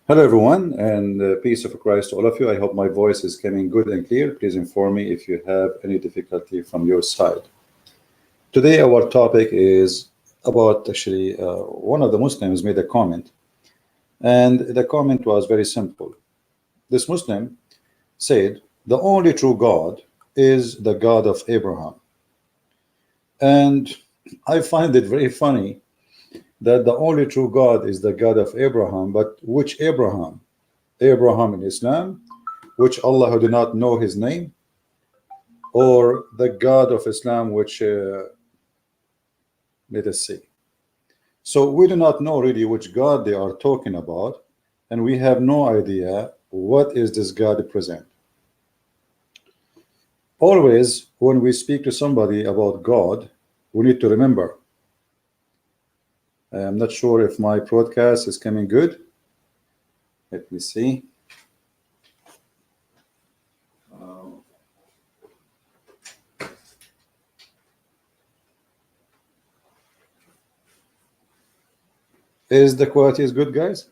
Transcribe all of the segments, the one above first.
Hello, everyone, and peace of Christ to all of you. I hope my voice is coming good and clear. Please inform me if you have any difficulty from your side. Today, our topic is about actually one of the Muslims made a comment, and the comment was very simple. This Muslim said, "The only true God is the God of Abraham." And I find it very funny that the only true God is the God of Abraham, but which Abraham? Abraham in Islam, which Allah who do not know his name, or the God of Islam, which let us see. So we do not know really which God they are talking about, and we have no idea what is this God present. Always, when we speak to somebody about God, we need to remember. I'm not sure if my broadcast is coming good. Let me see. Is the quality is good, guys?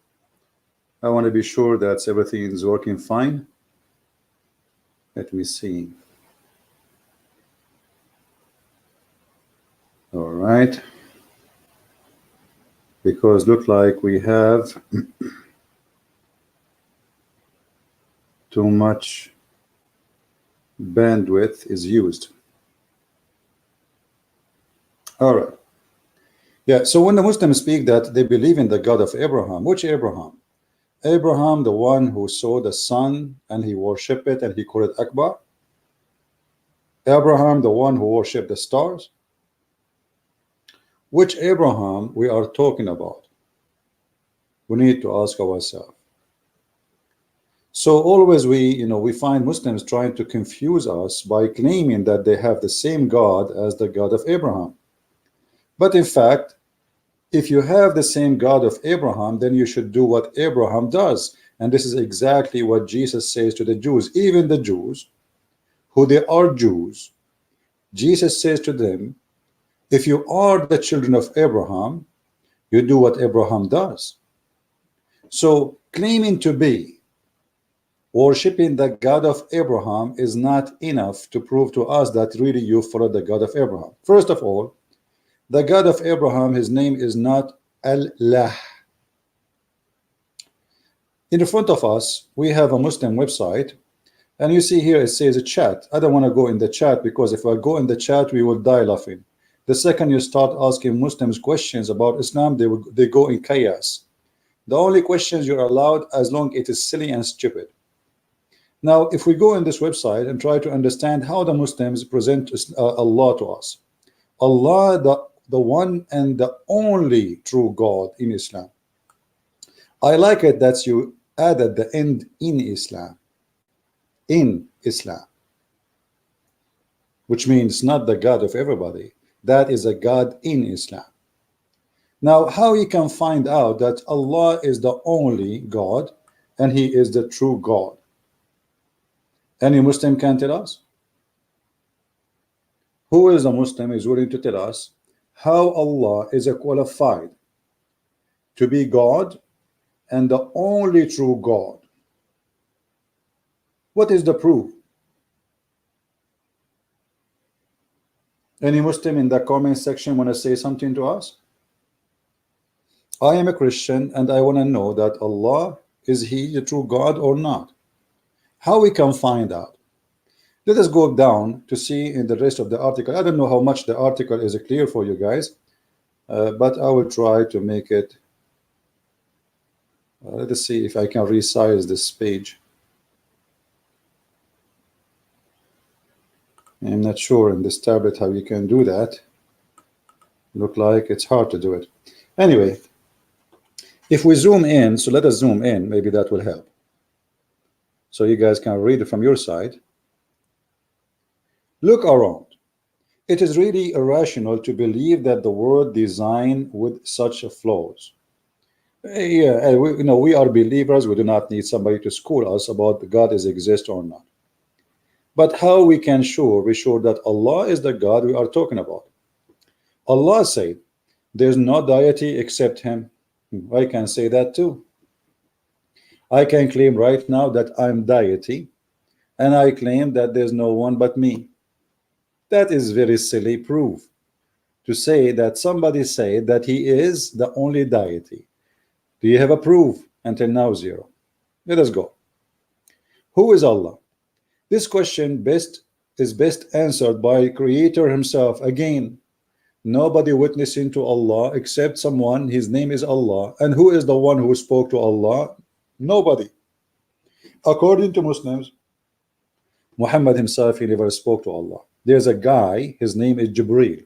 I want to be sure that everything is working fine. Let me see. All right. Because look like we have too much bandwidth is used. All right. Yeah, so when the Muslims speak that they believe in the God of Abraham, which Abraham? Abraham, the one who saw the sun and he worshiped it and he called it Akbar? Abraham, the one who worshiped the stars? Which Abraham we are talking about? We need to ask ourselves. So always we find Muslims trying to confuse us by claiming that they have the same God as the God of Abraham. But in fact, if you have the same God of Abraham, then you should do what Abraham does. And this is exactly what Jesus says to the Jews. Even the Jews, who they are Jews, Jesus says to them, if you are the children of Abraham, you do what Abraham does. So claiming to be worshipping the God of Abraham is not enough to prove to us that really you follow the God of Abraham. First of all, the God of Abraham, his name is not Allah. In the front of us, we have a Muslim website, and you see here it says a chat. I don't want to go in the chat because if I go in the chat, we will die laughing. The second you start asking Muslims questions about Islam, they go in chaos. The only questions you're allowed as long as it is silly and stupid. Now, if we go in this website and try to understand how the Muslims present Allah to us, Allah, the one and the only true God in Islam. I like it that you added the end in Islam. In Islam. Which means not the God of everybody. That is a God in Islam. Now, how you can find out that Allah is the only God and He is the true God? Any Muslim can tell us? Who is a Muslim is willing to tell us how Allah is qualified to be God and the only true God? What is the proof? Any Muslim in the comment section want to say something to us? I am a Christian and I want to know that Allah, is He the true God or not? How we can find out? Let us go down to see in the rest of the article. I don't know how much the article is clear for you guys, but I will try to make it. Let us see if I can resize this page. I'm not sure in this tablet how you can do that. Look like it's hard to do it. Anyway, if we zoom in, so let us zoom in, maybe that will help. So you guys can read it from your side. Look around. It is really irrational to believe that the world designed with such flaws. Yeah, we are believers. We do not need somebody to school us about God is exist or not. But how we can be sure that Allah is the God we are talking about? Allah said, "There's no deity except Him." I can say that too. I can claim right now that I'm deity, and I claim that there's no one but me. That is very silly proof to say that somebody said that he is the only deity. Do you have a proof? Until now, zero. Let us go. Who is Allah? This question is best answered by Creator himself. Again, nobody witnessing to Allah except someone, his name is Allah. And who is the one who spoke to Allah? Nobody. According to Muslims, Muhammad himself, he never spoke to Allah. There's a guy, his name is Jibreel.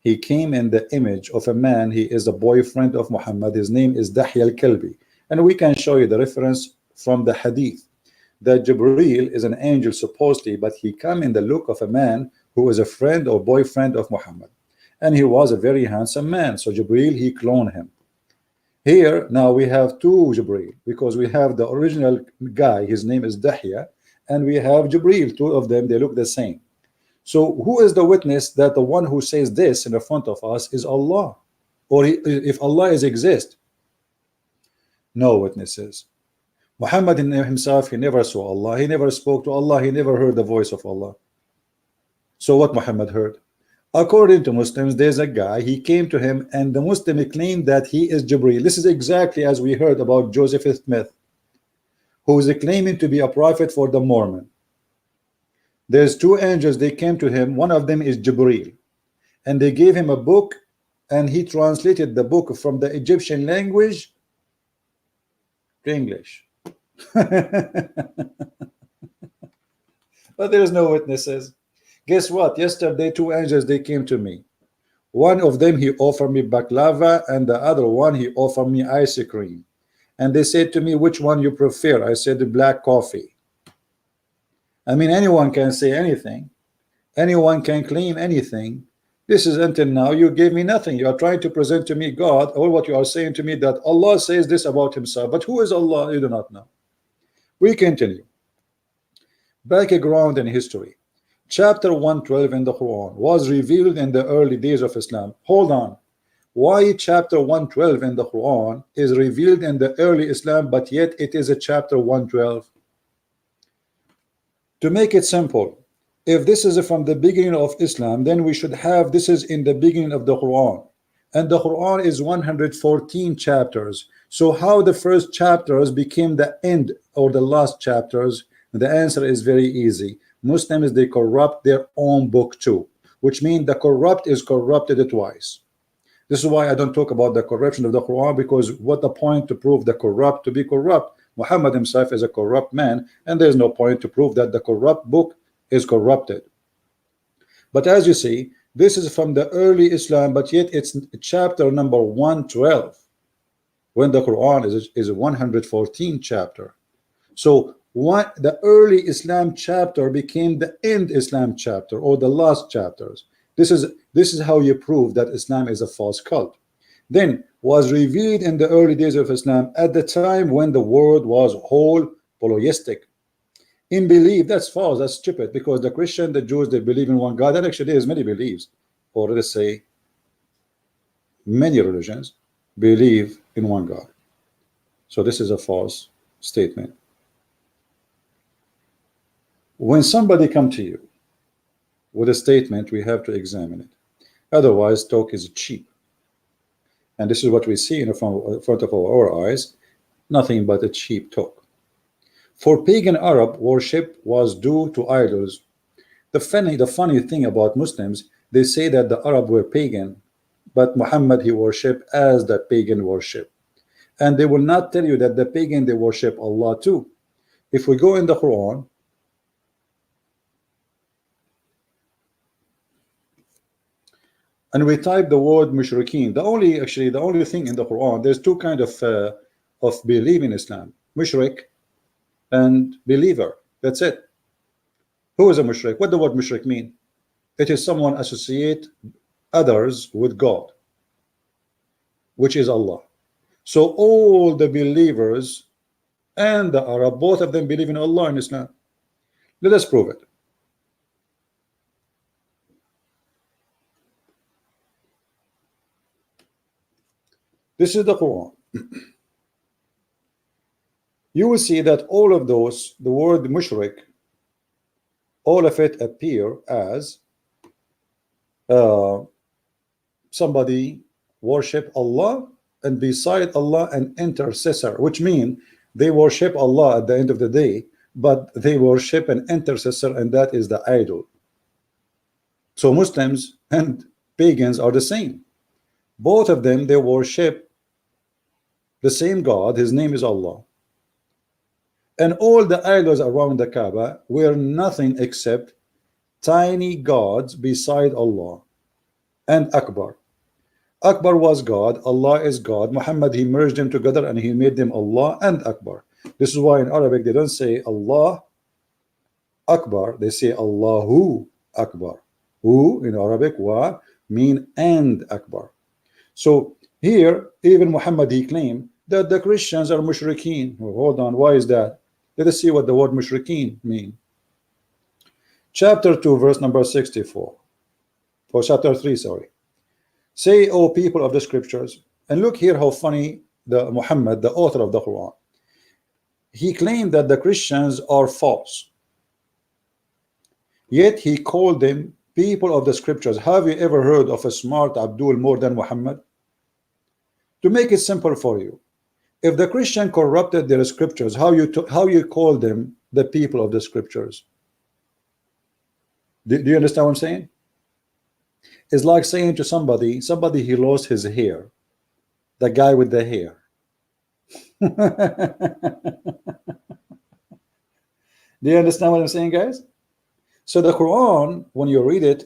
He came in the image of a man. He is a boyfriend of Muhammad. His name is Dahya al-Kalbi. And we can show you the reference from the hadith that Jibreel is an angel supposedly, but he come in the look of a man who is a friend or boyfriend of Muhammad. And he was a very handsome man. So Jibreel, he cloned him. Here, now we have two Jibreel, because we have the original guy, his name is Dahya, and we have Jibreel, two of them, they look the same. So who is the witness that the one who says this in the front of us is Allah? Or if Allah is exist? No witnesses. Muhammad himself, he never saw Allah, he never spoke to Allah, he never heard the voice of Allah. So what Muhammad heard? According to Muslims, there's a guy, he came to him, and the Muslim claimed that he is Jibreel. This is exactly as we heard about Joseph Smith, who is claiming to be a prophet for the Mormon. There's two angels, they came to him, one of them is Jibreel, and they gave him a book, and he translated the book from the Egyptian language to English. But there's no witnesses. Guess what? Yesterday, two angels, they came to me. One of them, he offered me baklava, and the other one, he offered me ice cream. And they said to me, which one you prefer? I said, the black coffee. I mean, anyone can say anything. Anyone can claim anything. This is until now, you gave me nothing. You are trying to present to me God, or what you are saying to me that Allah says this about himself. But who is Allah? You do not know. We continue. Background and history. Chapter 112 in the Quran was revealed in the early days of Islam. Hold on. Why chapter 112 in the Quran is revealed in the early Islam, but yet it is a chapter 112? To make it simple, if this is from the beginning of Islam, then we should have this is in the beginning of the Quran. And the Quran is 114 chapters. So how the first chapters became the end or the last chapters? The answer is very easy. Muslims, they corrupt their own book too, which means the corrupt is corrupted twice. This is why I don't talk about the corruption of the Quran, because what the point to prove the corrupt to be corrupt? Muhammad himself is a corrupt man, and there's no point to prove that the corrupt book is corrupted. But as you see, this is from the early Islam, but yet it's chapter number 112, when the Quran is a 114 chapter. So what the early Islam chapter became the end Islam chapter, or the last chapters. This is how you prove that Islam is a false cult. Then was revealed in the early days of Islam, at the time when the world was whole polytheistic. In belief, that's false, that's stupid, because the Christian, the Jews, they believe in one God. That actually is many beliefs, or let's say many religions believe in one God. So this is a false statement. When somebody come to you with a statement, we have to examine it. Otherwise, talk is cheap. And this is what we see in front of our eyes, nothing but a cheap talk. For pagan Arab, worship was due to idols. The funny thing about Muslims, they say that the Arab were pagan, but Muhammad, he worshipped as the pagan worship. And they will not tell you that the pagan, they worship Allah too. If we go in the Quran, and we type the word mushrikeen, the only thing in the Quran, there's two kind of belief in Islam: mushrik and believer. That's it. Who is a mushrik? What the word mushrik mean? It is someone associate others with God, which is Allah. So all the believers and the Arab, both of them believe in Allah in Islam. Let us prove it. This is the Quran. you will see that all of those, the word mushrik, all of it appear as uh, somebody worship Allah, and beside Allah an intercessor, which means they worship Allah at the end of the day, but they worship an intercessor, and that is the idol. So Muslims and pagans are the same. Both of them, they worship the same God. His name is Allah. And all the idols around the Kaaba were nothing except tiny gods beside Allah. And Akbar. Akbar was God, Allah is God. Muhammad, he merged them together and he made them Allah and Akbar. This is why in Arabic they don't say Allah Akbar, they say Allahu Akbar. Hu in Arabic wa mean and Akbar. So here, even Muhammad, he claimed that the Christians are mushrikeen. Well, hold on, why is that? Let us see what the word mushrikeen mean. Chapter 2, verse number 64. Or chapter 3, sorry. Say, O people of the scriptures, and look here how funny the Muhammad, the author of the Quran, he claimed that the Christians are false. Yet he called them people of the scriptures. Have you ever heard of a smart Abdul more than Muhammad? To make it simple for you, if the Christian corrupted their scriptures, how you call them the people of the scriptures? Do you understand what I'm saying? It's like saying to somebody he lost his hair, the guy with the hair. Do you understand what I'm saying, guys? So the Quran, when you read it,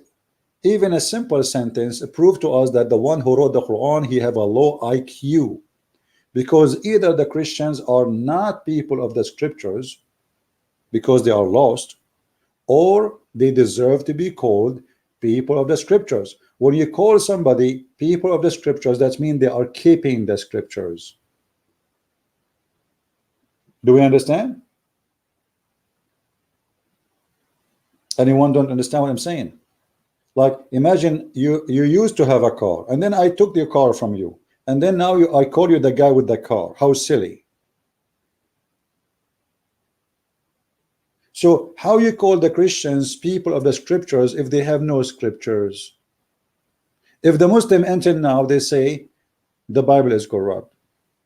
even a simple sentence proves to us that the one who wrote the Quran, he have a low IQ, because either the Christians are not people of the scriptures because they are lost, or they deserve to be called people of the scriptures. When you call somebody people of the scriptures, that means they are keeping the scriptures. Do we understand? Anyone don't understand what I'm saying? Like, imagine you used to have a car, and then I took the car from you, and then now I call you the guy with the car. How silly. So how you call the Christians people of the scriptures if they have no scriptures? If the Muslim until now they say the Bible is corrupt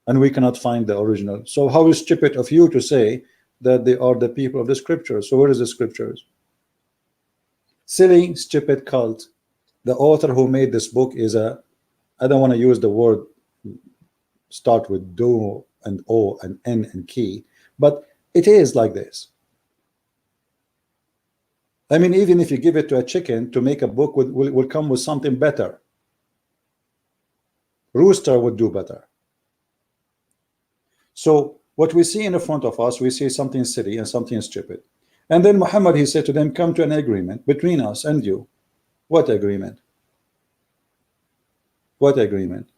and we cannot find the original, so how is stupid of you to say that they are the people of the scriptures? So where is the scriptures? Silly, stupid cult. The author who made this book is a, I don't want to use the word start with do and o and n and key, but it is like this. I mean, even if you give it to a chicken to make a book, will come with something better. Rooster would do better. So what we see in the front of us, we see something silly and something stupid. And then Muhammad, he said to them, come to an agreement between us and you. What agreement? What agreement?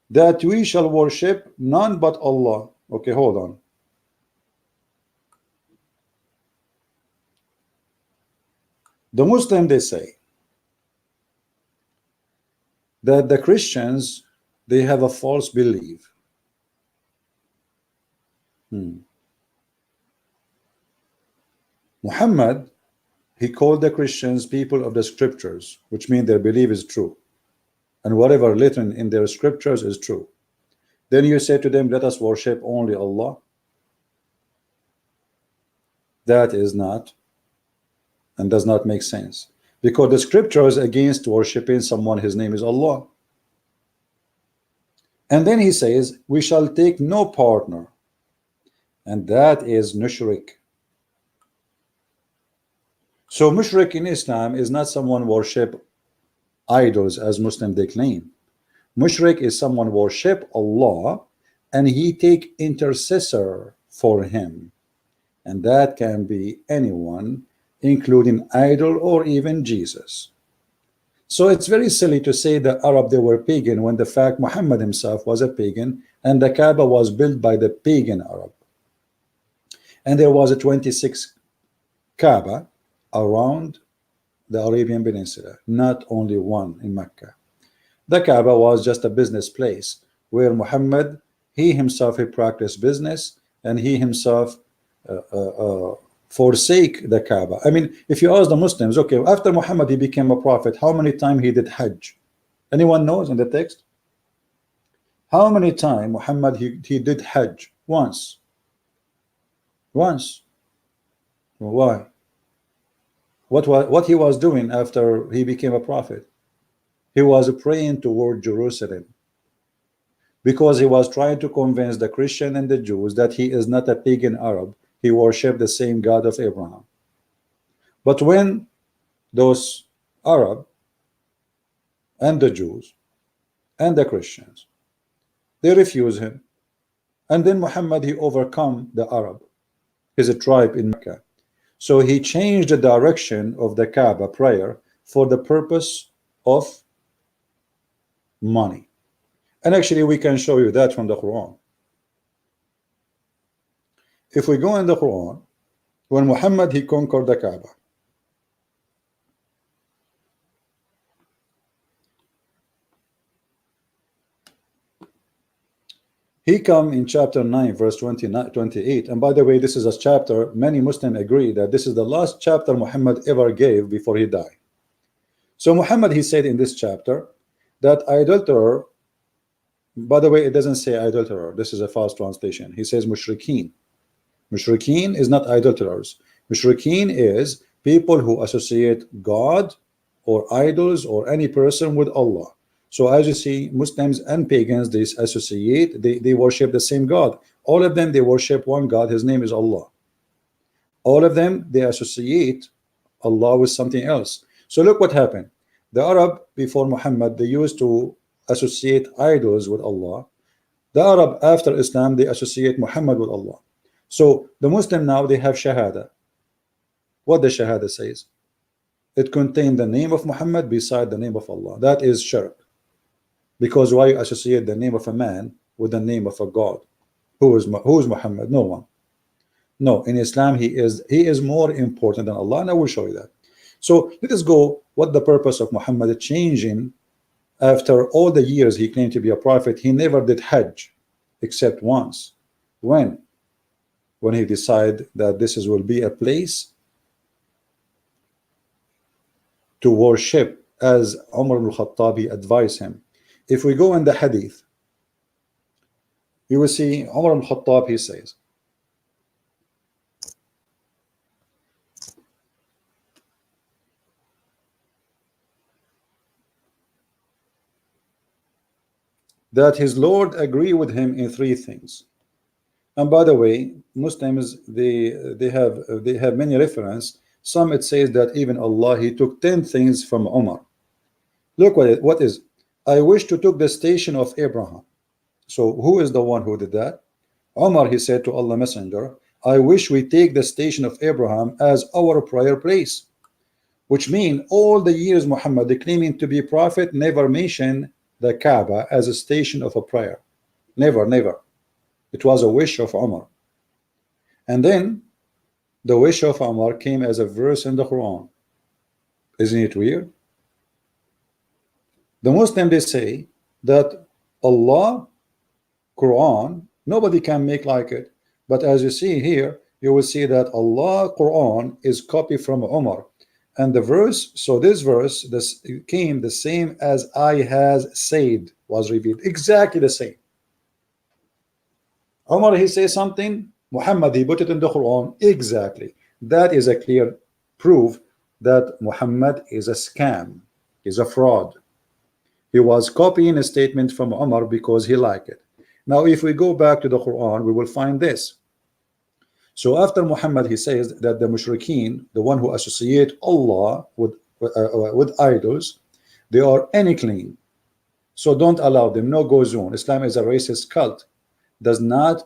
That we shall worship none but Allah. Okay, hold on. The Muslim, they say that the Christians, they have a false belief. Muhammad, he called the Christians people of the scriptures, which means their belief is true, and whatever written in their scriptures is true. Then you say to them, let us worship only Allah. That is not and does not make sense, because the scripture is against worshiping someone, his name is Allah. And then he says, we shall take no partner, and that is mushrik. So mushrik in Islam is not someone worship idols as Muslim they claim. Mushrik is someone worship Allah and he take intercessor for him, and that can be anyone, including idol or even Jesus. So it's very silly to say that Arab they were pagan when the fact Muhammad himself was a pagan and the Kaaba was built by the pagan Arab. And there was a 26 Kaaba around the Arabian Peninsula, not only one in Mecca. The Kaaba was just a business place where Muhammad, he himself, he practiced business, and he himself uh, uh, forsake the Kaaba. I mean, if you ask the Muslims, okay, after Muhammad he became a prophet, how many times he did Hajj? Anyone knows in the text? How many times Muhammad he did Hajj? Once. Once. Why? What he was doing after he became a prophet? He was praying toward Jerusalem, because he was trying to convince the Christian and the Jews that he is not a pagan Arab. He worshiped the same God of Abraham. But when those Arab and the Jews and the Christians, they refuse him, and then Muhammad he overcome the Arab, his tribe in Mecca. So he changed the direction of the Kaaba prayer for the purpose of money. And actually we can show you that from the Quran. If we go in the Quran, when Muhammad he conquered the Kaaba, he come in chapter 9 verse 28. And by the way, this is a chapter many Muslims agree that this is the last chapter Muhammad ever gave before he died. So Muhammad he said in this chapter that adulterer, by the way, it doesn't say adulterer, this is a false translation. He says mushrikeen. Mushrikeen is not adulterers. Mushrikeen is people who associate God or idols or any person with Allah. So as you see, Muslims and pagans, they associate, they worship the same God. All of them, they worship one God, his name is Allah. All of them, they associate Allah with something else. So look what happened. The Arab before Muhammad, they used to associate idols with Allah. The Arab after Islam, they associate Muhammad with Allah. So the Muslim now, they have Shahada. What the Shahada says? It contains the name of Muhammad beside the name of Allah. That is shirk. Because why associate the name of a man with the name of a God? Who is Muhammad? No one. No, in Islam he is more important than Allah, and I will show you that. So let us go what the purpose of Muhammad changing after all the years he claimed to be a prophet. He never did Hajj except once. When he decided that this will be a place to worship, as Umar ibn al-Khattab advised him. If we go in the hadith, you will see Umar ibn al-Khattab, he says that his Lord agreed with him in three things. And by the way, Muslims they have many reference. Some it says that even Allah he took 10 things from Umar. Look what is. I wish to took the station of Abraham. So who is the one who did that? Umar, he said to Allah Messenger, I wish we take the station of Abraham as our prayer place. Which means all the years Muhammad claiming to be prophet never mentioned the Kaaba as a station of a prayer. Never, never. It was a wish of Umar. And then the wish of Umar came as a verse in the Quran. Isn't it weird? The Muslim they say that Allah, Quran, nobody can make like it. But as you see here, you will see that Allah, Quran is copied from Umar. And the verse, so this verse, this came the same as I has said, was revealed. Exactly the same. Umar, he says something, Muhammad, he put it in the Quran. Exactly. That is a clear proof that Muhammad is a scam, is a fraud. He was copying a statement from Umar because he liked it. Now, if we go back to the Quran, we will find this. So after Muhammad, he says that the mushrikeen, the one who associate Allah with idols, they are unclean. So don't allow them. No go zone. Islam is a racist cult. Does not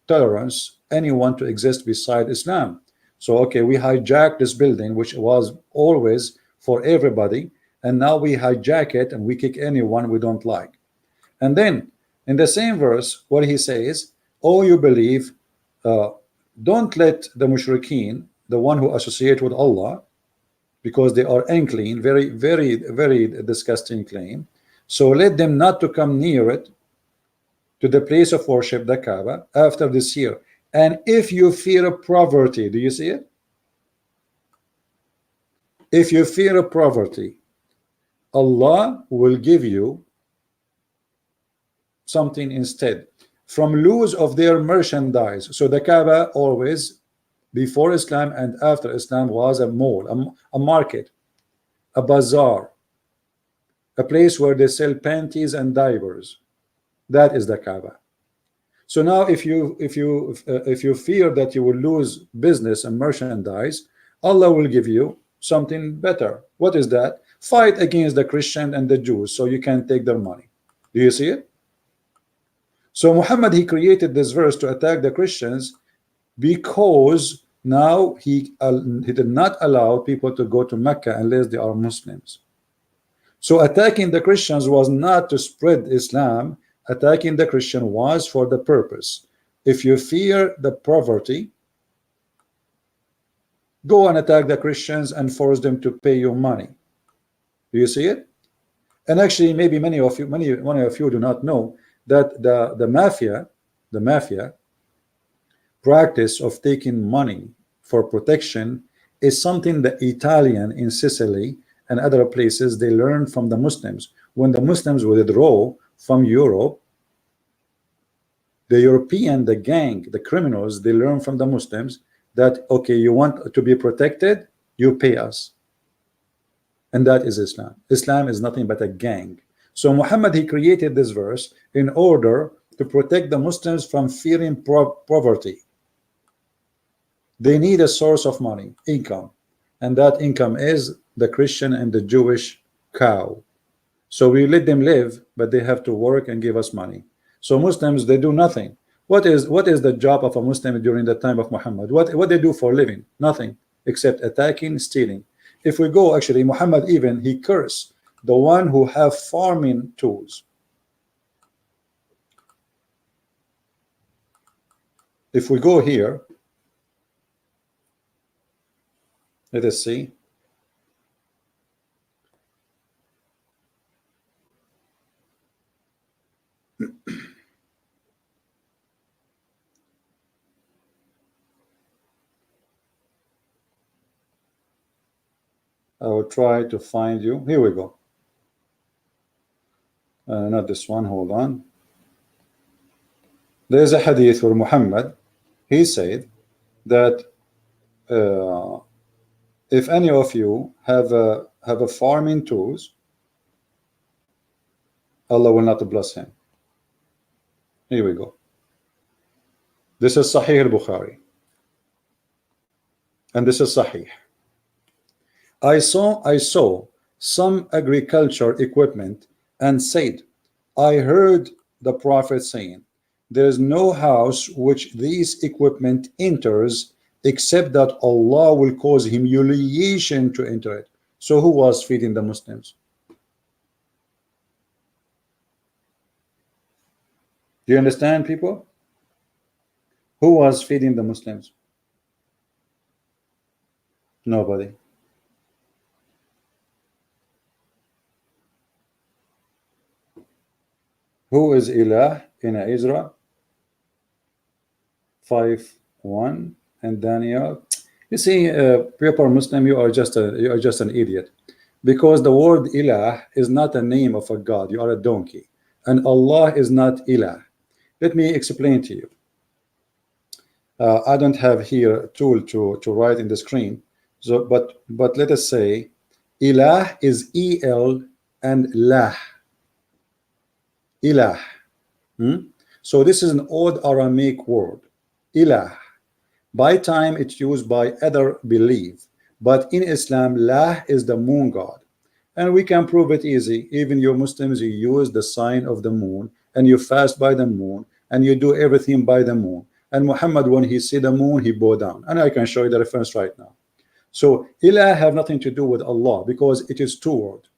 tolerance anyone to exist beside Islam. So okay, we hijacked this building, which was always for everybody, and now we hijack it and we kick anyone we don't like. And then in the same verse, what he says, oh, you believe, don't let the mushrikeen, the one who associate with Allah, because they are unclean, very, very, very disgusting claim. So let them not to come near it, to the place of worship, the Kaaba, after this year. And if you fear poverty, do you see it? If you fear poverty, Allah will give you something instead from loss of their merchandise. So the Kaaba always, before Islam and after Islam, was a mall, a market, a bazaar, a place where they sell panties and diapers. That is the Kaaba. So now if you fear that you will lose business and merchandise, Allah will give you something better. What is that? Fight against the Christian and the Jews so you can take their money. Do you see it? So Muhammad, he created this verse to attack the Christians because now he did not allow people to go to Mecca unless they are Muslims. So attacking the Christians was not to spread Islam. Attacking the Christian was for the purpose. If you fear the poverty, go and attack the Christians and force them to pay you money. Do you see it? And actually, maybe many of you do not know that the mafia practice of taking money for protection is something the Italian in Sicily and other places they learned from the Muslims. When the Muslims withdraw from Europe, the European, the gang, the criminals, they learn from the Muslims that, okay, you want to be protected, you pay us. And that is Islam. Islam is nothing but a gang. So Muhammad, he created this verse in order to protect the Muslims from fearing poverty. They need a source of money, income, and that income is the Christian and the Jewish cow. So we let them live, but they have to work and give us money. So Muslims, they do nothing. What is the job of a Muslim during the time of Muhammad? What they do for living? Nothing except attacking, stealing. If we go, actually, Muhammad even, he cursed the one who have farming tools. If we go here, let us see. I will try to find you. Here we go. Not this one. Hold on. There's a hadith where Muhammad, he said that if any of you have a farming tools, Allah will not bless him. Here we go. This is Sahih al-Bukhari, and this is Sahih. I saw some agriculture equipment and said, I heard the Prophet saying, there is no house which these equipment enters except that Allah will cause humiliation to enter it. So who was feeding the Muslims? Do you understand, people? Who was feeding the Muslims? Nobody. Who is Ilah in Isra 5:1 and Daniel? You see, proper Muslim, you are just an idiot, because the word Ilah is not a name of a god. You are a donkey, and Allah is not Ilah. Let me explain to you. I don't have here a tool to write in the screen, so but let us say Ilah is El and Lah. Ilah. So this is an old Aramaic word, Ilah. By time it's used by other belief, but in Islam, Lah is the moon god, and we can prove it easy. Even you Muslims, you use the sign of the moon, and you fast by the moon, and you do everything by the moon. And Muhammad, when he see the moon, he bow down, and I can show you the reference right now. So Ilah have nothing to do with Allah, because it is two words.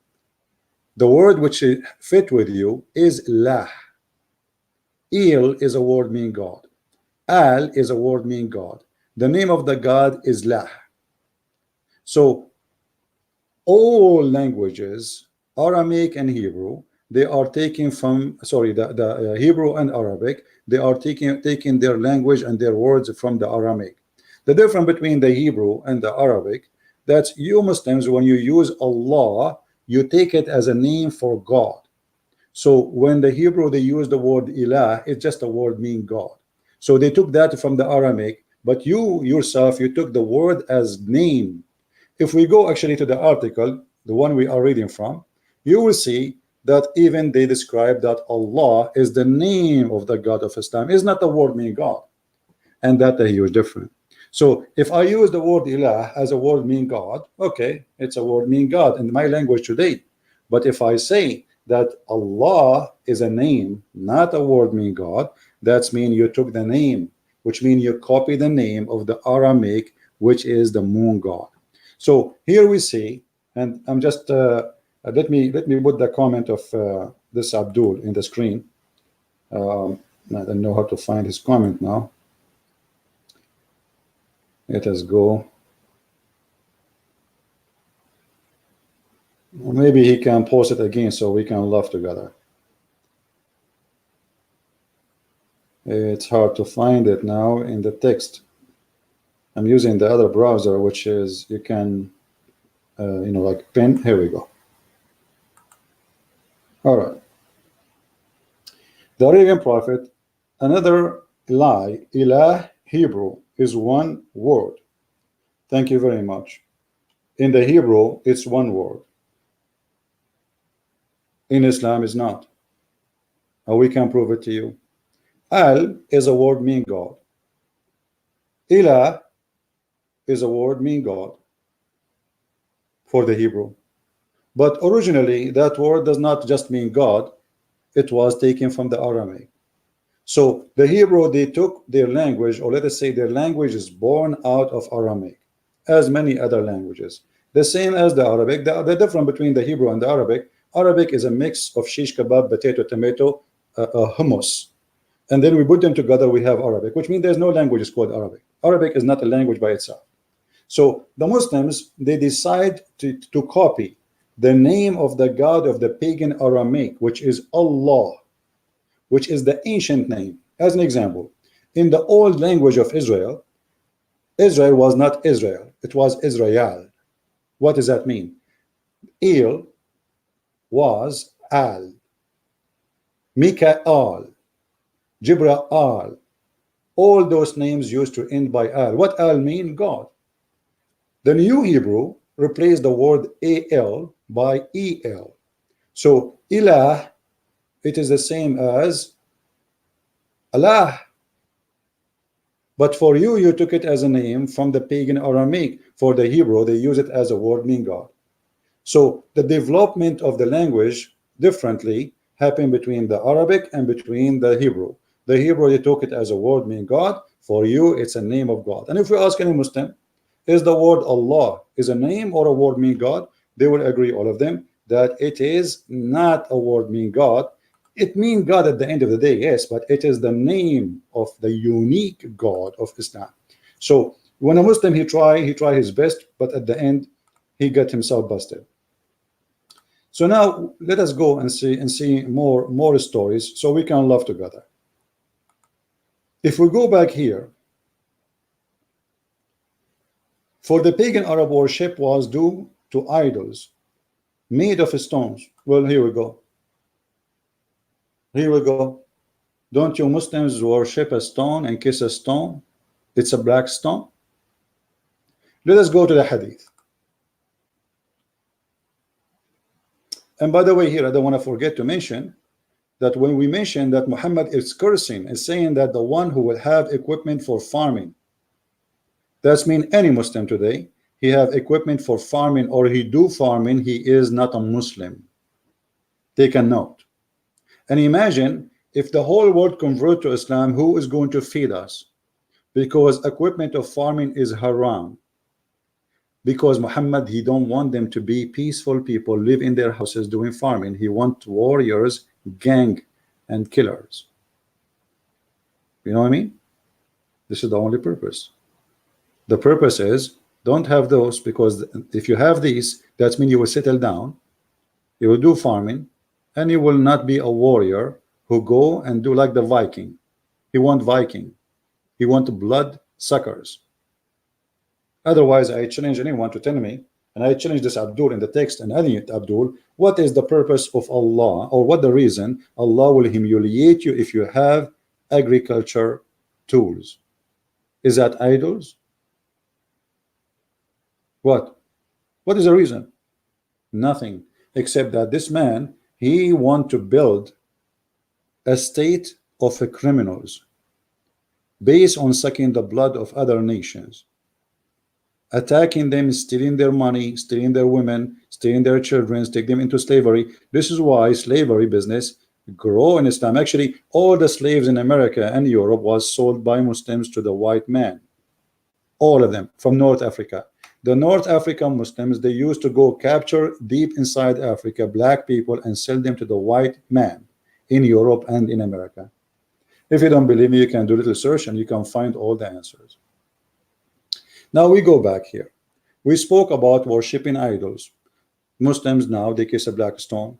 The word which fit with you is Lah. Il is a word meaning God. Al is a word meaning God. The name of the God is Lah. So all languages, Aramaic and Hebrew, they are taking from, sorry, the Hebrew and Arabic, they are taking their language and their words from the Aramaic. The difference between the Hebrew and the Arabic, that's you Muslims, when you use Allah, you take it as a name for God. So when the Hebrew they use the word ilah, it's just a word meaning God. So they took that from the Aramaic, but you yourself, you took the word as name. If we go actually to the article, the one we are reading from, you will see that even they describe that Allah is the name of the God of Islam, is not the word meaning God, and that a huge difference. So if I use the word ilah as a word meaning God, okay, it's a word meaning God in my language today. But if I say that Allah is a name, not a word meaning God, that's mean you took the name, which means you copy the name of the Aramaic, which is the moon god. So here we see, and I'm just let me put the comment of this Abdul in the screen. I don't know how to find his comment now. Let us go. Maybe he can post it again so we can laugh together. It's hard to find it now in the text. I'm using the other browser, which is you can, you know, like pen. Here we go. All right. The Arabian Prophet, another lie, ilah, Hebrew, is one word. Thank you very much. In the Hebrew, it's one word. In Islam, it's not. And we can prove it to you. Al is a word meaning God. Ilah is a word meaning God for the Hebrew. But originally, that word does not just mean God. It was taken from the Aramaic. So the Hebrew, they took their language, or let us say their language is born out of Aramaic, as many other languages. The same as the Arabic. The difference between the Hebrew and the Arabic is a mix of shish kebab, potato, tomato, hummus. And then we put them together, we have Arabic, which means there's no language called Arabic. Arabic is not a language by itself. So the Muslims, they decide to copy the name of the God of the pagan Aramaic, which is Allah, which is the ancient name. As an example, in the old language of Israel, Israel was not Israel, it was Israel. What does that mean? El was Al, Mikael, Jibrael. All those names used to end by Al. What Al mean? God. The New Hebrew replaced the word Al by El. So Ilah, it is the same as Allah. But for you, you took it as a name from the pagan Aramaic. For the Hebrew, they use it as a word meaning God. So the development of the language differently happened between the Arabic and between the Hebrew. The Hebrew, they took it as a word meaning God. For you, it's a name of God. And if we ask any Muslim, is the word Allah is a name or a word meaning God? They will agree, all of them, that it is not a word meaning God. It means God at the end of the day, yes, but it is the name of the unique God of Islam. So when a Muslim, he try his best, but at the end, he got himself busted. So now let us go and see more stories so we can laugh together. If we go back here, for the pagan Arab worship was due to idols made of stones. Well, here we go. Here we go. Don't you Muslims worship a stone and kiss a stone? It's a black stone. Let us go to the hadith. And by the way, here I don't want to forget to mention that when we mention that Muhammad is cursing, is saying that the one who will have equipment for farming, that's mean any Muslim today, he have equipment for farming or he do farming, he is not a Muslim. Take a note. And imagine if the whole world convert to Islam, who is going to feed us? Because equipment of farming is haram. Because Muhammad, he don't want them to be peaceful people, live in their houses doing farming. He wants warriors, gang, and killers. You know what I mean? This is the only purpose. The purpose is don't have those, because if you have these, that means you will settle down, you will do farming, and you will not be a warrior who go and do like the Viking. He want Viking. He want blood suckers. Otherwise, I challenge anyone to tell me, and I challenge this Abdul in the text and any Abdul, what is the purpose of Allah, or what the reason Allah will humiliate you if you have agriculture tools? Is that idols? What? What is the reason? Nothing, except that this man, he want to build a state of criminals based on sucking the blood of other nations, attacking them, stealing their money, stealing their women, stealing their children, take them into slavery. This is why slavery business grow in Islam. Actually, all the slaves in America and Europe was sold by Muslims to the white man. All of them from North Africa. The North African Muslims, they used to go capture deep inside Africa black people and sell them to the white man in Europe and in America. If you don't believe me, you can do a little search and you can find all the answers. Now we go back here. We spoke about worshiping idols. Muslims now, they kiss a black stone.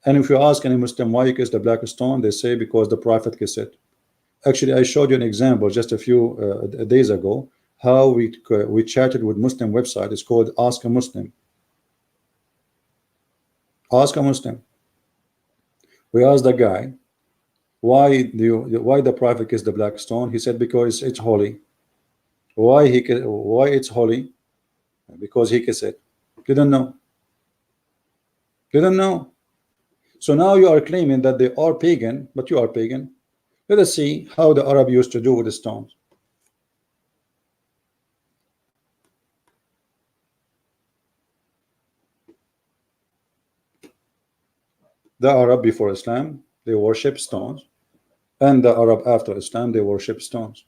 And if you ask any Muslim why you kiss the black stone, they say because the Prophet kissed it. Actually, I showed you an example just a few days ago, how we chatted with Muslim website. It's called Ask a Muslim. Ask a Muslim. We asked the guy, why the Prophet kissed the black stone? He said because it's holy. Why it's holy? Because he kissed it. Didn't know. Didn't know. So now you are claiming that they are pagan, but you are pagan. Let us see how the Arab used to do with the stones. The Arab before Islam, they worship stones, and the Arab after Islam, they worship stones.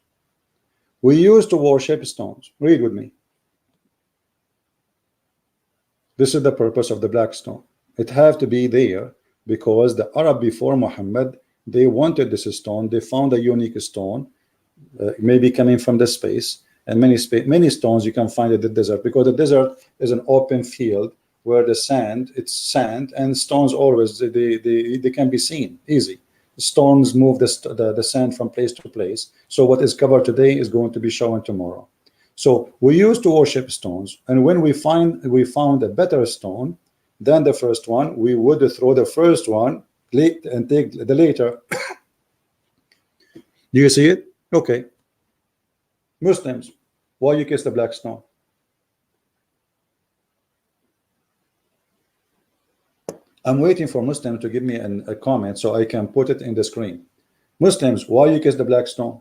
We used to worship stones. Read with me. This is the purpose of the black stone. It have to be there because the Arab before Muhammad, they wanted this stone. They found a unique stone, maybe coming from the space, and many stones you can find in the desert, because the desert is an open field where the sand, it's sand, and stones always they can be seen easy. Storms move the sand from place to place. So what is covered today is going to be shown tomorrow. So we used to worship stones, and when we found a better stone than the first one, we would throw the first one and take the later. Do you see it? Okay. Muslims, why you kiss the black stone? I'm waiting for Muslims to give me a comment so I can put it in the screen. Muslims, why you kiss the black stone?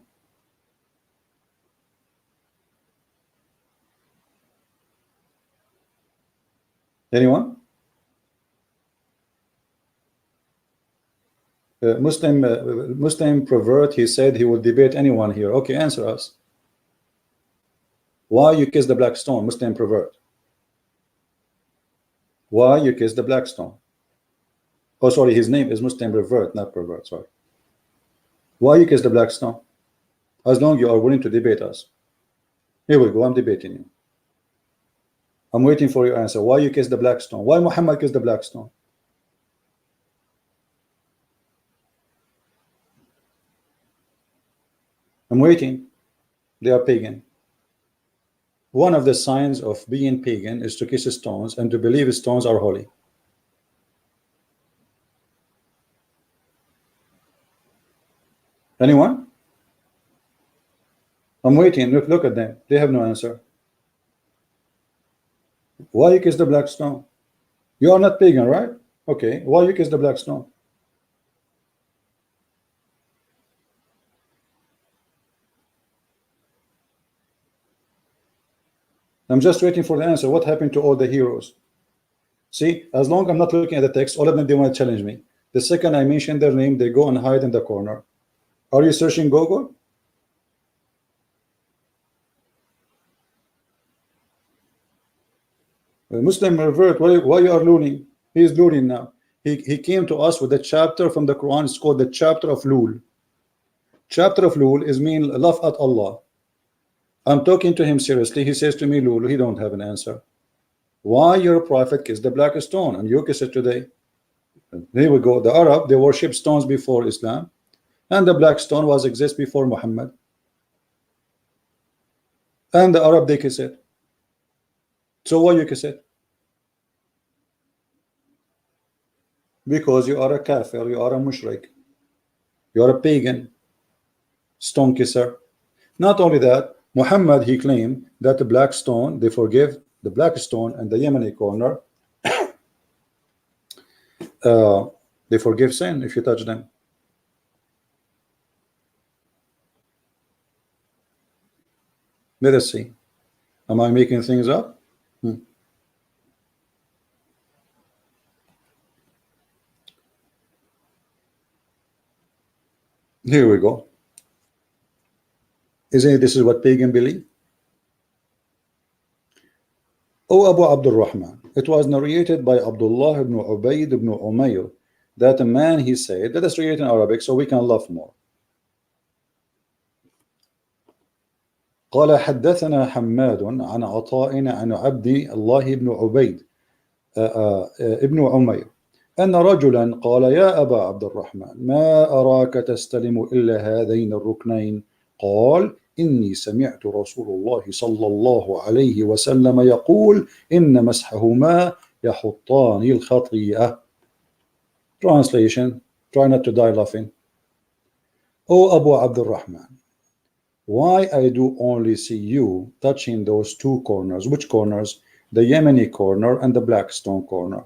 Anyone? Muslim pervert, he said he will debate anyone here. Okay, answer us. Why you kiss the black stone, Muslim pervert? Why you kiss the black stone? Oh, sorry, his name is Muslim pervert, not pervert, sorry. Why you kiss the black stone? As long as you are willing to debate us. Here we go, I'm debating you. I'm waiting for your answer. Why you kiss the black stone? Why Muhammad kissed the black stone? I'm waiting. They are pagan. One of the signs of being pagan is to kiss stones and to believe stones are holy. Anyone? I'm waiting. Look at them. They have no answer. Why you kiss the black stone? You are not pagan, right? Okay. Why you kiss the black stone? I'm just waiting for the answer. What happened to all the heroes? See, as long as I'm not looking at the text, all of them, they want to challenge me. The second I mention their name, they go and hide in the corner. Are you searching Google? Muslim revert, why you are looting? He is looting now. He came to us with a chapter from the Quran. It's called the chapter of Lul. Chapter of Lul is mean love at Allah. I'm talking to him seriously. He says to me, Lul, he don't have an answer. Why your prophet kissed the black stone and you kiss it today? Here we go. The Arab, they worship stones before Islam, and the black stone was exist before Muhammad. And the Arab, they kiss it. So why you kiss it? Because you are a kafir, you are a mushrik, you are a pagan, stone kisser. Not only that, Muhammad, he claimed that the black stone, they forgive the black stone and the Yemeni corner, they forgive sin if you touch them. Let us see. Am I making things up? Here we go. Isn't it this is what pagan believe? O Abu Abdul Rahman, it was narrated by Abdullah ibn Ubayd ibn Umayr that a man, he said, let us read it in Arabic so we can laugh more. قال حدثنا حماد عن عطاء عن عبد الله بن عبيد ابن عمير أن رجلا قال يا أبا عبد الرحمن ما أراك تستلم إلا هذين الركنين قال إني سمعت رسول الله صلى الله عليه وسلم يقول إن مسحهما يحطان الخطيئة. Translation, try not to die laughing. O Abu Abdul Rahman, why I do only see you touching those two corners? Which corners? The Yemeni corner and the black stone corner.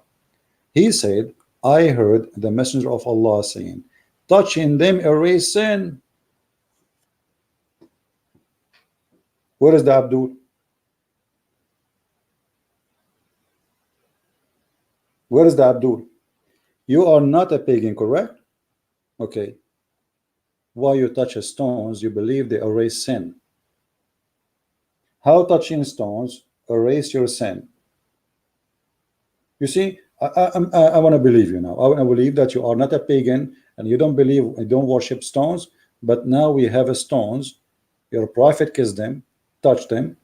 He said, I heard the messenger of Allah saying, touching them erase sin. Where is the Abdul? Where is the Abdul? You are not a pagan, correct? Okay. Why you touch stones, you believe they erase sin. How touching stones erase your sin? You see, I want to believe you now. I want to believe that you are not a pagan and you don't believe, you don't worship stones, but now we have a stones. Your prophet kissed them, touched them,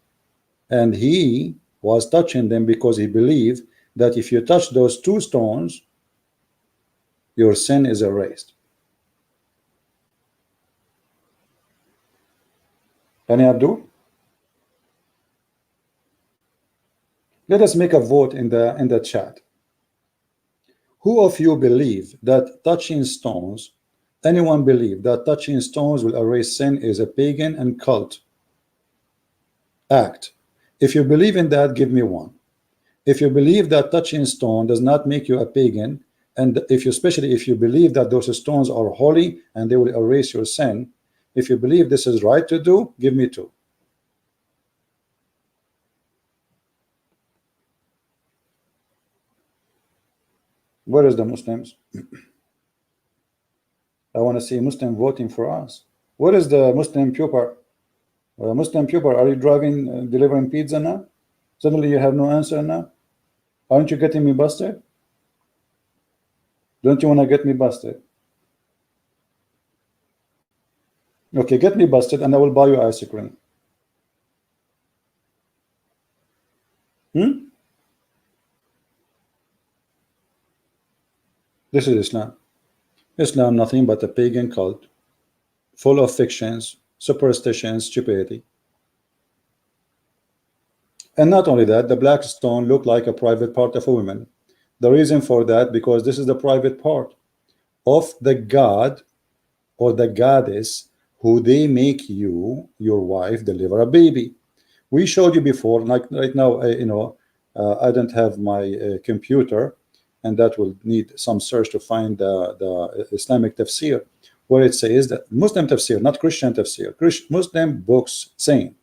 and he was touching them because he believed that if you touch those two stones, your sin is erased. Any Abdul? Let us make a vote in the chat. Who of you believe that touching stones, anyone believe that touching stones will erase sin is a pagan and cult act? If you believe in that, give me one. If you believe that touching stone does not make you a pagan, and if you, especially if you believe that those stones are holy and they will erase your sin, if you believe this is right to do, give me two. Where is the Muslims? I want to see Muslim voting for us. Where is the Muslim puper? Muslim puper, are you driving, delivering pizza now? Suddenly you have no answer now? Aren't you getting me busted? Don't you want to get me busted? Okay, get me busted and I will buy you ice cream. This is Islam. Islam nothing but a pagan cult full of fictions, superstitions, stupidity. And not only that, the black stone looked like a private part of a woman. The reason for that, because this is the private part of the god or the goddess who they make you, your wife, deliver a baby. We showed you before, like right now, I don't have my computer, and that will need some search to find the Islamic tafsir, where it says that Muslim tafsir, not Christian tafsir, Muslim books saying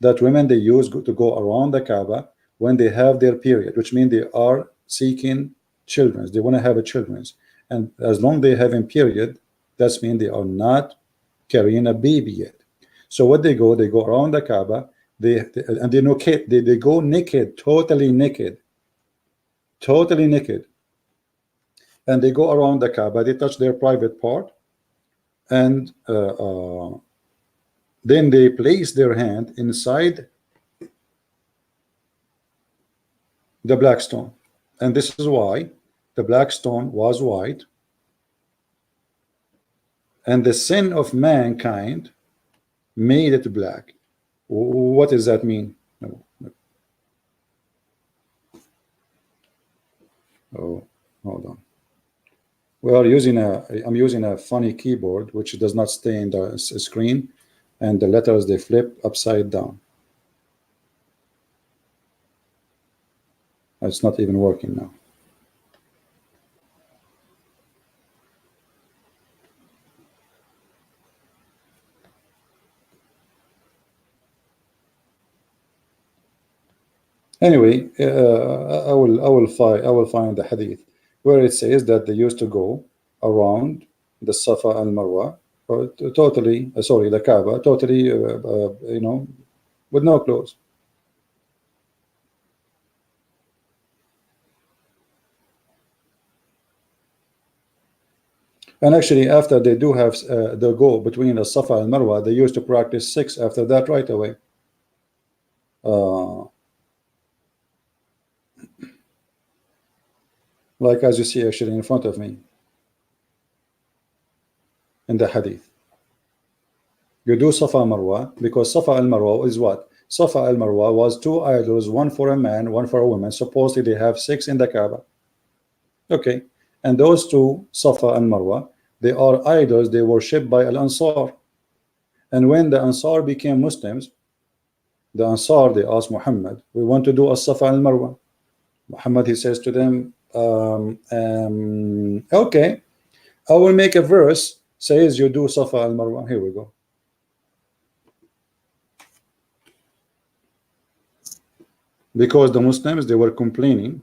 that women they use to go around the Kaaba when they have their period, which means they are seeking children, they want to have a children, and as long they have a period, that means they are not carrying a baby yet. So what they go around the Kaaba, they go naked, totally naked, and they go around the Kaaba, they touch their private part, and then they place their hand inside the black stone. And this is why the black stone was white, and the sin of mankind made it black. What does that mean? No, no. Oh, hold on. I'm using a funny keyboard which does not stay in the screen, and the letters, they flip upside down. It's not even working now. Anyway, I will find the hadith where it says that they used to go around the Safa and Marwa, totally sorry, the Kaaba, totally you know, with no clothes. And actually, after they do have the go between the Safa and Marwa, they used to practice 6 after that right away. Like as you see actually in front of me in the hadith. You do Safa Marwa because Safa al Marwa is what? Safa al Marwa was 2 idols, one for a man, one for a woman. Supposedly they have 6 in the Kaaba. Okay, and those 2 Safa and Marwa, they are idols, they were worshipped by Al Ansar. And when the Ansar became Muslims, the Ansar, they asked Muhammad, we want to do a Safa al Marwa. Muhammad, he says to them, okay, I will make a verse says you do Safa al Marwa. Here we go. Because the Muslims, they were complaining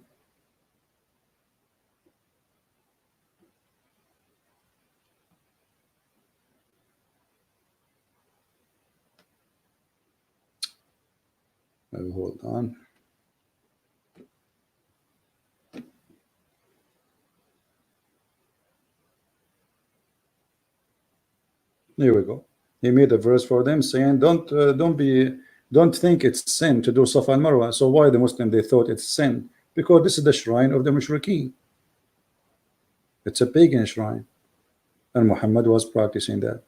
hold on. Here we go. He made a verse for them saying, don't think it's sin to do Safa and Marwa. So why the Muslim, they thought it's sin? Because this is the shrine of the Mushrikeen. It's a pagan shrine, and Muhammad was practicing that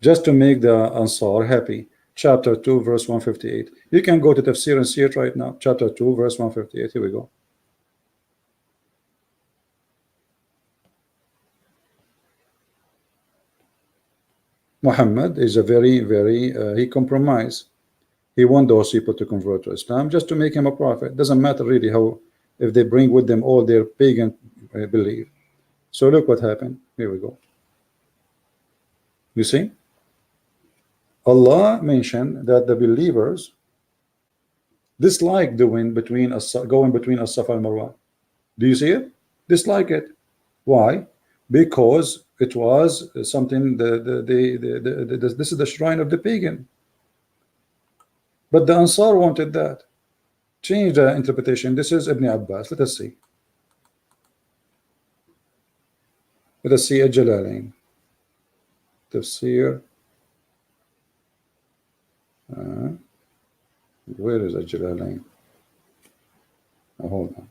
just to make the Ansar happy. Chapter 2 verse 158. You can go to Tafsir and see it right now. Chapter 2 verse 158. Here we go. Muhammad is a very he compromised. He want those people to convert to Islam just to make him a prophet. Doesn't matter really how, if they bring with them all their pagan belief. So look what happened. Here we go. You see, Allah mentioned that the believers dislike doing going between as-Safa and Marwa. Do you see it? Dislike it. Why? Because it was something this is the shrine of the pagan. But the Ansar wanted that. Change the interpretation. This is Ibn Abbas. Let us see. Let us see Al-Jalalain. Tafsir. Where is Al-Jalalain? Hold on.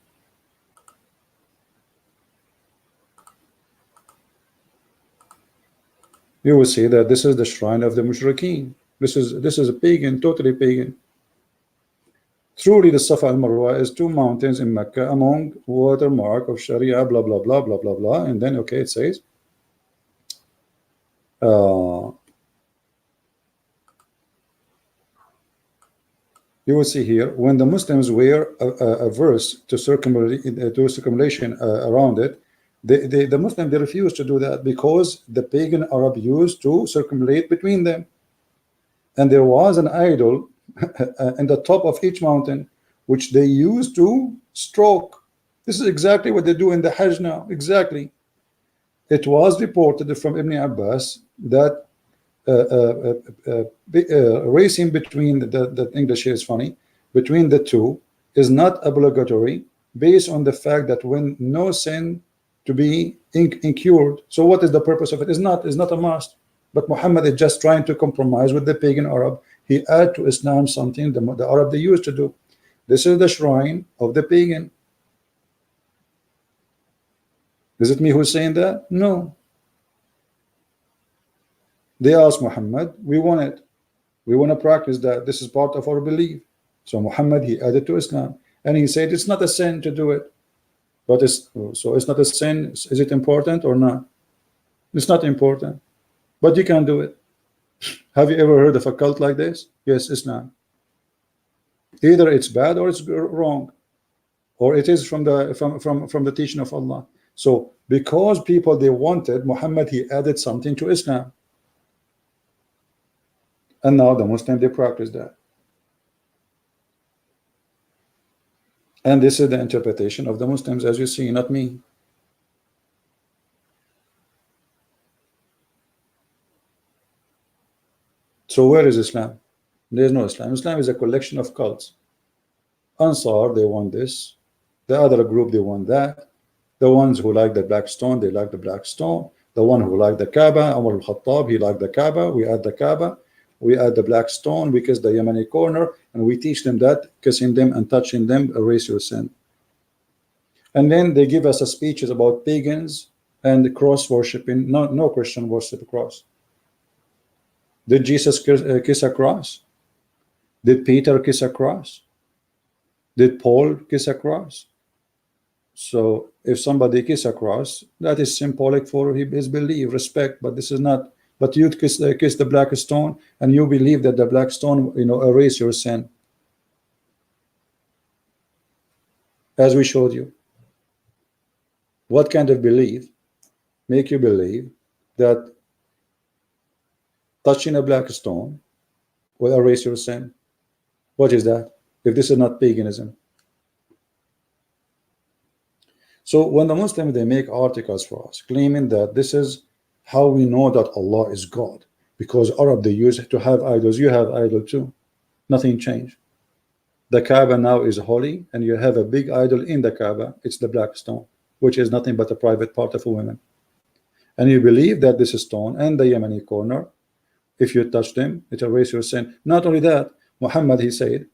You will see that this is the shrine of the Mushrikeen. This is a pagan, totally pagan. Truly, the Safa and Marwa is 2 mountains in Mecca among watermark of Sharia, blah blah blah blah blah blah. And then okay, it says, you will see here when the Muslims wear a verse to circumambulation around it. The Muslim, they refuse to do that because the pagan Arab used to circumambulate between them, and there was an idol in the top of each mountain which they used to stroke. This is exactly what they do in the Hajj now. Exactly. It was reported from Ibn Abbas that racing between the English here is funny, between the two is not obligatory based on the fact that when no sin to be incurred. So what is the purpose of it? It's not a must. But Muhammad is just trying to compromise with the pagan Arab. He add to Islam something the Arab they used to do. This is the shrine of the pagan. Is it me who's saying that? No. They asked Muhammad, we want it. We want to practice that. This is part of our belief. So Muhammad, he added to Islam. And he said, it's not a sin to do it. But it's not a sin. Is it important or not? It's not important. But you can do it. Have you ever heard of a cult like this? Yes, Islam. Either it's bad or it's wrong, or it is from the teaching of Allah. So because people, they wanted Muhammad, he added something to Islam, and now the Muslim, they practice that. And this is the interpretation of the Muslims, as you see, not me. So where is Islam? There is no Islam. Islam is a collection of cults. Ansar, they want this. The other group, they want that. The ones who like the black stone, they like the black stone. The one who like the Kaaba, Umar al-Khattab, he liked the Kaaba. We add the Kaaba. We add the black stone. We kiss the Yemeni corner, and we teach them that kissing them and touching them erase your sin. And then they give us speeches about pagans and cross worshiping. No Christian worship a cross. Did Jesus kiss a cross? Did Peter kiss a cross? Did Paul kiss a cross? So if somebody kiss a cross, that is symbolic for his belief, respect. But this is not. But you kiss the black stone, and you believe that the black stone, erase your sin, as we showed you. What kind of belief make you believe that touching a black stone will erase your sin? What is that, if this is not paganism? So when the Muslims, they make articles for us claiming that this is how we know that Allah is God, because Arab, they used to have idols. You have idol too. Nothing changed. The Kaaba now is holy, and you have a big idol in the Kaaba. It's the black stone, which is nothing but a private part of a woman. And you believe that this stone and the Yemeni corner, if you touch them, it erases your sin. Not only that, Muhammad, he said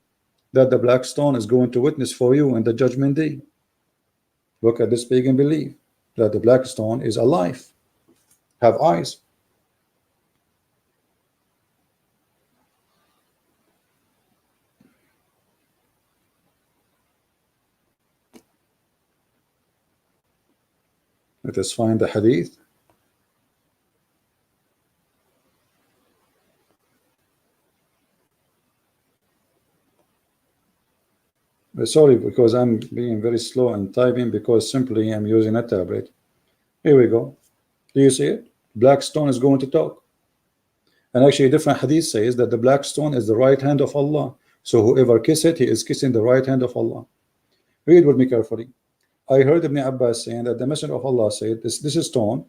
that the black stone is going to witness for you in the judgment day. Look at this pagan belief that the black stone is alive, have eyes. Let us find the hadith. Sorry, because I'm being very slow and typing, because simply I'm using a tablet. Here we go. Do you see it? Black stone is going to talk. And actually a different hadith says that the black stone is the right hand of Allah. So whoever kisses it, he is kissing the right hand of Allah. Read with me carefully. I heard Ibn Abbas saying that the Messenger of Allah said, this stone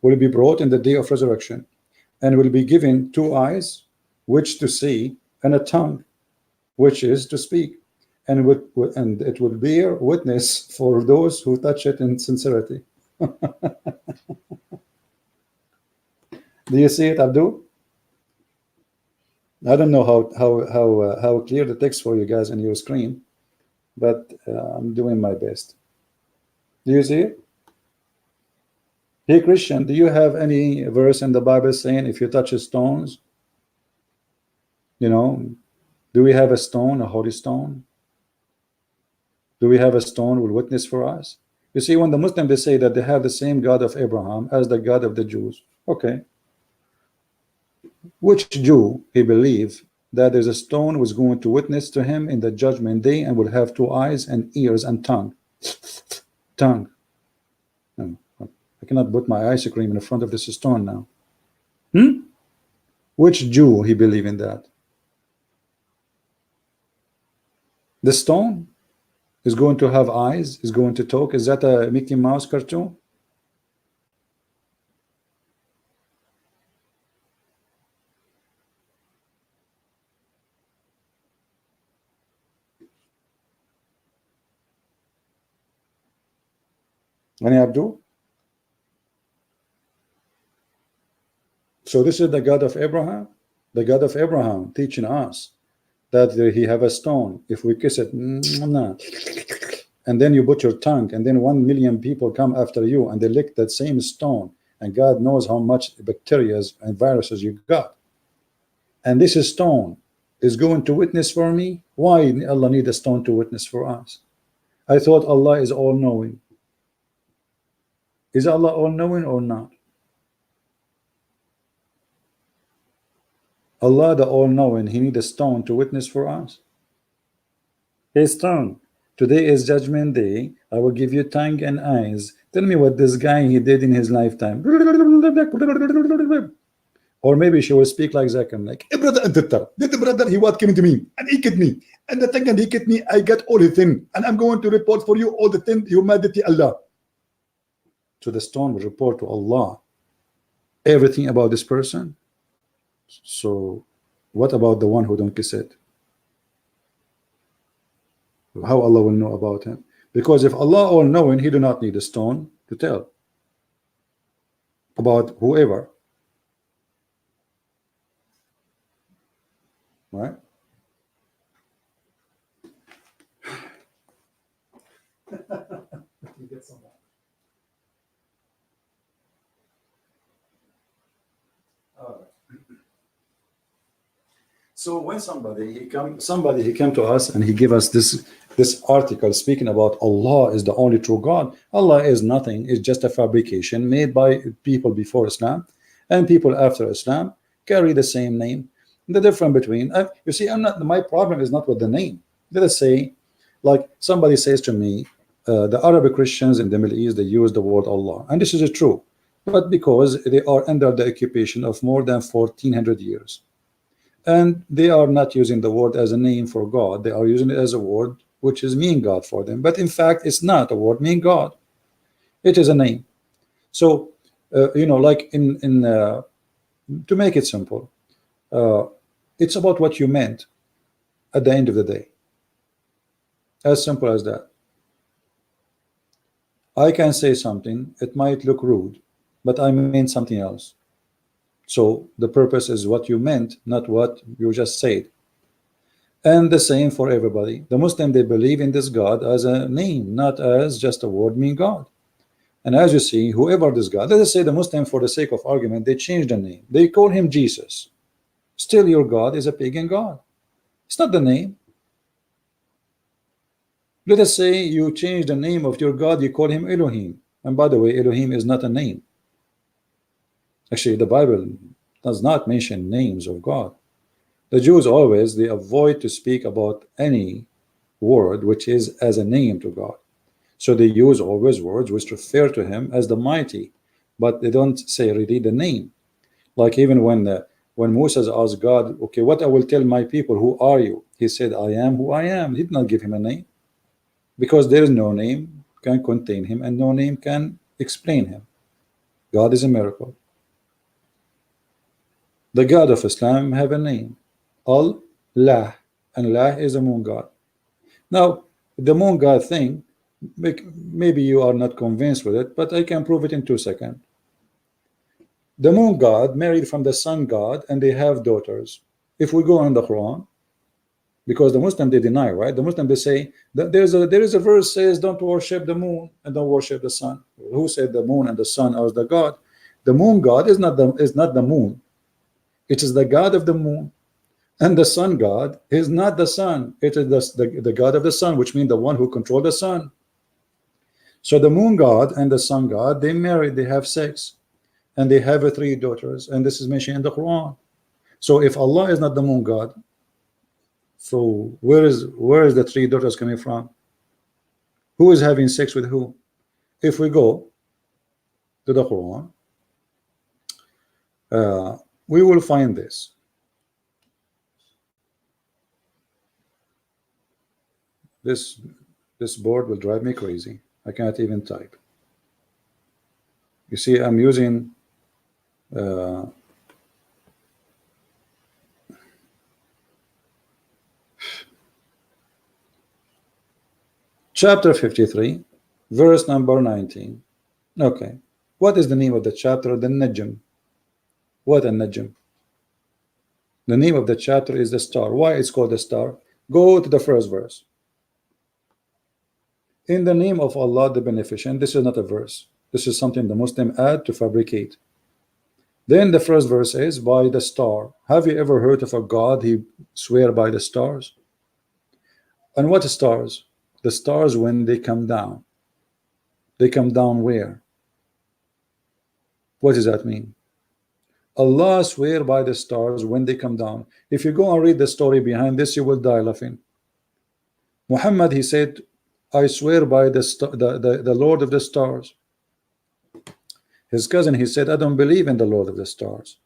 will be brought in the day of resurrection, and will be given 2 eyes, which to see, and a tongue, which is to speak. And it will bear witness for those who touch it in sincerity. Do you see it, Abdul? I don't know how clear the text for you guys on your screen, but I'm doing my best. Do you see it? Hey Christian, do you have any verse in the Bible saying if you touch stones, do we have a stone, a holy stone? Do we have a stone will witness for us? You see, when the Muslims, they say that they have the same God of Abraham as the God of the Jews. Okay. Which Jew he believed that there's a stone was going to witness to him in the judgment day and will have 2 eyes and ears and tongue? Tongue. No, I cannot put my ice cream in the front of this stone now. Which Jew he believed in that? The stone is going to have eyes, is going to talk. Is that a Mickey Mouse cartoon? Any Abdul? So this is the God of Abraham. The God of Abraham teaching us that he have a stone. If we kiss it, and then you put your tongue, and then 1 million people come after you and they lick that same stone, and God knows how much bacteria and viruses you got, and this stone is going to witness for me. Why Allah need a stone to witness for us? I thought Allah is all-knowing. Is Allah all-knowing or not? Allah the all-knowing, he need a stone to witness for us? Hey stone, today is judgment day, I will give you tongue and eyes, tell me what this guy he did in his lifetime. Or maybe she will speak like Zakam, like, "Eh, brother, did the brother, he what came to me and he killed me, and the thing and he killed me, I got all his thing, and I'm going to report for you all the thing, humanity, Allah." So the stone will report to Allah everything about this person. So what about the one who don't kiss it? How Allah will know about him? Because if Allah all knowing, he do not need a stone to tell about whoever, right? So when somebody he came to us and he gave us this article speaking about Allah is the only true God. Allah is nothing, it's just a fabrication made by people before Islam, and people after Islam carry the same name. The difference between you see, my problem is not with the name. Let us say, like somebody says to me, the Arabic Christians in the Middle East, they use the word Allah, and this is true, but because they are under the occupation of more than 1400 years. And they are not using the word as a name for God, they are using it as a word which is mean God for them. But in fact, it's not a word mean God, it is a name. So you know, like to make it simple, it's about what you meant at the end of the day. As simple as that. I can say something, it might look rude, but I mean something else. So the purpose is what you meant, not what you just said. And the same for everybody. The Muslim, they believe in this God as a name, not as just a word mean God. And as you see, whoever this God, let us say the Muslim, for the sake of argument, they change the name. They call him Jesus. Still your God is a pagan God. It's not the name. Let us say you change the name of your God, you call him Elohim. And by the way, Elohim is not a name. Actually, the Bible does not mention names of God. The Jews always, they avoid to speak about any word which is as a name to God. So they use always words which refer to him as the mighty, but they don't say really the name. Like even when Moses asked God, okay, what I will tell my people, who are you? He said, I am who I am. He did not give him a name, because there is no name can contain him and no name can explain him. God is a miracle. The God of Islam have a name, Allah, and La is a moon god. Now the moon god thing, maybe you are not convinced with it, but I can prove it in 2 seconds. The moon god married from the sun god, and they have daughters. If we go in the Quran, because the Muslim they deny, right? The Muslim they say that there is a verse says don't worship the moon and don't worship the sun. Who said the moon and the sun are the god? The moon god is not the moon. It is the god of the moon, and the sun god is not the sun. It is the god of the sun, which means the one who controls the sun. So the moon god and the sun god, they married, they have sex, and they have 3 daughters, and this is mentioned in the Quran. So if Allah is not the moon god, so where is the 3 daughters coming from? Who is having sex with who? If we go to the Quran, we will find this. This board will drive me crazy. I cannot even type. You see, I'm using chapter 53, verse number 19. Okay, what is the name of the chapter? The Najm. What a Najm? The name of the chapter is the star. Why it's called the star? Go to the first verse. In the name of Allah the Beneficent. This is not a verse. This is something the Muslim add to fabricate. Then the first verse is by the star. Have you ever heard of a God he swear by the stars? And what stars? The stars when they come down. They come down where? What does that mean? Allah swear by the stars when they come down. If you go and read the story behind this, you will die laughing. Muhammad, he said, I swear by the Lord of the stars. His cousin, he said, I don't believe in the Lord of the stars.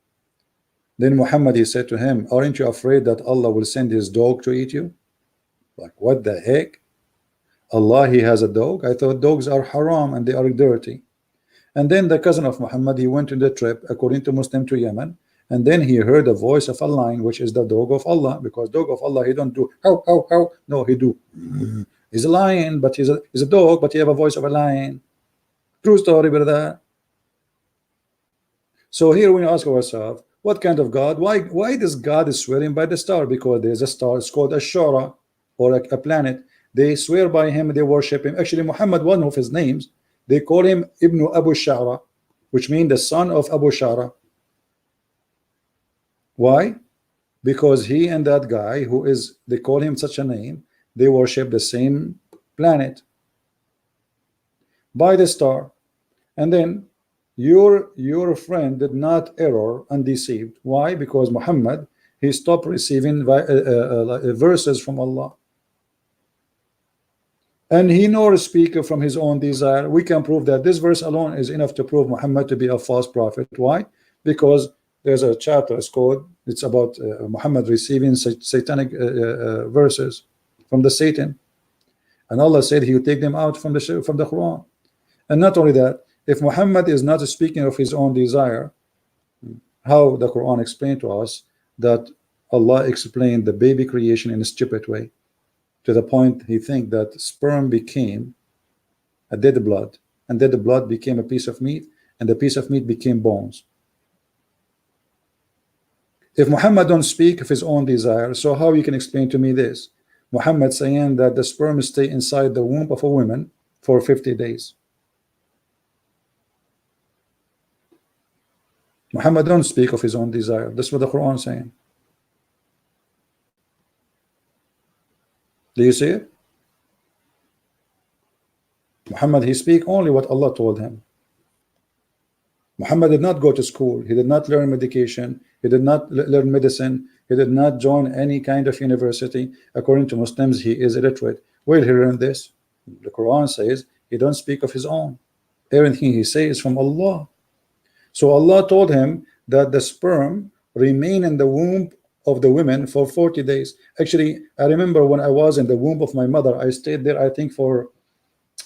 Then Muhammad, he said to him, aren't you afraid that Allah will send his dog to eat you? Like, what the heck? Allah, he has a dog? I thought dogs are haram and they are dirty. And then the cousin of Muhammad, he went on the trip, according to Muslim, to Yemen, and then he heard a voice of a lion, which is the dog of Allah, because dog of Allah, he don't do how, how. No, he do. He's a lion, but he's a dog, but he have a voice of a lion. True story, brother. So here we ask ourselves, what kind of God? Why this God is swearing by the star? Because there's a star, it's called a Shara, or a planet. They swear by him, they worship him. Actually, Muhammad, one of his names, they call him Ibn Abu Shara, which means the son of Abu Shara. Why? Because he and that guy who is, they call him such a name, they worship the same planet by the star. And then your friend did not error undeceived. Why? Because Muhammad, he stopped receiving verses from Allah. And he nor speak from his own desire. We can prove that this verse alone is enough to prove Muhammad to be a false prophet. Why? Because there's a chapter, it's about Muhammad receiving satanic verses from the Satan, and Allah said he would take them out from the Quran. And not only that, if Muhammad is not speaking of his own desire, how the Quran explained to us that Allah explained the baby creation in a stupid way, to the point he think that sperm became a dead blood, and dead blood became a piece of meat, and the piece of meat became bones. If Muhammad don't speak of his own desire, so how you can explain to me this? Muhammad saying that the sperm stay inside the womb of a woman for 50 days. Muhammad don't speak of his own desire. That's what the Quran is saying. Do you see it? Muhammad, he speak only what Allah told him. Muhammad did not go to school. He did not learn medication. He did not learn medicine. He did not join any kind of university. According to Muslims, he is illiterate. Where did he learn this? The Quran says he don't speak of his own. Everything he says is from Allah. So Allah told him that the sperm remain in the womb of the women for 40 days. Actually, I remember when I was in the womb of my mother, I stayed there, I think for,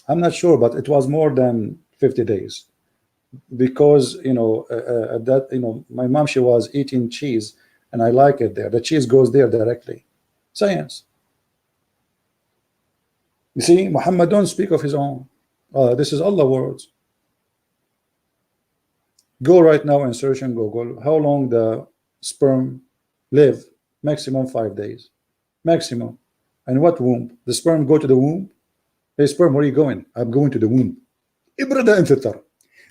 I'm not sure, but it was more than 50 days. Because, my mom, she was eating cheese, and I like it there. The cheese goes there directly. Science. You see, Muhammad don't speak of his own. This is Allah's words. Go right now and search in Google how long the sperm live. Maximum 5 days. Maximum. And what womb? The sperm go to the womb? Hey, sperm, where are you going? I'm going to the womb. Ibrada and fitar.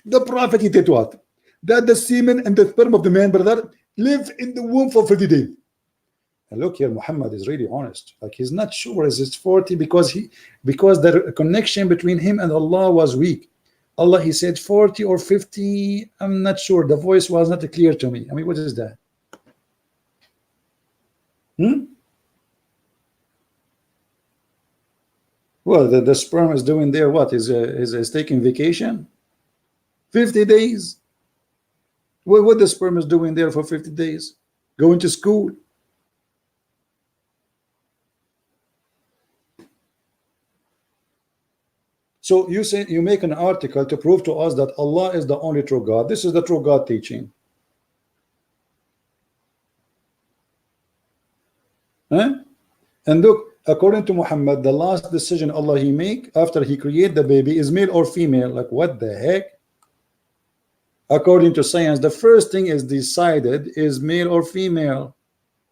The Prophet, he did what? That the semen and the sperm of the man, brother, live in the womb for 50 days. And look here, Muhammad is really honest. Like, he's not sure is it 40 because the connection between him and Allah was weak. Allah, he said 40 or 50. I'm not sure. The voice was not clear to me. I mean, what is that? Well, the sperm is doing there what? Is taking vacation? 50 days. What the sperm is doing there for 50 days? Going to school. So you say, you make an article to prove to us that Allah is the only true God. This is the true God teaching. And look, according to Muhammad, the last decision Allah he make after he create the baby is male or female. Like, what the heck? According to science, the first thing is decided is male or female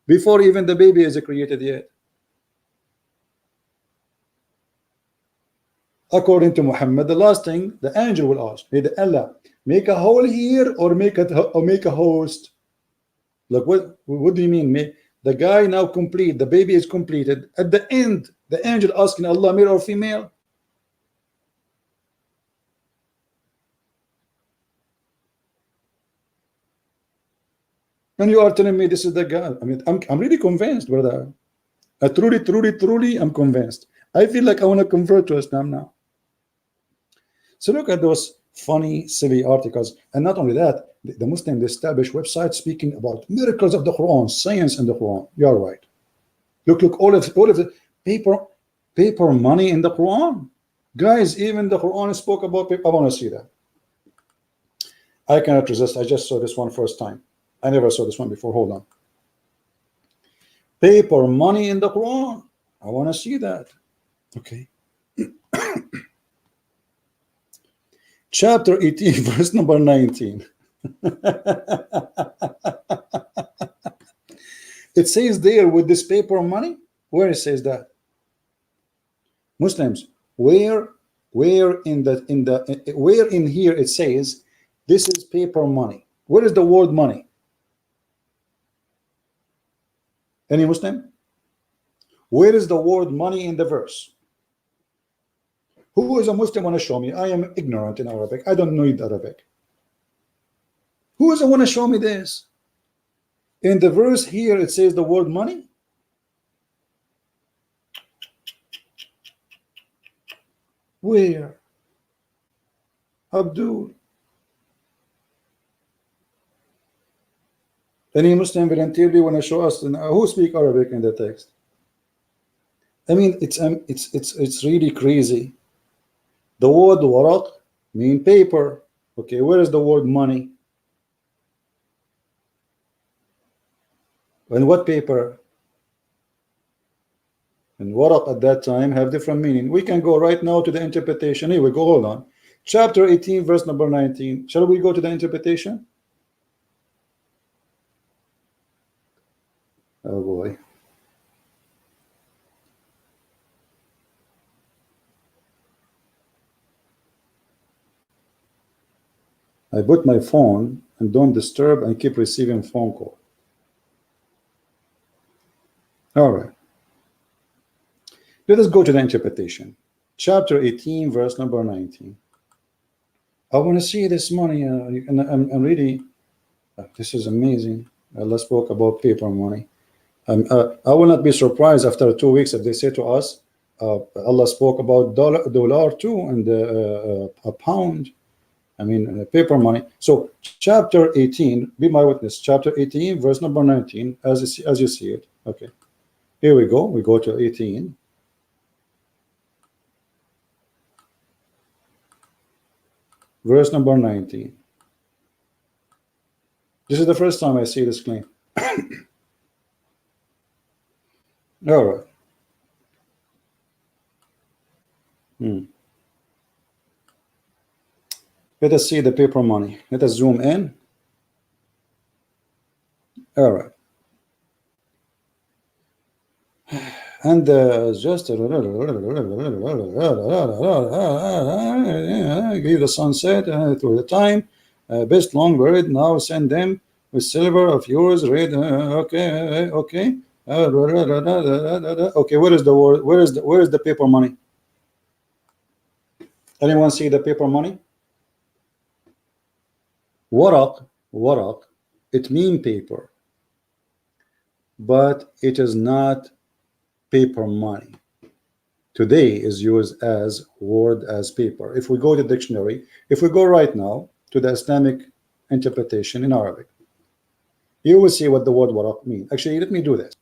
before even the baby is created yet. According to Muhammad, the last thing the angel will ask, hey, Allah, make a hole here or make a host. Look, what do you mean? The guy now complete, the baby is completed. At the end, the angel asking Allah, male or female? And you are telling me this is the guy. I mean, I'm really convinced, brother. Truly, I'm convinced. I feel like I want to convert to Islam now. So look at those funny, silly articles. And not only that, the Muslim established websites speaking about miracles of the Quran, science in the Quran. You are right. Look, all of the paper money in the Quran. Guys, even the Quran spoke about paper. I want to see that. I cannot resist. I just saw this one first time. I never saw this one before. Hold on. Paper money in the Quran. I want to see that. Okay. Chapter 18, verse number 19. It says there with this paper money. Where it says that? Muslims, where in here it says this is paper money? Where is the word money? Any Muslim? Where is the word money in the verse? Who is a Muslim want to show me? I am ignorant in Arabic. I don't know Arabic. Who is the want to show me this? In the verse here it says the word money. Where? Abdul. Any Muslim voluntarily want to show us who speak Arabic in the text? I mean, it's really crazy. The word waraq mean paper. Okay, where is the word money? And what paper? And waraq at that time have different meaning. We can go right now to the interpretation. Here we go. Hold on. Chapter 18, verse number 19. Shall we go to the interpretation? Oh boy. I put my phone and don't disturb and keep receiving phone call. All right. Let us go to the interpretation. Chapter 18, verse number 19. I want to see this money, and I'm really, this is amazing. Allah spoke about paper money. I will not be surprised after 2 weeks if they say to us, Allah spoke about dollar too, and a pound. I mean, paper money. So, chapter 18, be my witness. Chapter 18, verse number 19, as you see it. Okay. Here we go. We go to 18. Verse number 19. This is the first time I see this claim. All right. Let us see the paper money. Let us zoom in. All right. And just give the sunset through the time. Best long bird, now send them with silver of yours. Red. Okay. Okay. Okay. Where is the word? Where is the paper money? Anyone see the paper money? Waraq, it means paper, but it is not paper money. Today is used as word as paper. If we go to the dictionary, if we go right now to the Islamic interpretation in Arabic, you will see what the word waraq means. Actually, let me do this.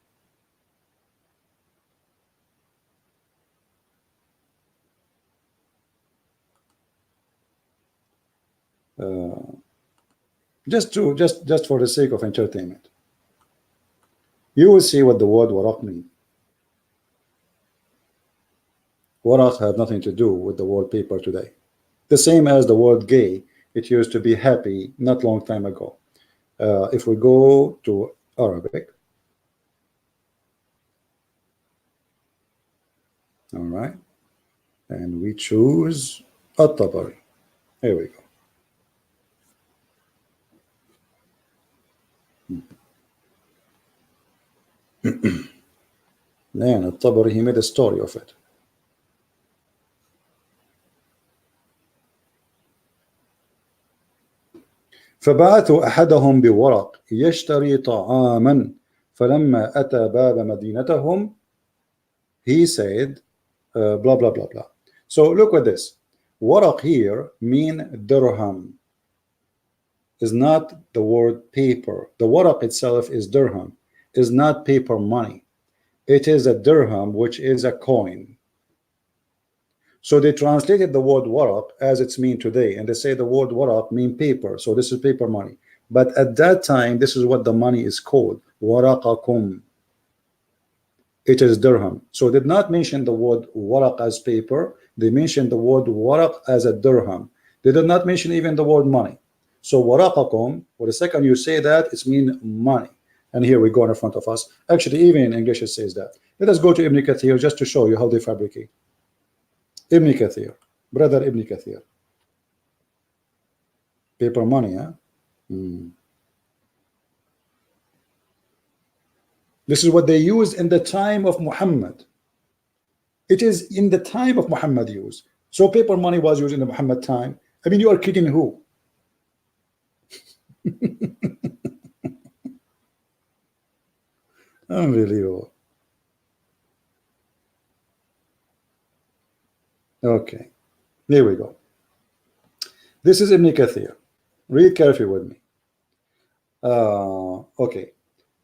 Just for the sake of entertainment, you will see what the word waraq means. Waraq have nothing to do with the word paper today. The same as the word gay, it used to be happy not long time ago. If we go to Arabic, all right, and we choose At-Tabari. Here we go. Man, At-Tabari, he made a story of it. فبعثوا أحدهم بورق يشتري طعاما فلما أتى باب مدينتهم he said blah blah blah blah. So look at this. Waraq here mean dirham, is not the word paper. The waraq itself is dirham, is not paper money. It is a dirham, which is a coin. So they translated the word waraq as it's mean today, and they say the word waraq mean paper, so this is paper money. But at that time, this is what the money is called, waraqakum. It is dirham. So they did not mention the word waraq as paper. They mentioned the word waraq as a dirham. They did not mention even the word money. So waraqakum, for the second you say that, it's mean money. And here we go in front of us. Actually, even in English it says that. Let us go to Ibn Kathir just to show you how they fabricate. Ibn Kathir, brother Ibn Kathir. Paper money, huh? This is what they used in the time of Muhammad. It is in the time of Muhammad used. So paper money was used in the Muhammad time. I mean, you are kidding who? Unbelievable. Okay, here we go. This is Ibn Kathir. Read carefully with me. Okay.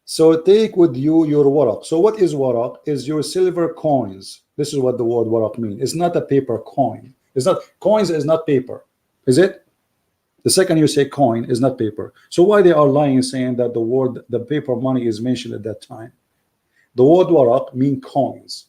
So take with you your waraq. So what is waraq? Is your silver coins. This is what the word waraq means. It's not a paper coin. It's not, coins is not paper, is it? The second you say coin is not paper. So why they are lying saying that the paper money is mentioned at that time? The word waraq mean coins.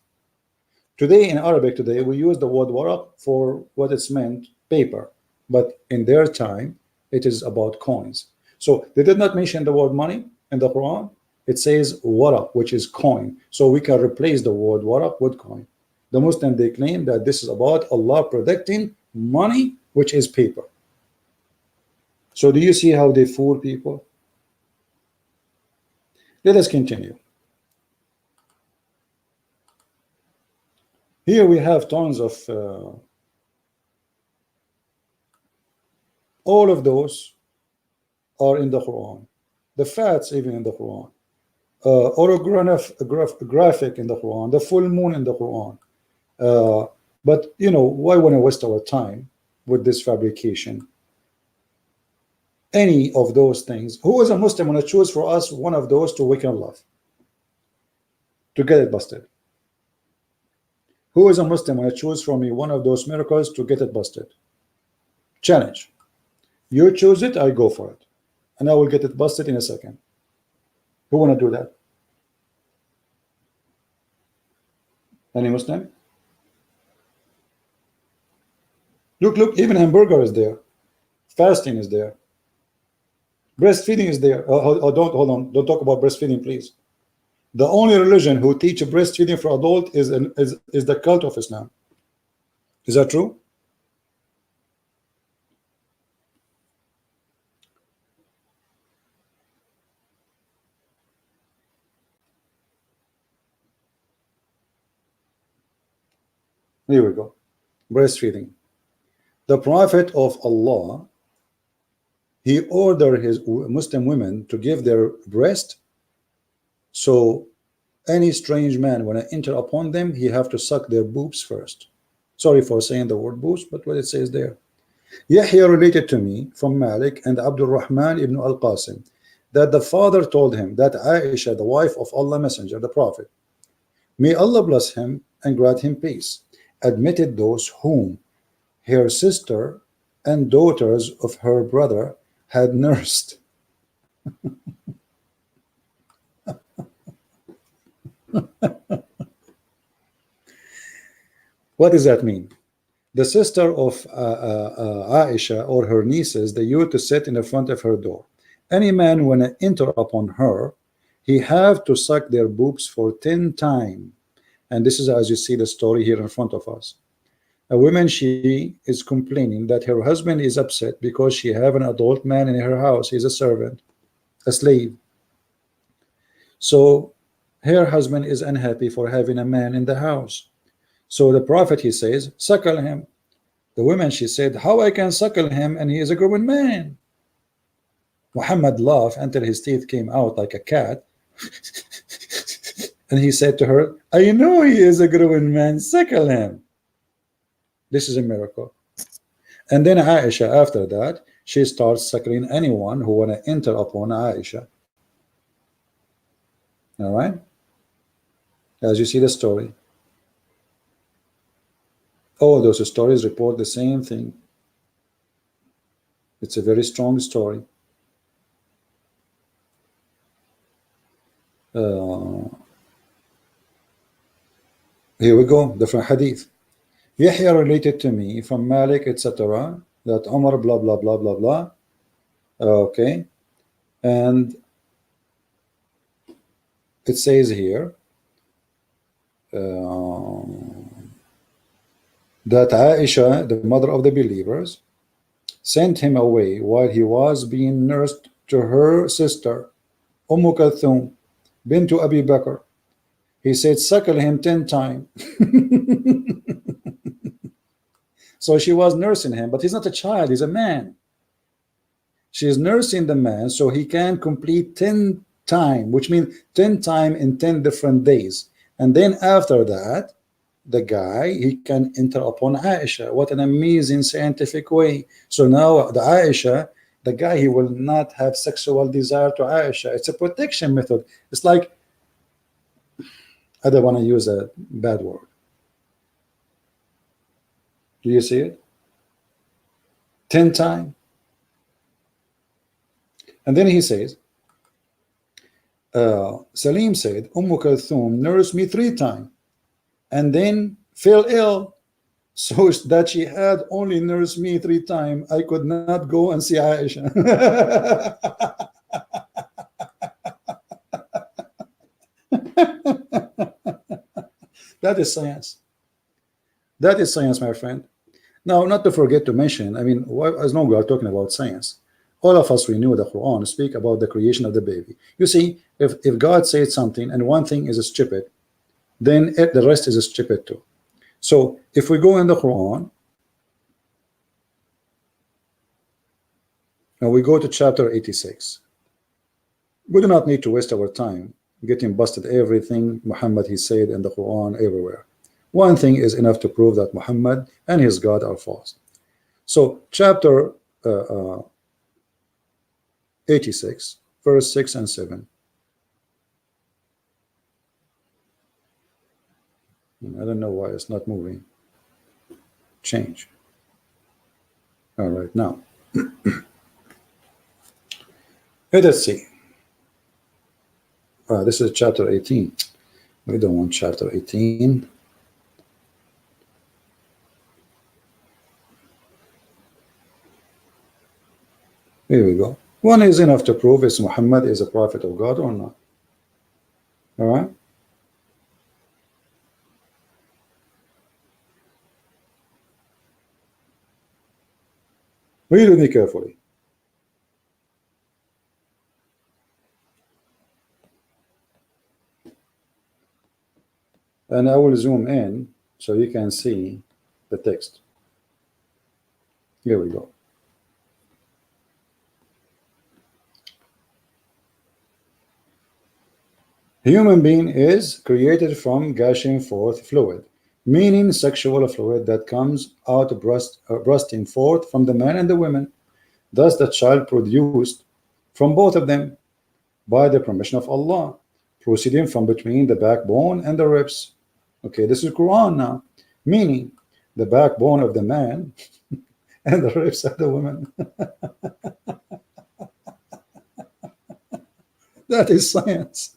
Today in Arabic today we use the word waraq for what it's meant, paper, but in their time it is about coins. So they did not mention the word money in the Quran. It says waraq, which is coin. So we can replace the word waraq with coin. The Muslim, they claim that this is about Allah predicting money, which is paper. So do you see how they fool people? Let us continue. Here we have tons of all all are in the Quran. The fats even in the Quran. Orographic in the Quran. The full moon in the Quran. But you know, why want to waste our time with this fabrication? Any of those things. Who is a Muslim want to choose for us one of those to weaken love? To get it busted. Who is a Muslim want to choose for me one of those miracles to get it busted? Challenge. You choose it, I go for it. And I will get it busted in a second. Who want to do that? Any Muslim? Look, even hamburger is there. Fasting is there. Breastfeeding is there. Don't hold on. Don't talk about breastfeeding, please. The only religion who teach breastfeeding for adult is the cult of Islam. Is that true? Here we go. Breastfeeding. The Prophet of Allah, he ordered his Muslim women to give their breast. So any strange man, when I enter upon them, he have to suck their boobs first. Sorry for saying the word boobs, but what it says there. Yahya related to me from Malik and Abdul Rahman ibn al-Qasim that the father told him that Aisha, the wife of Allah Messenger, the Prophet, may Allah bless him and grant him peace, admitted those whom her sister and daughters of her brother had nursed. What does that mean? The sister of Aisha or her nieces, they used to sit in the front of her door. Any man when I enter upon her, he have to suck their boobs for 10 times. And this is as you see the story here in front of us. A woman, she is complaining that her husband is upset because she have an adult man in her house. He's a servant, a slave. So her husband is unhappy for having a man in the house. So the Prophet, he says, suckle him. The woman, she said, how I can suckle him and he is a grown man? Muhammad laughed until his teeth came out like a cat. And he said to her, I know he is a grown man, suckle him. This is a miracle. And then Aisha, after that, she starts suckling anyone who want to enter upon Aisha. All right? As you see the story. All those stories report the same thing. It's a very strong story. Here we go, different hadith. Yahya related to me from Malik, etc., that Umar, blah, blah, blah, blah, blah. Okay. And it says here that Aisha, the mother of the believers, sent him away while he was being nursed to her sister, Kulthum, bint Abi Bakr. He said, suckle him 10 times. So she was nursing him, but he's not a child, he's a man. She is nursing the man so he can complete 10 times, which means 10 times in 10 different days. And then after that, the guy, he can enter upon Aisha. What an amazing scientific way. So now the Aisha, the guy, he will not have sexual desire to Aisha. It's a protection method. It's like, I don't want to use a bad word. Do you see it? 10 times. And then he says, Salim said, Kulthum nursed me 3 times and then fell ill, so that she had only nursed me 3 times. I could not go and see Aisha. That is science. That is science, my friend. Now, not to forget to mention, I mean, as long as we are talking about science, all of us, we knew the Quran speak about the creation of the baby. You see, if God said something and one thing is stupid, then the rest is stupid too. So if we go in the Quran and we go to chapter 86, we do not need to waste our time getting busted everything Muhammad he said in the Quran everywhere. One thing is enough to prove that Muhammad and his God are false. So chapter 86, verse 6 and 7. I don't know why it's not moving. Change. All right, now. Let's see. This is chapter 18. We don't want chapter 18. Here we go. One is enough to prove if Muhammad is a prophet of God or not. All right. Read with me carefully. And I will zoom in so you can see the text. Here we go. Human being is created from gushing forth fluid, meaning sexual fluid that comes out bursting forth from the man and the women. Thus the child produced from both of them by the permission of Allah, proceeding from between the backbone and the ribs. Okay, this is Quran now, meaning the backbone of the man and the ribs of the woman. That is science.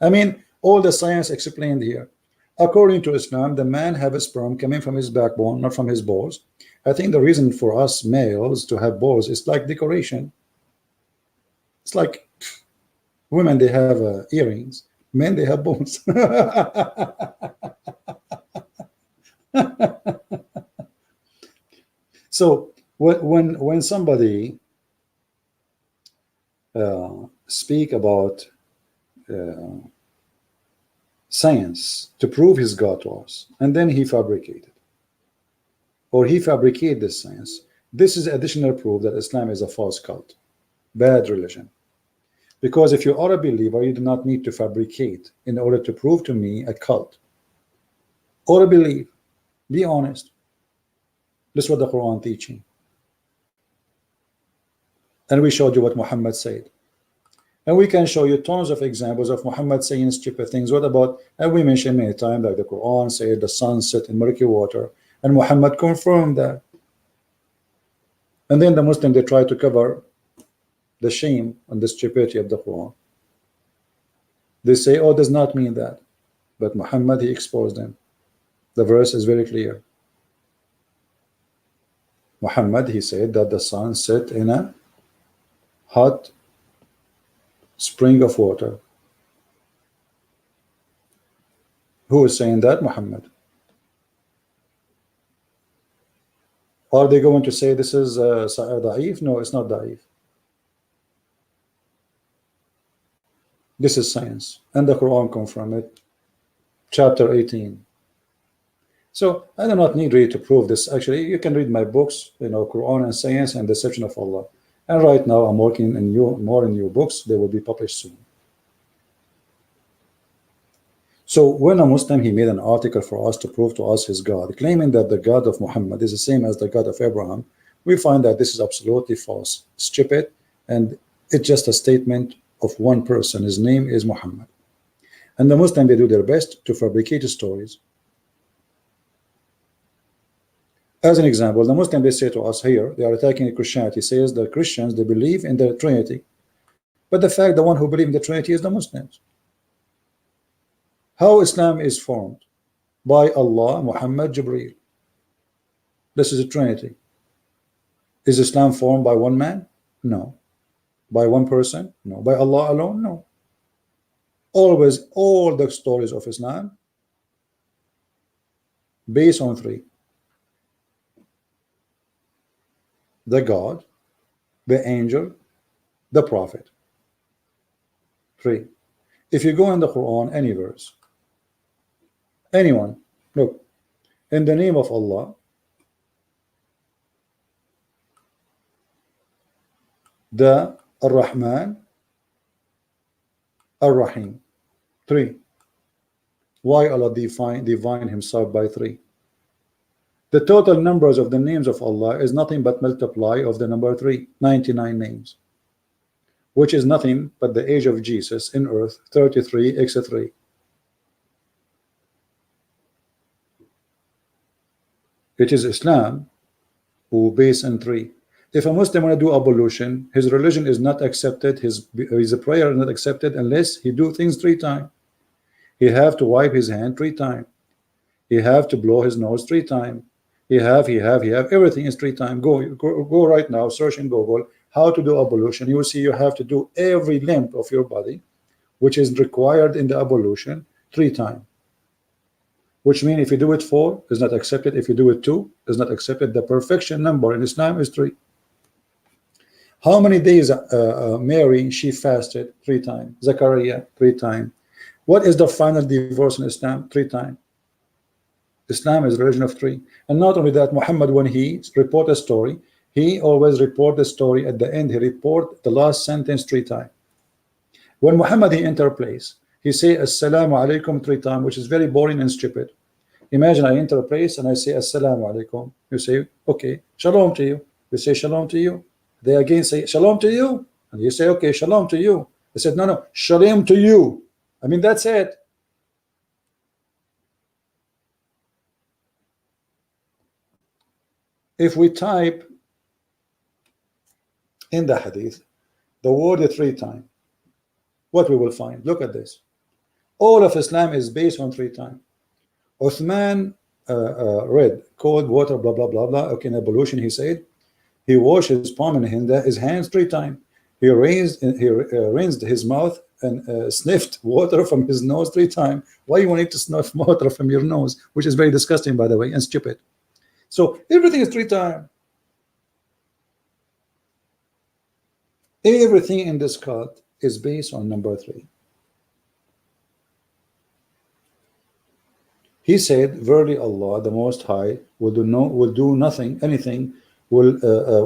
I mean, all the science explained here. According to Islam, the man have a sperm coming from his backbone, not from his balls. I think the reason for us males to have balls is like decoration. It's like women, they have earrings. Men, they have balls. So when somebody speak about science to prove his God to us, and then he fabricated, or he fabricated this science, this is additional proof that Islam is a false cult, bad religion. Because if you are a believer, you do not need to fabricate in order to prove to me a cult or a belief. Be honest. This is what the Quran teaching. And we showed you what Muhammad said. And we can show you tons of examples of Muhammad saying stupid things. What about, and we mentioned many times, like the Quran said the sun set in murky water, and Muhammad confirmed that. And then the Muslim, they try to cover the shame and the stupidity of the Quran. They say, oh, does not mean that. But Muhammad, he exposed them. The verse is very clear. Muhammad, he said that the sun set in a hot spring of water. Who is saying that? Muhammad. Are they going to say this is da'if? No, it's not da'if. This is science, and the Quran confirms it. Chapter 18. So I do not need really to prove this. Actually, you can read my books, Quran and Science and Deception of Allah. And right now I'm working in more new books. They will be published soon. So when a Muslim, he made an article for us to prove to us his God, claiming that the God of Muhammad is the same as the God of Abraham, we find that this is absolutely false, stupid, and it's just a statement of one person. His name is Muhammad. And the Muslim, they do their best to fabricate stories. As an example, the Muslim, they say to us here, they are attacking Christianity, says the Christians, they believe in the Trinity. But the fact, the one who believes in the Trinity is the Muslims. How Islam is formed? By Allah, Muhammad, Jibreel. This is a Trinity. Is Islam formed by one man? No. By one person? No. By Allah alone? No. Always, all the stories of Islam based on three: the God, the angel, the prophet. Three. If you go in the Quran, any verse, anyone, look, in the name of Allah, the Ar-Rahman, Ar-Rahim. Three. Why Allah divine himself by three? The total numbers of the names of Allah is nothing but multiply of the number 3, 99 names, which is nothing but the age of Jesus in earth, 33 x 3. It is Islam who base in 3. If a Muslim want to do ablution, his religion is not accepted, his prayer is not accepted unless he do things 3 times. He have to wipe his hand 3 times. He have to blow his nose 3 times. He have everything is 3 times. Go right now, search in Google how to do ablution. You will see you have to do every limb of your body, which is required in the ablution 3 times. Which means if you do it 4, is not accepted. If you do it 2, is not accepted. The perfection number in Islam is 3. How many days Mary, she fasted 3 times. Zachariah 3 times. What is the final divorce in Islam? 3 times. Islam is a religion of 3. And not only that, Muhammad, when he report a story, he always report the story at the end. He report the last sentence 3 times. When Muhammad, he enter a place, he say Assalamu alaikum 3 times, which is very boring and stupid. Imagine I enter a place and I say Assalamu alaikum. You say, okay, shalom to you. You say shalom to you. They again say shalom to you. And you say, okay, shalom to you. They said, no, shalom to you. I mean, that's it. If we type in the hadith the word 3 times, what we will find? Look at this. All of Islam is based on 3 times. Uthman read cold water, blah blah blah blah. Okay, in ablution, he said he washed his palm and his hands 3 times. He rinsed his mouth and sniffed water from his nose 3 times. Why you want to sniff water from your nose, which is very disgusting, by the way, and stupid. So everything is 3 times. Everything in this cult is based on number 3. He said, "Verily Allah, the Most High, will do nothing, anything, will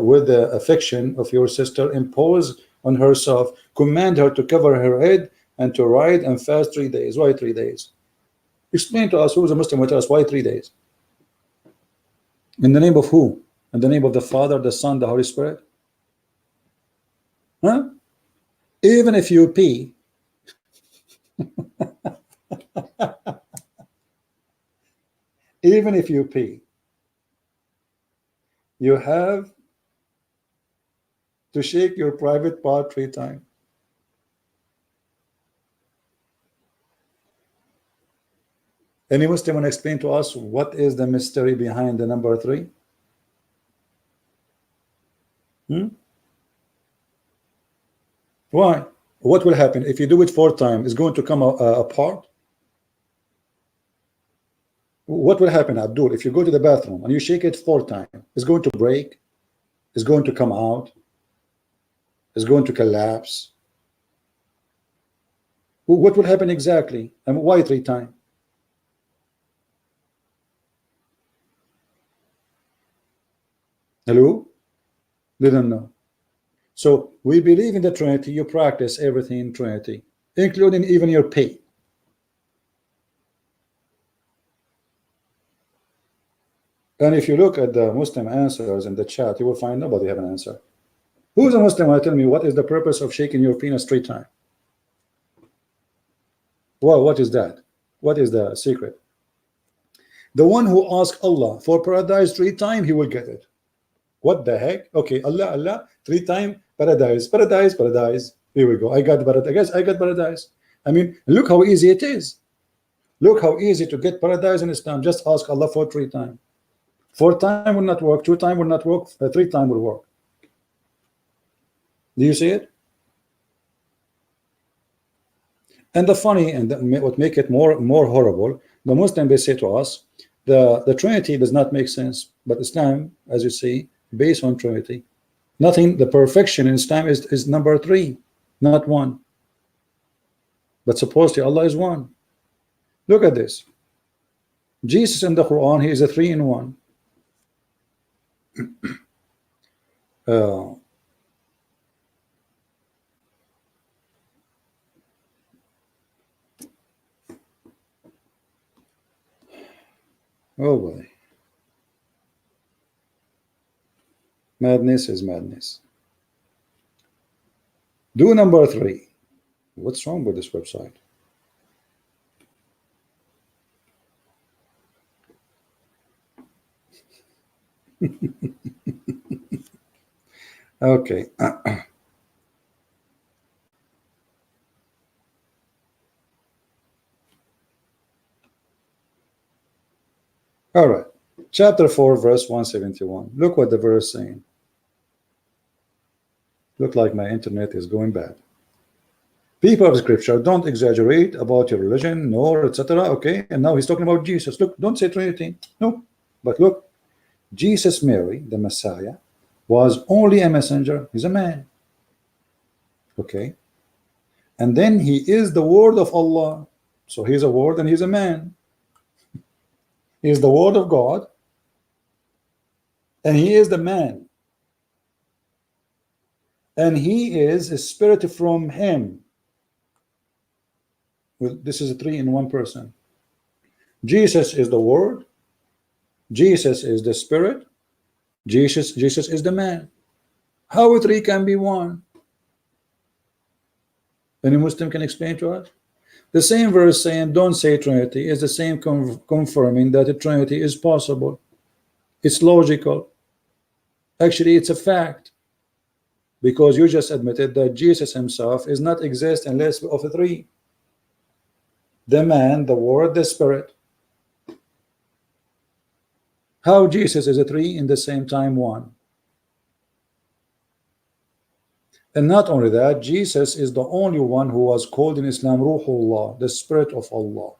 with the affection of your sister impose on herself, command her to cover her head and to ride and fast 3 days." Why 3 days? Explain to us, who is a Muslim, will tell us why 3 days. In the name of who? In the name of the Father, the Son, the Holy Spirit? Huh? Even if you pee, even if you pee, you have to shake your private part 3 times. Any Muslim want to explain to us what is the mystery behind the number 3? Why? What will happen if you do it 4 times? It's going to come apart. What will happen, Abdul, if you go to the bathroom and you shake it 4 times? It's going to break. It's going to come out. It's going to collapse. What will happen exactly? And why 3 times? Hello? Didn't know. So we believe in the Trinity. You practice everything in Trinity, including even your pay. And if you look at the Muslim answers in the chat, you will find nobody have an answer. Who's a Muslim? Want to tell me what is the purpose of shaking your penis 3 times? Well, what is that? What is the secret? The one who asks Allah for paradise 3 times, he will get it. What the heck? Okay, Allah, Allah, 3 times, paradise, paradise, paradise. Here we go. I got paradise. I got paradise. I mean, look how easy it is. Look how easy to get paradise in Islam. Just ask Allah for 3 times. 4 times will not work. 2 times will not work. 3 times will work. Do you see it? And the funny and what make it more horrible, the Muslim, they say to us, the Trinity does not make sense, but Islam, as you see, based on Trinity. Nothing, the perfection in Islam is number 3, not 1. But supposedly Allah is 1. Look at this. Jesus in the Quran, he is a 3 in 1. Oh boy. Madness is madness. Do number 3. What's wrong with this website? Okay. All right. Chapter 4, verse 171. Look what the verse is saying. Look like my internet is going bad. People of Scripture, don't exaggerate about your religion, nor etc. Okay, and now he's talking about Jesus. Look, don't say Trinity. No, but look, Jesus, Mary, the Messiah, was only a messenger. He's a man. Okay, and then he is the word of Allah. So he's a word and he's a man. He is the word of God, and he is the man, and he is a spirit from him. Well, this is a 3 in 1 person. Jesus is the word, Jesus is the spirit, Jesus is the man. How 3 can be 1? Any Muslim can explain to us? The same verse saying don't say Trinity is the same confirming that the Trinity is possible. It's logical. Actually, it's a fact, because you just admitted that Jesus himself is not exist unless of the 3. The man, the word, the spirit. How Jesus is a 3 in the same time 1? And not only that, Jesus is the only one who was called in Islam Ruhullah, the spirit of Allah.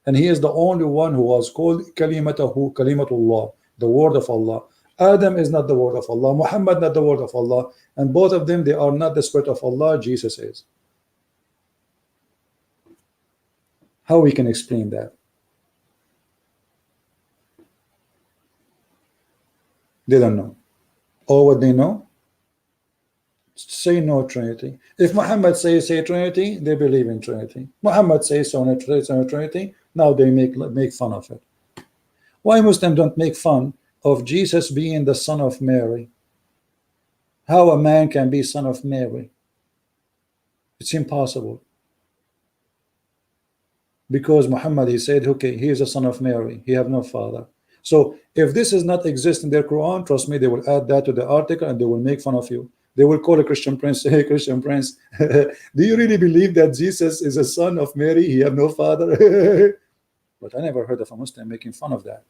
And he is the only one who was called Kalimatullah, the word of Allah. Adam is not the word of Allah, Muhammad not the word of Allah, and both of them, they are not the spirit of Allah, Jesus is. How we can explain that? They don't know. Or what they know, say no Trinity. If Muhammad says say Trinity, they believe in Trinity. Muhammad says so no Trinity, now they make fun of it. Why Muslims don't make fun of Jesus being the son of Mary? How a man can be son of Mary? It's impossible. Because Muhammad, he said, okay, he is a son of Mary, he have no father. So if this is not exist in their Quran, trust me, they will add that to the article and they will make fun of you. They will call a Christian prince, hey Christian prince, do you really believe that Jesus is a son of Mary, he have no father? But I never heard of a Muslim making fun of that.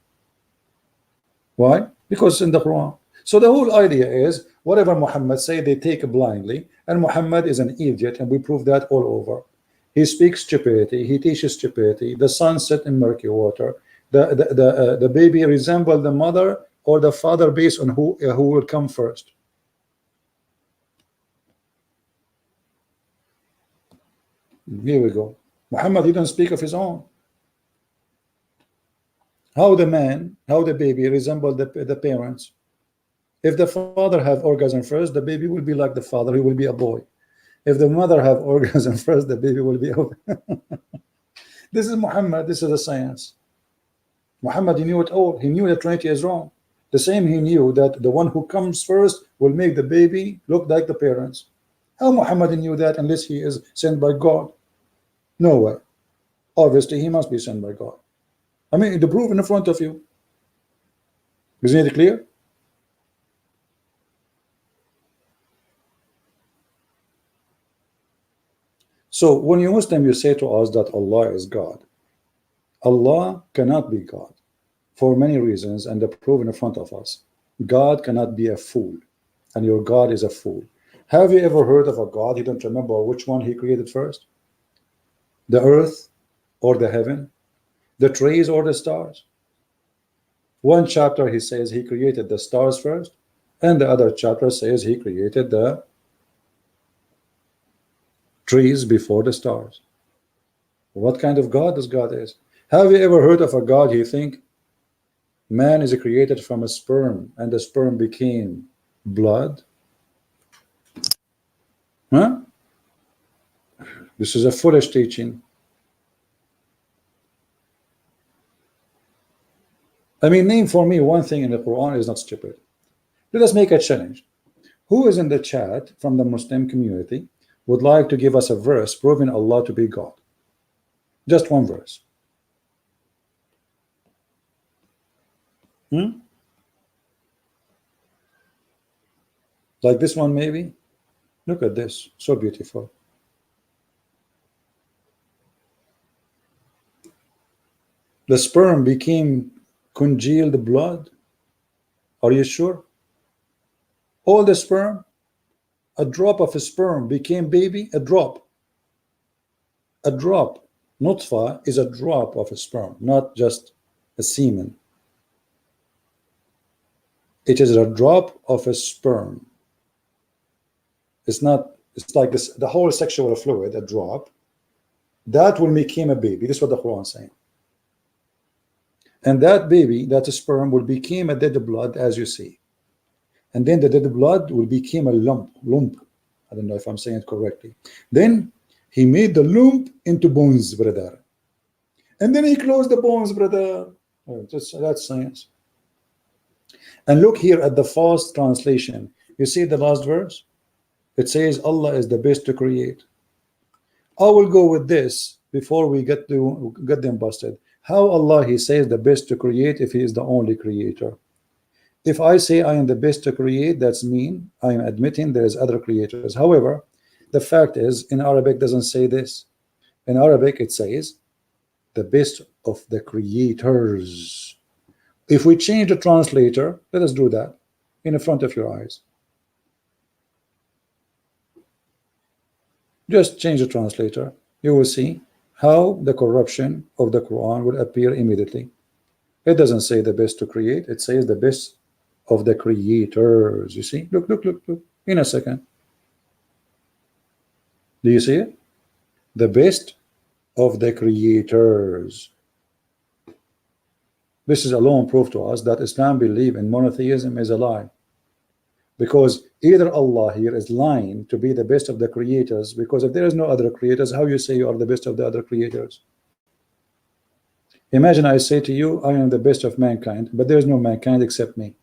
Why? Because it's in the Quran. So the whole idea is whatever Muhammad say, they take blindly, and Muhammad is an idiot, and we prove that all over. He speaks stupidity, he teaches stupidity, the sun set in murky water, the baby resemble the mother or the father based on who will come first. Here we go. Muhammad, he don't speak of his own. How the baby resemble the parents. If the father have orgasm first, the baby will be like the father, he will be a boy. If the mother have orgasm first, the baby will be this is Muhammad, this is a science. Muhammad, he knew it all. He knew that Trinity is wrong. The same he knew that the one who comes first will make the baby look like the parents. How Muhammad knew that unless he is sent by God? No way. Obviously, he must be sent by God. I mean, the proof in front of you. Isn't it clear? So when you Muslim, you say to us that Allah is God. Allah cannot be God for many reasons, and the proof in front of us. God cannot be a fool, and your God is a fool. Have you ever heard of a God? You don't remember which one he created first? The earth or the heaven? The trees or the stars? One chapter he says he created the stars first, and the other chapter says he created the trees before the stars. What kind of God this God is? Have you ever heard of a God you think man is created from a sperm and the sperm became blood? Huh? This is a foolish teaching. I mean, name for me one thing in the Quran is not stupid. Let us make a challenge. Who is in the chat from the Muslim community would like to give us a verse proving Allah to be God? Just one verse. Like this one maybe? Look at this, so beautiful. The sperm became congealed blood. Are you sure? All the sperm, a drop of a sperm became baby, a drop. A drop. Nutfa is a drop of a sperm, not just a semen. It is a drop of a sperm. It's not, it's like this, the whole sexual fluid, a drop, that will become a baby. This is what the Quran is saying. And that baby, that sperm, will become a dead blood, as you see. And then the dead blood will become a lump. I don't know if I'm saying it correctly. Then he made the lump into bones, brother. And then he closed the bones, brother. Oh, that's science. And look here at the fast translation. You see the last verse? It says Allah is the best to create. I will go with this before we get them busted. How Allah, he says the best to create if he is the only creator? If I say I am the best to create, that's mean I am admitting there is other creators. However, the fact is in Arabic doesn't say this. In Arabic it says the best of the creators. If we change the translator, let us do that in front of your eyes. Just change the translator. You will see how the corruption of the Quran will appear immediately. It doesn't say the best to create, it says the best of the creators. You see, look, look, look, look, in a second. Do you see it? The best of the creators. This is alone proof to us that Islam belief in monotheism is a lie, because either Allah here is lying to be the best of the creators, because if there is no other creators, how you say you are the best of the other creators? Imagine I say to you, I am the best of mankind, but there is no mankind except me.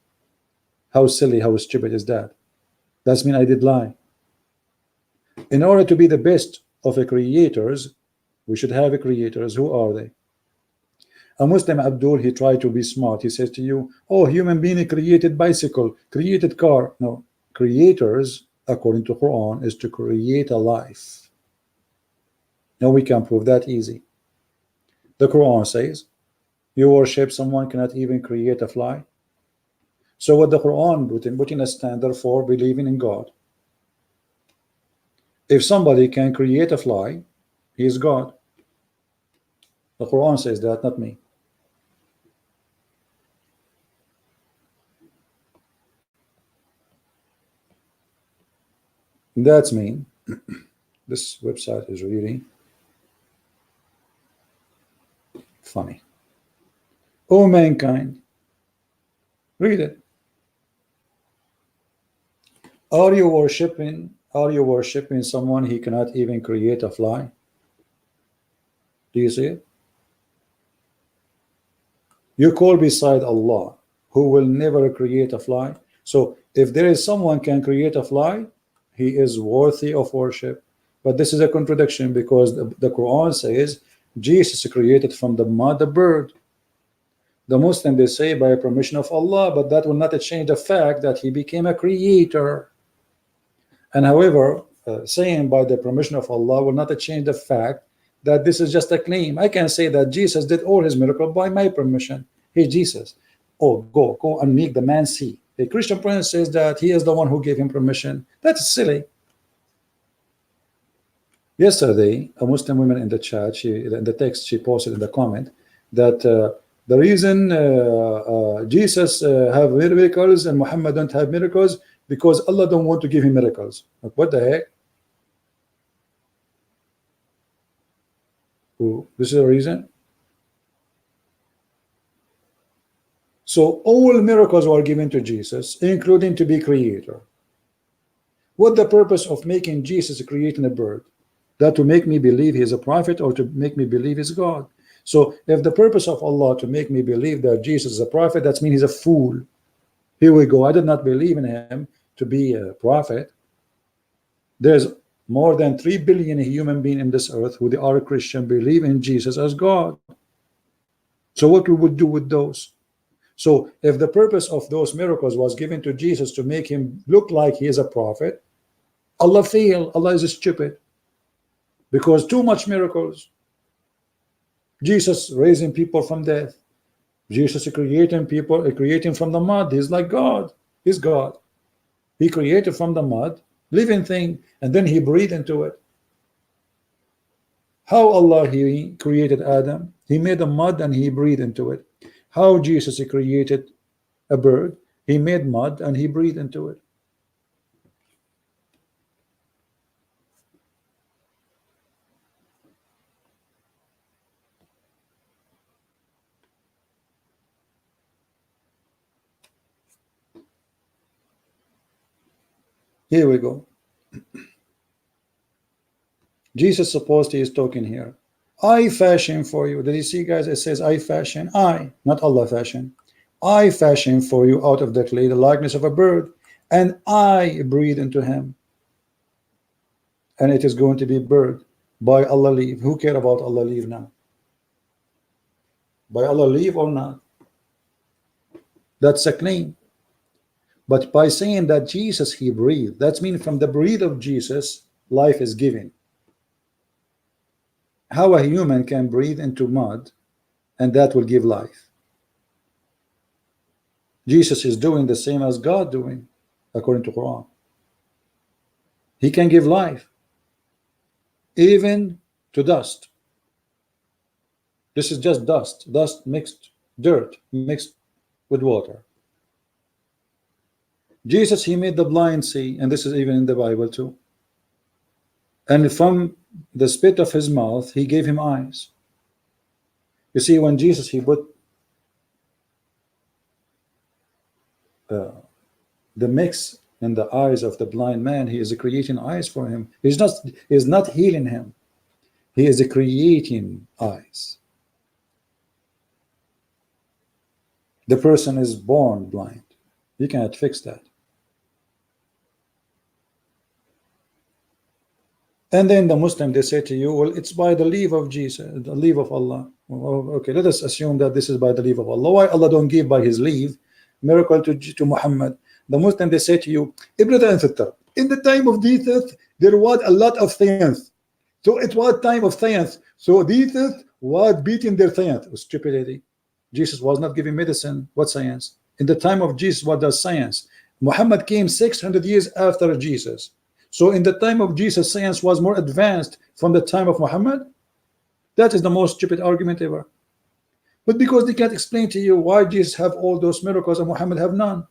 How silly, how stupid is that? That's mean I did lie. In order to be the best of the creators, we should have a creators. Who are they? A Muslim Abdul, he tried to be smart. He says to you, oh, human being created bicycle, created car. No, creators, according to Quran, is to create a life. Now we can prove that easy. The Quran says, you worship someone cannot even create a fly. So what the Quran put in a standard for believing in God. If somebody can create a fly, he is God. The Quran says that, not me. That's mean. This website is really funny. O mankind, read it. Are you worshiping someone he cannot even create a fly? Do you see it? You call beside Allah, who will never create a fly. So if there is someone can create a fly, he is worthy of worship. But this is a contradiction, because the Quran says Jesus created from the mud a bird. The Muslim, they say by permission of Allah, but that will not change the fact that he became a creator. And however, saying by the permission of Allah will not change the fact that this is just a claim. I can say that Jesus did all his miracles by my permission. Hey, Jesus, oh, go and make the man see. A Christian prince says that he is the one who gave him permission. That's silly. Yesterday, a Muslim woman in the chat, in the text, she posted in the comment that the reason Jesus have miracles and Muhammad don't have miracles because Allah don't want to give him miracles. Like, what the heck? Ooh, this is a reason. So all miracles were given to Jesus, including to be creator. What the purpose of making Jesus creating a bird? That to make me believe he is a prophet, or to make me believe he's God? So if the purpose of Allah to make me believe that Jesus is a prophet, that means he's a fool. Here we go. I did not believe in him to be a prophet. There's more than 3 billion human beings in this earth who they are Christian, believe in Jesus as God. So what we would do with those? So if the purpose of those miracles was given to Jesus to make him look like he is a prophet, Allah failed. Allah is stupid, because too much miracles. Jesus raising people from death. Jesus creating people, creating from the mud. He's like God. He's God. He created from the mud, living thing, and then he breathed into it. How Allah he created Adam? He made a mud and he breathed into it. How Jesus he created a bird? He made mud and he breathed into it. Here we go. Jesus supposed he is talking here. I fashion for you. Did you see, guys? It says I fashion. I, not Allah fashion. I fashion for you out of the clay the likeness of a bird, and I breathe into him. And it is going to be bird by Allah leave. Who care about Allah leave now? By Allah leave or not? That's a claim. But by saying that Jesus he breathed, that means from the breath of Jesus life is given. How a human can breathe into mud and that will give life? Jesus is doing the same as God doing, according to Quran. He can give life even to dust. This is just dust mixed, dirt mixed with water. Jesus, he made the blind see, and this is even in the Bible too. And from the spit of his mouth, he gave him eyes. You see, when Jesus, he put the mix in the eyes of the blind man, he is creating eyes for him. He is not healing him. He is creating eyes. The person is born blind. You cannot fix that. And then the Muslim, they say to you, well, it's by the leave of Jesus, the leave of Allah. Well, okay, let us assume that this is by the leave of Allah. Why Allah don't give by his leave miracle to Muhammad? The Muslim, they say to you, in the time of Jesus, there was a lot of science. So it was time of science. So Jesus was beating their science. Stupidity. Jesus was not giving medicine. What science? In the time of Jesus, what does science? Muhammad came 600 years after Jesus. So in the time of Jesus, science was more advanced from the time of Muhammad. That is the most stupid argument ever. But because they can't explain to you why Jesus have all those miracles and Muhammad have none.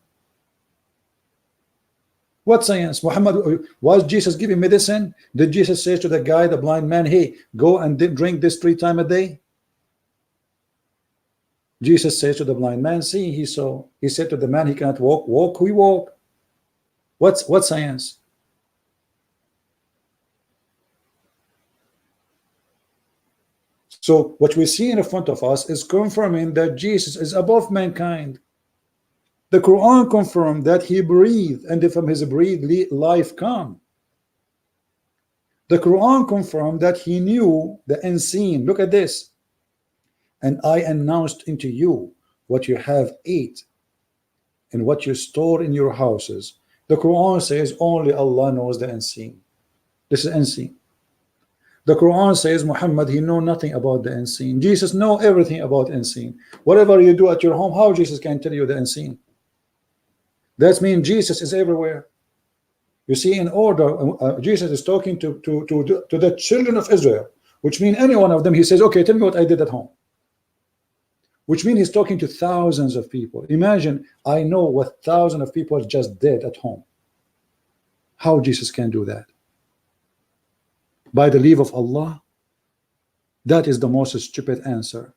What science? Muhammad, was Jesus giving medicine? Did Jesus say to the guy, the blind man, hey, go and drink this 3 times a day? Jesus says to the blind man, see, he saw. He said to the man, he cannot walk, walk, we walk. What science? So what we see in front of us is confirming that Jesus is above mankind. The Quran confirmed that he breathed, and from his breath life come. The Quran confirmed that he knew the unseen. Look at this. And I announced into you what you have ate and what you store in your houses. The Quran says only Allah knows the unseen. This is unseen. The Quran says Muhammad, he know nothing about the unseen. Jesus know everything about unseen. Whatever you do at your home, how Jesus can tell you the unseen? That means Jesus is everywhere. You see, in order, Jesus is talking to the children of Israel, which means any one of them, he says, okay, tell me what I did at home. Which means he's talking to thousands of people. Imagine, I know what thousands of people just did at home. How Jesus can do that? By the leave of Allah? That is the most stupid answer.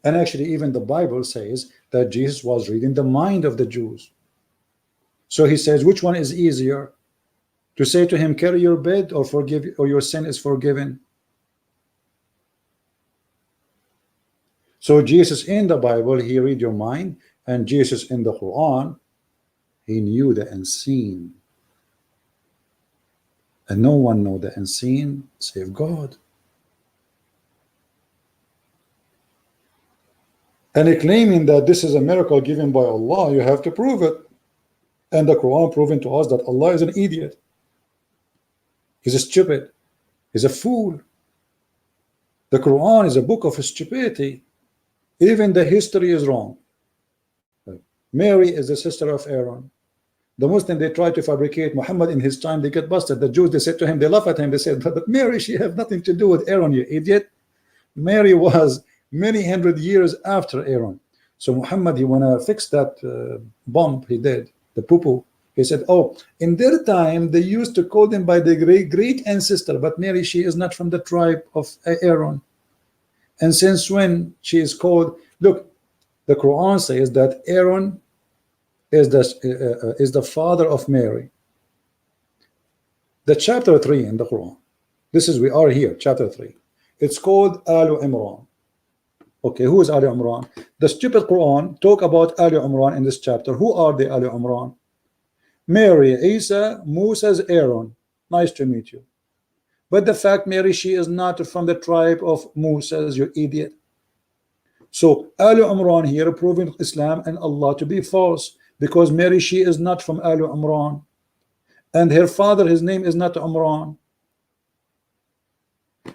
And actually, even the Bible says that Jesus was reading the mind of the Jews. So he says, which one is easier? To say to him, carry your bed, or forgive, or your sin is forgiven? So Jesus in the Bible, he read your mind, and Jesus in the Quran, he knew the unseen. And no one knows the unseen save God. And claiming that this is a miracle given by Allah, you have to prove it. And the Quran proving to us that Allah is an idiot. He's a stupid. He's a fool. The Quran is a book of stupidity. Even the history is wrong. Mary is the sister of Aaron. The Muslim, they try to fabricate Muhammad in his time, they get busted. The Jews, they said to him, they laugh at him, they said, but Mary, she have nothing to do with Aaron, you idiot. Mary was many hundred years after Aaron. So Muhammad, he wanna fix that bump he did, the poo-poo. He said, oh, in their time, they used to call them by the great ancestor, but Mary, she is not from the tribe of Aaron. And since when she is called, look, the Quran says that Aaron is the father of Mary. The chapter 3 in the Quran, this is, we are here, chapter 3. It's called Al Imran. Okay, who is Ali Imran? The stupid Quran talk about Ali Imran in this chapter. Who are the Ali Imran? Mary, Isa, Moses, Aaron. Nice to meet you. But the fact, Mary, she is not from the tribe of Moses, you idiot. So Ali Imran here proving Islam and Allah to be false, because Mary, she is not from Ali Imran, and her father, his name is not Imran.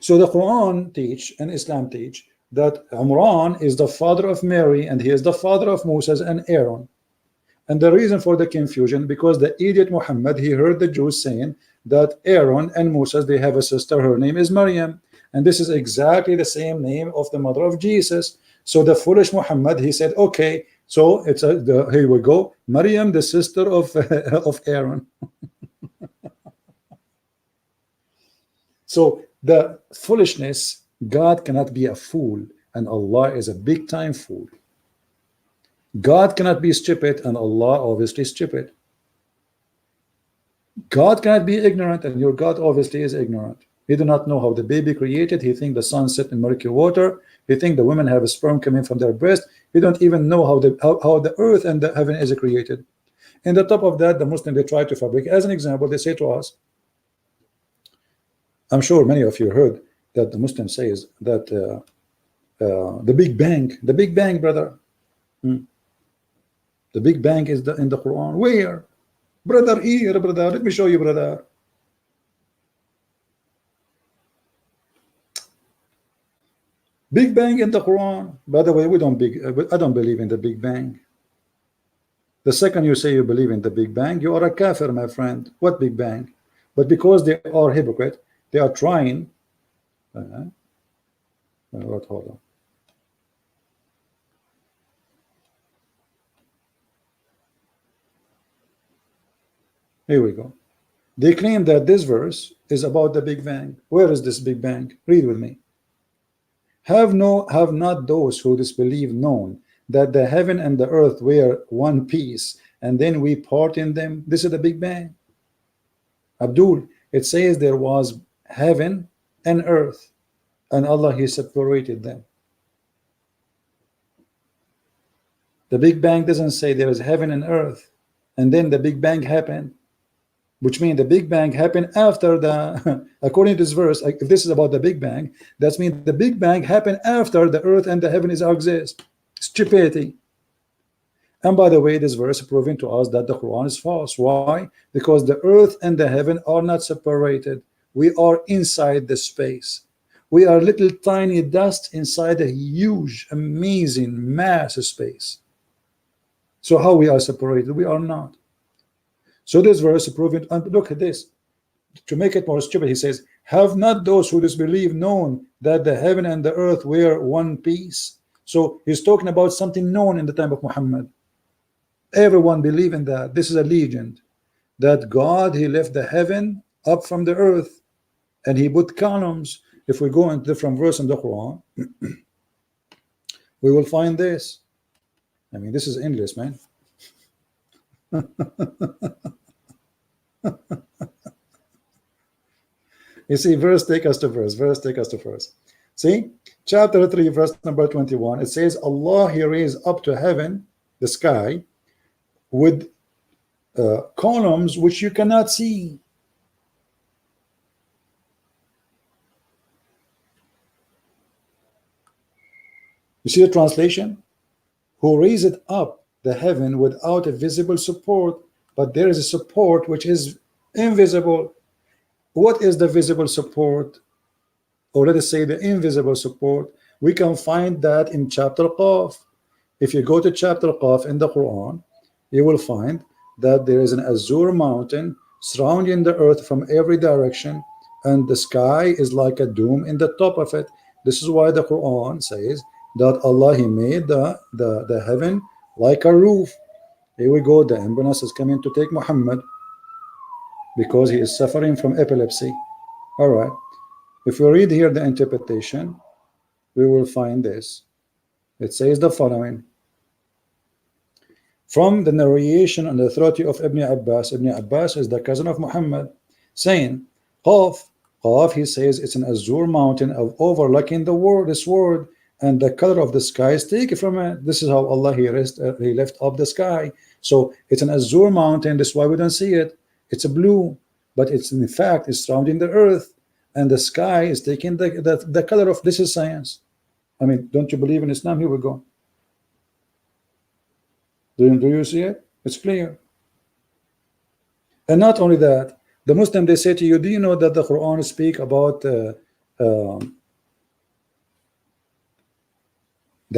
So the Quran teach and Islam teach that Imran is the father of Mary, and he is the father of Moses and Aaron. And the reason for the confusion, because the idiot Muhammad, he heard the Jews saying that Aaron and Moses, they have a sister, her name is Maryam, and this is exactly the same name of the mother of Jesus. So the foolish Muhammad, he said, okay, So it's here we go. Maryam, the sister of of Aaron. So the foolishness, God cannot be a fool, and Allah is a big time fool. God cannot be stupid, and Allah obviously stupid. God cannot be ignorant, and your God obviously is ignorant. He do not know how the baby created. He think the sun set in murky water. He think the women have a sperm coming from their breast. He don't even know how the earth and the heaven is created. And the top of that, the Muslim, they try to fabricate. As an example, they say to us, I'm sure many of you heard that the Muslim says that the Big Bang, brother. The Big Bang is in the Quran. Where? Brother, here, brother. Let me show you, brother. Big Bang in the Quran. By the way, I don't believe in the Big Bang. The second you say you believe in the Big Bang, you are a kafir, my friend. What Big Bang? But because they are hypocrite, they are trying. Hold on. Here we go. They claim that this verse is about the Big Bang. Where is this Big Bang? Read with me. Have not those who disbelieve known that the heaven and the earth were one piece, and then we part in them? This is the Big Bang. Abdul, it says there was heaven and earth, and Allah, He separated them. The Big Bang doesn't say there is heaven and earth, and then the Big Bang happened, which means the Big Bang happened after the, according to this verse, if this is about the Big Bang, that means the Big Bang happened after the earth and the heaven is exist. Stupidity. And by the way, this verse is proving to us that the Quran is false. Why? Because the earth and the heaven are not separated. We are inside the space. We are little tiny dust inside a huge, amazing, massive space. So how we are separated? We are not. So this verse is proving, and look at this. To make it more stupid, he says, have not those who disbelieve known that the heaven and the earth were one piece? So he's talking about something known in the time of Muhammad. Everyone believe in that. This is a legend that God, He left the heaven up from the earth, and He put columns. If we go into different verse in the Quran, we will find this. I mean, this is English, man. You see, verse take us to verse. Verse take us to verse. See, chapter 3, verse number 21. It says, Allah, He raised up to heaven, the sky, with columns which you cannot see. You see the translation? Who raised up the heaven without a visible support, but there is a support which is invisible. What is the visible support? Or let us say the invisible support. We can find that in chapter Qaf. If you go to chapter Qaf in the Quran, you will find that there is an azure mountain surrounding the earth from every direction, and the sky is like a dome in the top of it. This is why the Quran says that Allah, He made the heaven like a roof. Here we go. The ambulance is coming to take Muhammad because he is suffering from epilepsy. All right. If we read here the interpretation, we will find this. It says the following. From the narration on the authority of Ibn Abbas. Ibn Abbas is the cousin of Muhammad, saying, Qaf, he says it's an azure mountain of overlooking the world, this world, and the color of the sky is taken from it. This is how Allah, He left up the sky. So it's an azure mountain. That's why we don't see it. It's a blue, but it's in fact is surrounding the earth, and the sky is taking the color of. This is science. I mean, don't you believe in Islam? Here we go. Do you see it? It's clear. And not only that, the Muslim, they say to you, do you know that the Quran speak about the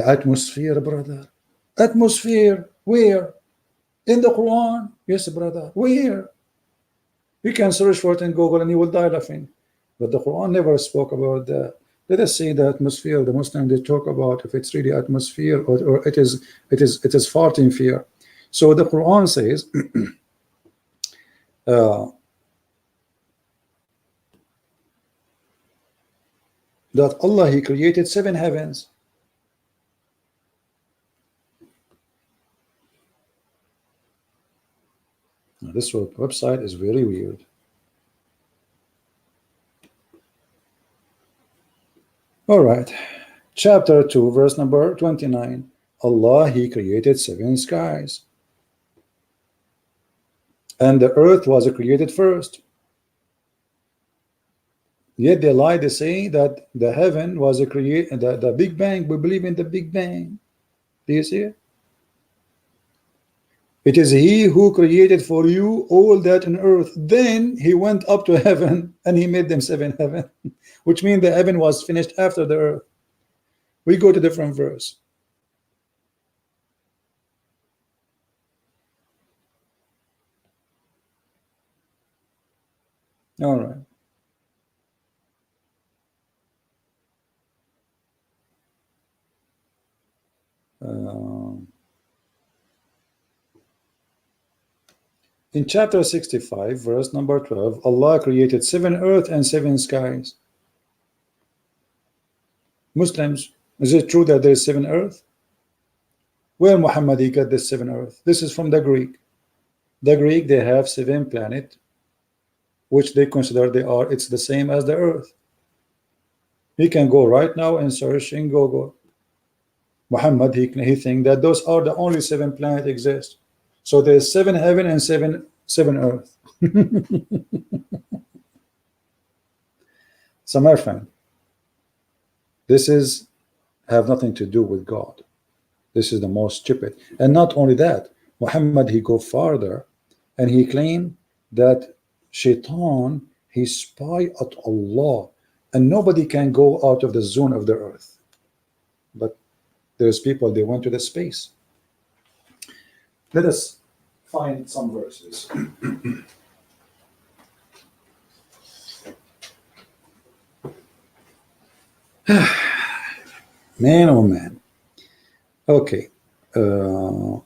atmosphere, brother? Atmosphere, where? In the Quran? Yes, brother. Where? You can search for it in Google and you will die laughing. But the Quran never spoke about that. Let us see the atmosphere. The Muslim, they talk about if it's really atmosphere, or it is farting fear. So the Quran says that Allah, He created 7 heavens. Now, this website is very weird. All right, chapter 2, verse number 29. Allah, He created 7 skies, and the earth was created first. Yet they lie, they say that the heaven was created, the Big Bang. We believe in the Big Bang. Do you see it? It is He who created for you all that on earth. Then He went up to heaven and He made them 7 heaven, which means the heaven was finished after the earth. We go to different verse. All right. In chapter 65, verse number 12, Allah created 7 earth and 7 skies. Muslims, is it true that there is 7 earth? Where Muhammad he got this 7 earth? This is from the Greek. The Greek, they have 7 planets, which they consider it's the same as the earth. You can go right now and search in Google. Muhammad, he think that those are the only 7 planets exist. So there's 7 heaven and 7 earth. So my friend, this is have nothing to do with God. This is the most stupid. And not only that, Muhammad, he go farther and he claimed that Shaitan, he spy at Allah, and nobody can go out of the zone of the earth. But there's people, they went to the space. Let us find some verses. Man, oh man. Okay. I'm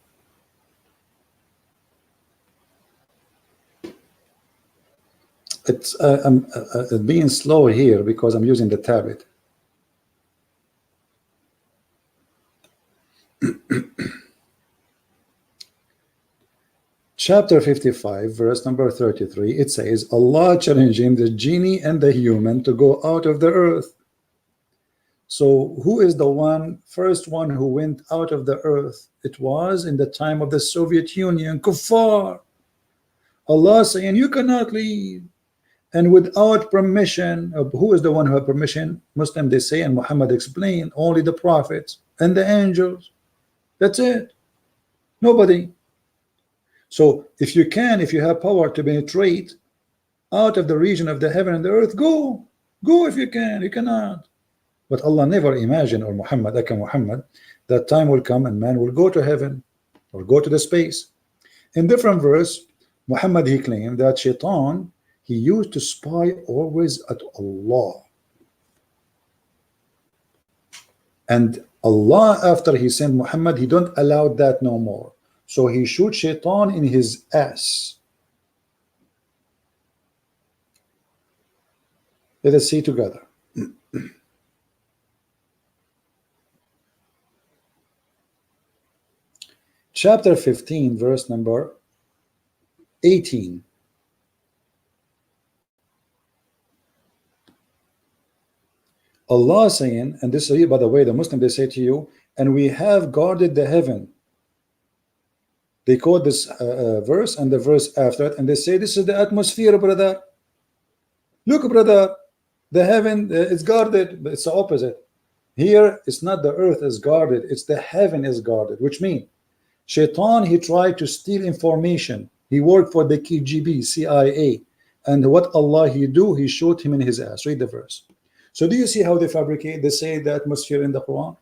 being slow here because I'm using the tablet. Chapter 55, verse number 33, it says, Allah challenging the genie and the human to go out of the earth. So who is the first one who went out of the earth? It was in the time of the Soviet Union, kuffar. Allah saying, you cannot leave. And without permission, who is the one who had permission? Muslim, they say, and Muhammad explained, only the prophets and the angels. That's it. Nobody. So if you have power to penetrate out of the region of the heaven and the earth, go if you can. You cannot. But Allah never imagined, or Muhammad, that time will come and man will go to heaven or go to the space. In different verse, Muhammad, he claimed that Shaitan, he used to spy always at Allah. And Allah, after he sent Muhammad, he don't allow that no more. So he shoot Shaitan in his ass. Let us see together. Chapter 15, verse number 18. Allah saying, and this is, by the way, the Muslim, they say to you, and we have guarded the heaven. They quote this verse and the verse after it, and they say, this is the atmosphere, brother. Look, brother, the heaven is guarded, but it's the opposite. Here, it's not the earth is guarded, it's the heaven is guarded, which means Shaitan, he tried to steal information. He worked for the KGB, CIA, and what Allah he do, he shot him in his ass. Read the verse. So do you see how they fabricate? They say the atmosphere in the Quran.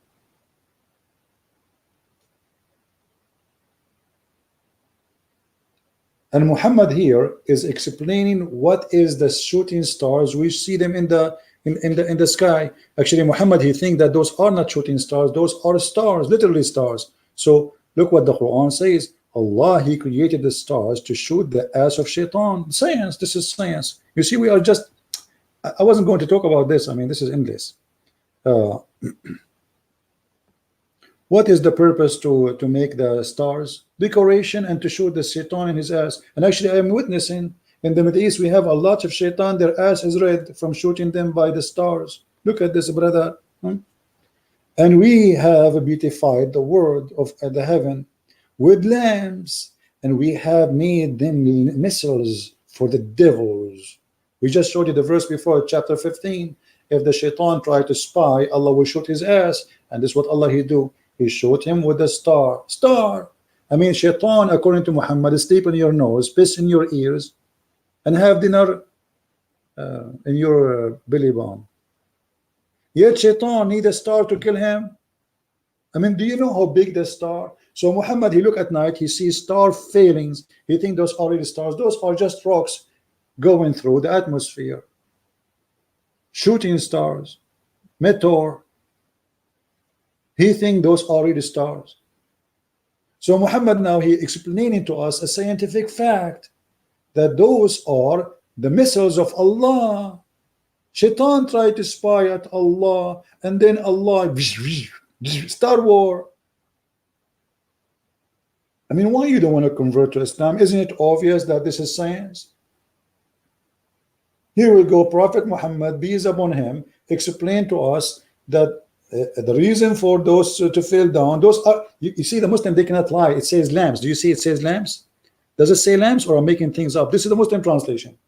And Muhammad here is explaining what is the shooting stars. We see them in in the sky. Actually, Muhammad, he think that those are not shooting stars, those are stars, literally stars. So look what the Quran says. Allah, he created the stars to shoot the ass of shaitan. Science, this is science. You see, we are just, I wasn't going to talk about this. I mean, this is endless. What is the purpose to make the stars? Decoration, and to shoot the shaitan in his ass. And actually, I am witnessing in the Middle East, we have a lot of shaitan, their ass is red from shooting them by the stars. Look at this, brother. And we have beautified the world of the heaven with lamps, and we have made them missiles for the devils. We just showed you the verse before, chapter 15. If the shaitan tried to spy, Allah will shoot his ass. And this is what Allah he do. He shot him with a star. I mean, shaitan, according to Muhammad, sleep in your nose, piss in your ears, and have dinner in your belly button. Yet shaitan need a star to kill him. I mean, do you know how big the star? So Muhammad, he look at night, he sees star failings. He think those are really stars. Those are just rocks going through the atmosphere. Shooting stars, meteor. He think those are really stars. So Muhammad now he explaining to us a scientific fact that those are the missiles of Allah. Shaitan tried to spy at Allah, and then Allah Star War. I mean, why you don't want to convert to Islam? Isn't it obvious that this is science? Here we go. Prophet Muhammad, peace upon him, explained to us that the reason for those to fall down, those are, you see, the Muslim, they cannot lie. It says lamps. Do you see it says lamps? Does it say lamps, or I'm making things up? This is the Muslim translation.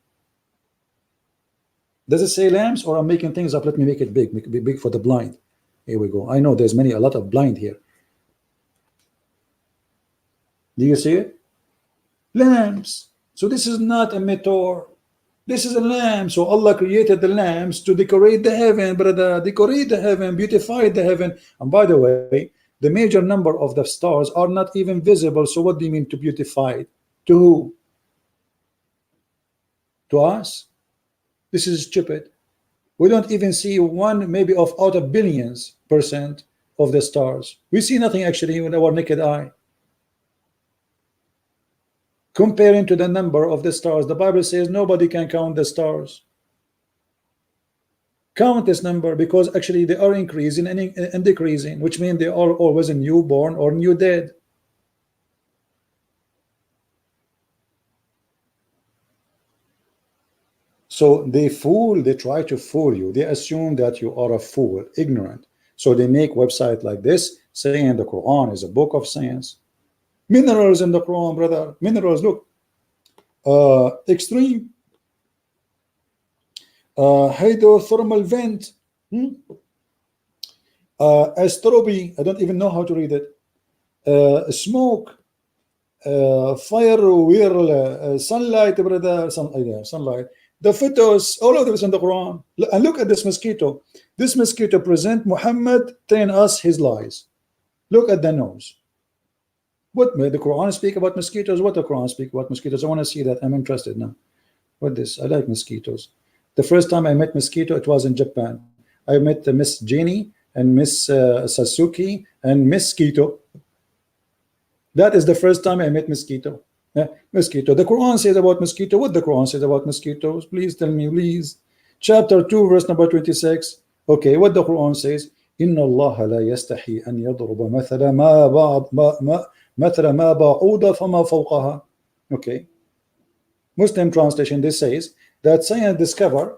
Does it say lamps, or I'm making things up? Let me make it big. Make it big for the blind. Here we go. I know there's a lot of blind here. Do you see it? Lamps. So this is not a meteor. This is a lamp. So Allah created the lamps to decorate the heaven, brother. Decorate the heaven, beautify the heaven. And by the way, the major number of the stars are not even visible. So what do you mean to beautify it? To who? To us? This is stupid. We don't even see one, maybe of out of billions% of the stars. We see nothing actually with our naked eye. Comparing to the number of the stars, the Bible says nobody can count the stars. Count this number, because actually they are increasing and decreasing, which means they are always a newborn or new dead. So they try to fool you. They assume that you are a fool, ignorant. So they make website like this saying the Quran is a book of science. Minerals in the Quran, brother. Minerals, look. Extreme hydrothermal vent. Astroby, I don't even know how to read it. Smoke. Fire whirl. Sunlight, brother. Sunlight. The photos, all of this in the Quran. And look at this mosquito. This mosquito present Muhammad telling us his lies. Look at the nose. What the Quran speak about mosquitoes? What the Quran speak about mosquitoes? I want to see that. I'm interested now. What this? I like mosquitoes. The first time I met mosquito, it was in Japan. I met Miss Jenny and Miss Sasuke and Mosquito. That is the first time I met mosquito. Mosquito. The Quran says about mosquito. What the Quran says about mosquitoes? Please tell me, please. Chapter 2, verse number 26. Okay, what the Quran says? Inna Allah la yastahi an yadruba mathala ma ba'uda fama fawqaha. Okay. Muslim translation, this says that science discover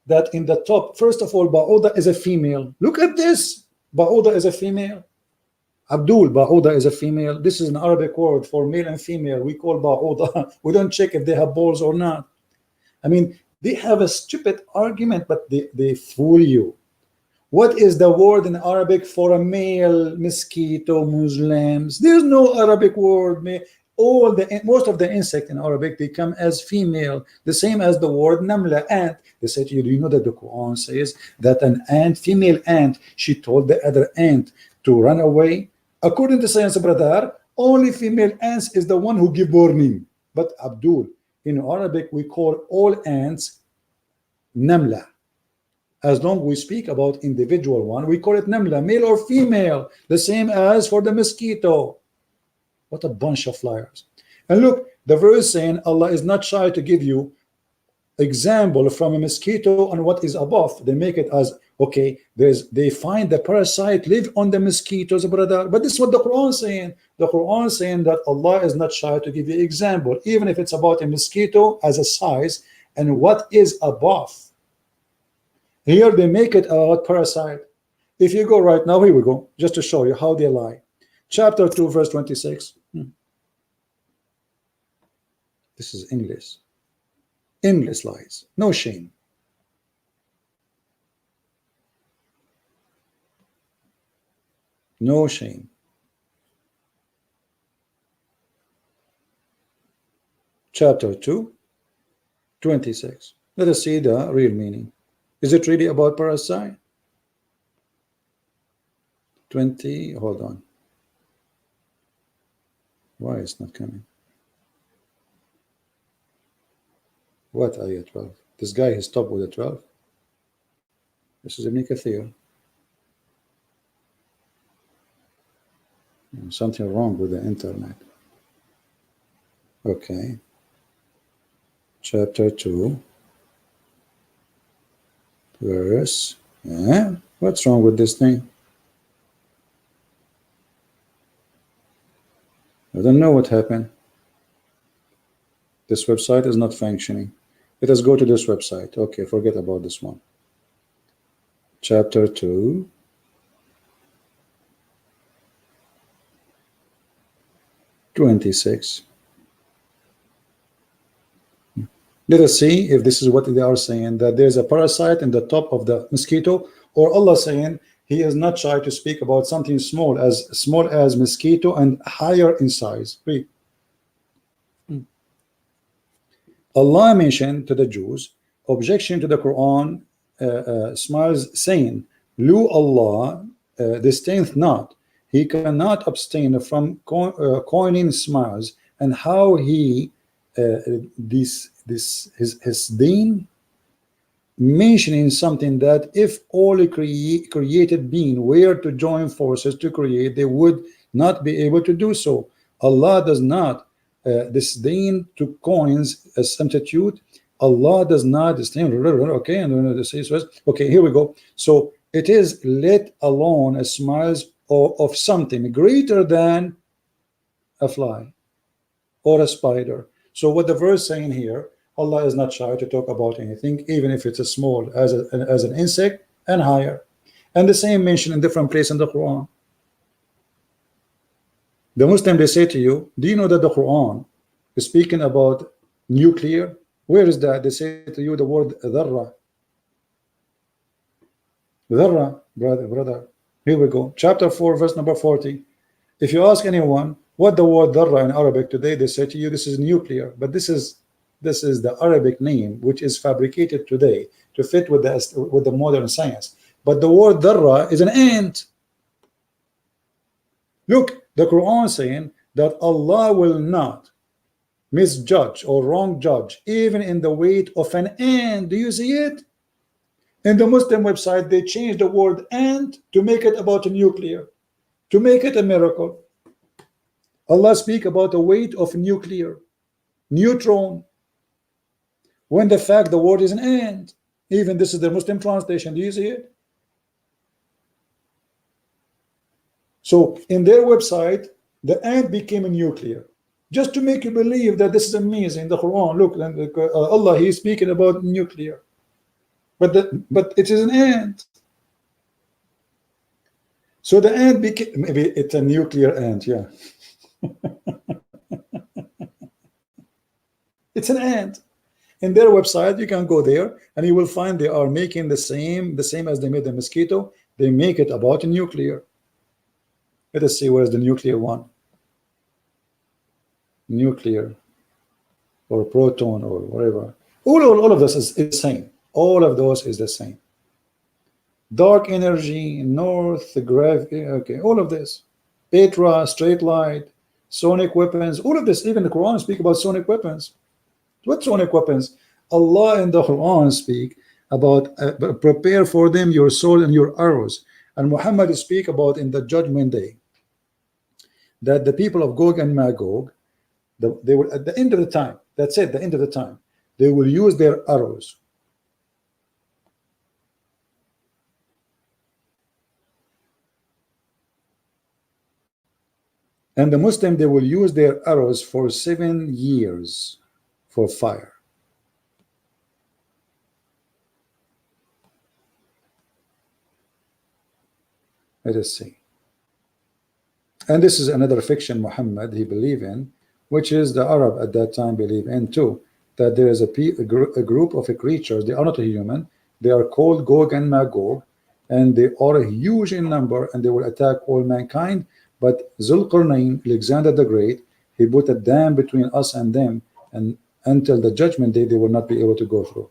that in the top, first of all, ba'uda is a female. Look at this. Ba'uda is a female. Abdul, ba'uda is a female. This is an Arabic word for male and female. We call ba'uda. We don't check if they have balls or not. I mean, they have a stupid argument, but they fool you. What is the word in Arabic for a male mosquito? Muslims. There's no Arabic word. Most of the insect in Arabic, they come as female. The same as the word namla, ant. They say to you, do you know that the Quran says that an ant, female ant, she told the other ant to run away? According to science, brother, only female ants is the one who give warning. But Abdul, in Arabic, we call all ants namla. As long we speak about individual one, we call it namla, male or female, the same as for the mosquito. What a bunch of liars. And look, the verse saying Allah is not shy to give you example from a mosquito on what is above. They make it as okay, they find the parasite live on the mosquitoes, brother. But this is what the Quran is saying. The Quran is saying that Allah is not shy to give you example, even if it's about a mosquito as a size and what is above. Here they make it about parasite. If you go right now, here we go, just to show you how they lie. Chapter 2, verse 26. This is English. Endless lies, no shame. No shame. Chapter 2, 26. Let us see the real meaning. Is it really about parasite? 20, hold on. Why it's not coming? What ayah 12? This guy has stopped with the 12. This is Ibn Kathir. Something wrong with the internet. Okay. Chapter 2. Verse. What's wrong with this thing? I don't know what happened. This website is not functioning. Let us go to this website. Okay, forget about this one. Chapter 2. (26). Let us see if this is what they are saying, that there's a parasite in the top of the mosquito, or Allah saying He is not shy to speak about something small as mosquito and higher in size. Read. Allah mentioned to the Jews objection to the Quran, smiles, saying, Lu Allah disdaineth not, He cannot abstain from coining smiles, and how He his deen, mentioning something that if all created being were to join forces to create, they would not be able to do so. Allah does not disdain to coins as substitute. Allah does not disdain. Okay, and okay, here we go. So it is let alone a smiles of something greater than a fly or a spider. So what the verse saying here, Allah is not shy to talk about anything, even if it's as small as an insect and higher. And the same mentioned in different places in the Quran. The Muslim, they say to you, do you know that the Quran is speaking about nuclear? Where is that? They say to you the word dharra. Dharra, brother. Here we go. Chapter 4, verse number 40. If you ask anyone what the word dharra in Arabic today, they say to you this is nuclear. But this is the Arabic name which is fabricated today to fit with the modern science. But the word dharra is an ant. Look, the Quran saying that Allah will not misjudge or wrong judge even in the weight of an ant. Do you see it? In the Muslim website, they changed the word ant to make it about a nuclear, to make it a miracle. Allah speak about the weight of nuclear, neutron, when the fact the word is an ant. Even this is the Muslim translation. Do you see it? So in their website, the ant became a nuclear, just to make you believe that this is amazing. The Quran, look, Allah, He is speaking about nuclear, but it is an ant. So the ant became, maybe it's a nuclear ant, yeah. It's an ant. In their website, you can go there and you will find they are making the same as they made the mosquito. They make it about a nuclear. Let us see where's the nuclear one. Nuclear or proton or whatever. All of this is the same. All of those is the same. Dark energy, north, gravity, okay, all of this. Petra, straight light, sonic weapons, all of this. Even the Quran speak about sonic weapons. What sonic weapons? Allah in the Quran speak about prepare for them your soul and your arrows. And Muhammad speak about in the judgment day that the people of Gog and Magog, they will at the end of the time, that's it, the end of the time, they will use their arrows. And the Muslim, they will use their arrows for 7 years for fire. Let us see. And this is another fiction Muhammad he believed in, which is the Arab at that time believe in too, that there is a group of creatures, they are not a human, they are called Gog and Magog, and they are huge in number, and they will attack all mankind. But Zulqarnain, Alexander the Great, he put a dam between us and them, and until the judgment day they will not be able to go through.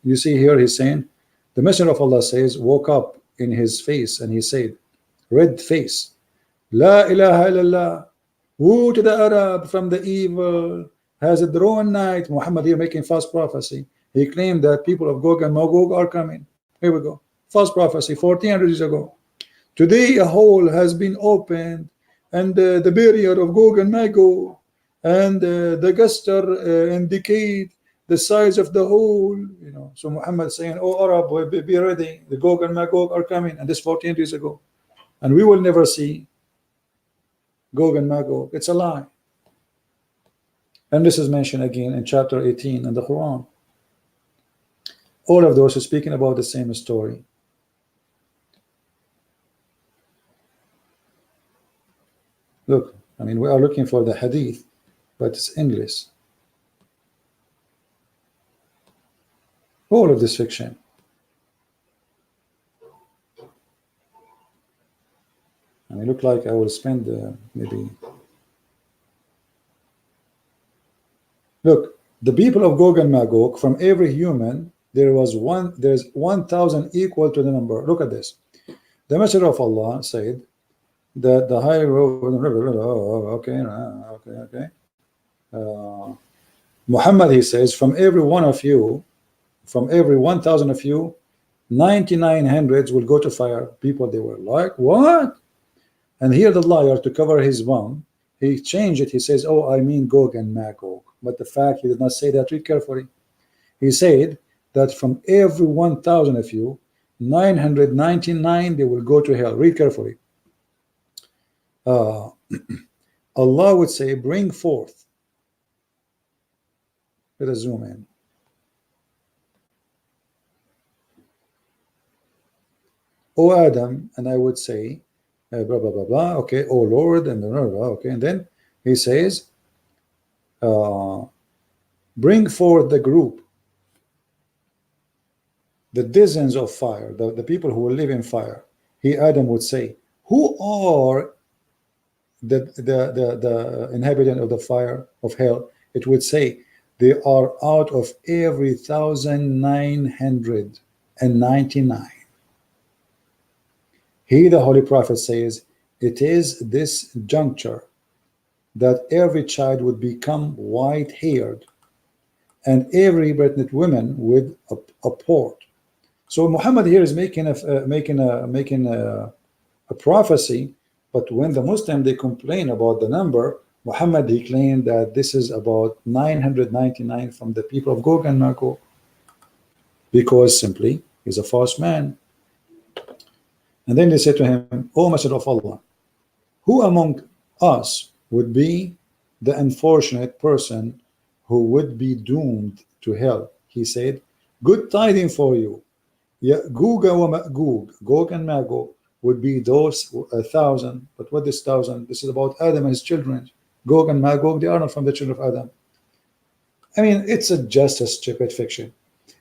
You see here he's saying, the Messenger of Allah says, woke up in his face and he said, red face, La ilaha illallah, woe to the Arab from the evil, has a drawn night. Muhammad here making false prophecy. He claimed that people of Gog and Magog are coming. Here we go. False prophecy 1400 years ago. Today a hole has been opened, and the period of Gog and Magog, and the guster indicate the size of the hole. You know, so Muhammad saying, "Oh Arab, be ready. The Gog and Magog are coming," and this 14 years ago, and we will never see Gog and Magog. It's a lie. And this is mentioned again in chapter 18 in the Quran. All of those are speaking about the same story. Look, I mean, we are looking for the hadith, but it's English. All of this fiction. I mean, look like I will spend maybe. Look, the people of Gog and Magog, from every human, there's 1,000 equal to the number. Look at this. The Messenger of Allah said that the high road. Okay. Muhammad, he says, from every one of you, from every 1,000 of you, 9,900 will go to fire. People, they were like, what? And here the liar, to cover his bum, he changed it. He says, oh, I mean Gog and Magog. But the fact, he did not say that. Read carefully. He said that from every 1,000 of you, 999, they will go to hell. Read carefully. Allah would say, bring forth. Let us zoom in. O Adam, and I would say, blah, blah, blah, blah, okay, O Lord, and blah, blah, blah, okay, and then he says, bring forth the group, the dozens of fire, the people who will live in fire. He, Adam, would say, who are the inhabitant of the fire of hell? It would say, they are out of every 1,999. He, the Holy Prophet, says, it is this juncture that every child would become white-haired, and every pregnant woman would abort. So Muhammad here is making a prophecy, but when the Muslim, they complain about the number, Muhammad, he claimed that this is about 999 from the people of Gog and Magog, because simply he's a false man. And then they said to him, O Messenger of Allah, who among us would be the unfortunate person who would be doomed to hell? He said, good tidings for you. Gog and Magog would be those 1,000. But what is 1,000? This is about Adam and his children. Gog and Magog, they are not from the children of Adam. I mean, it's just a stupid fiction.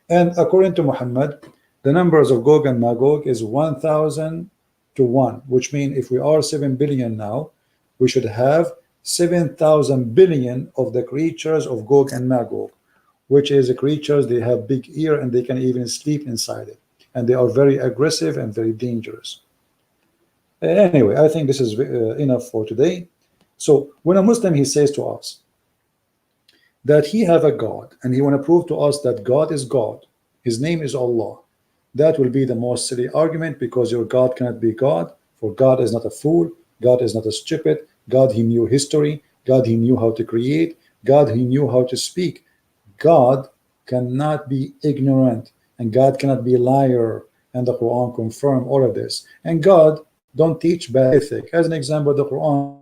And according to Muhammad, the numbers of Gog and Magog is 1,000 to 1, which means if we are 7 billion now, we should have 7,000 billion of the creatures of Gog and Magog, which is the creatures, they have big ear and they can even sleep inside it. And they are very aggressive and very dangerous. Anyway, I think this is enough for today. So when a Muslim, he says to us that he have a God and he want to prove to us that God is God, His name is Allah. That will be the most silly argument, because your God cannot be God, for God is not a fool, God is not a stupid, God, he knew history, God, he knew how to create, God, he knew how to speak. God cannot be ignorant, and God cannot be a liar, and the Quran confirm all of this. And God don't teach bad ethic. As an example, the Quran says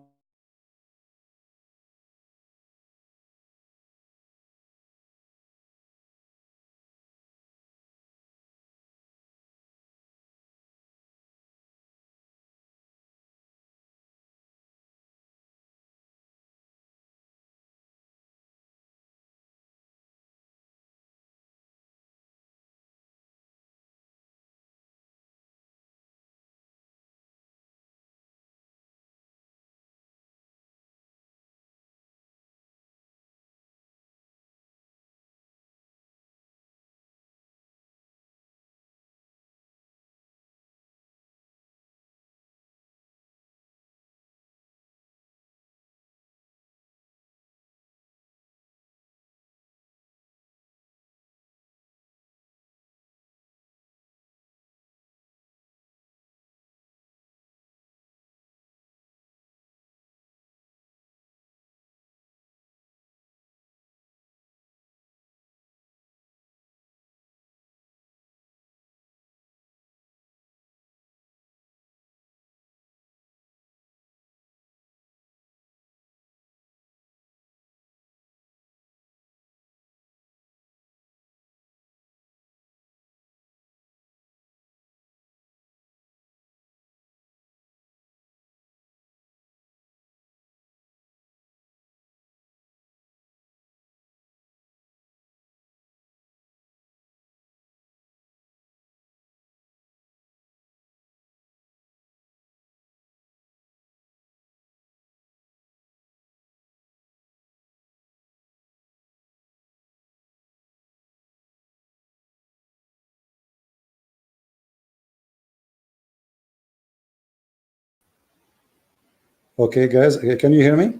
okay, guys, can you hear me?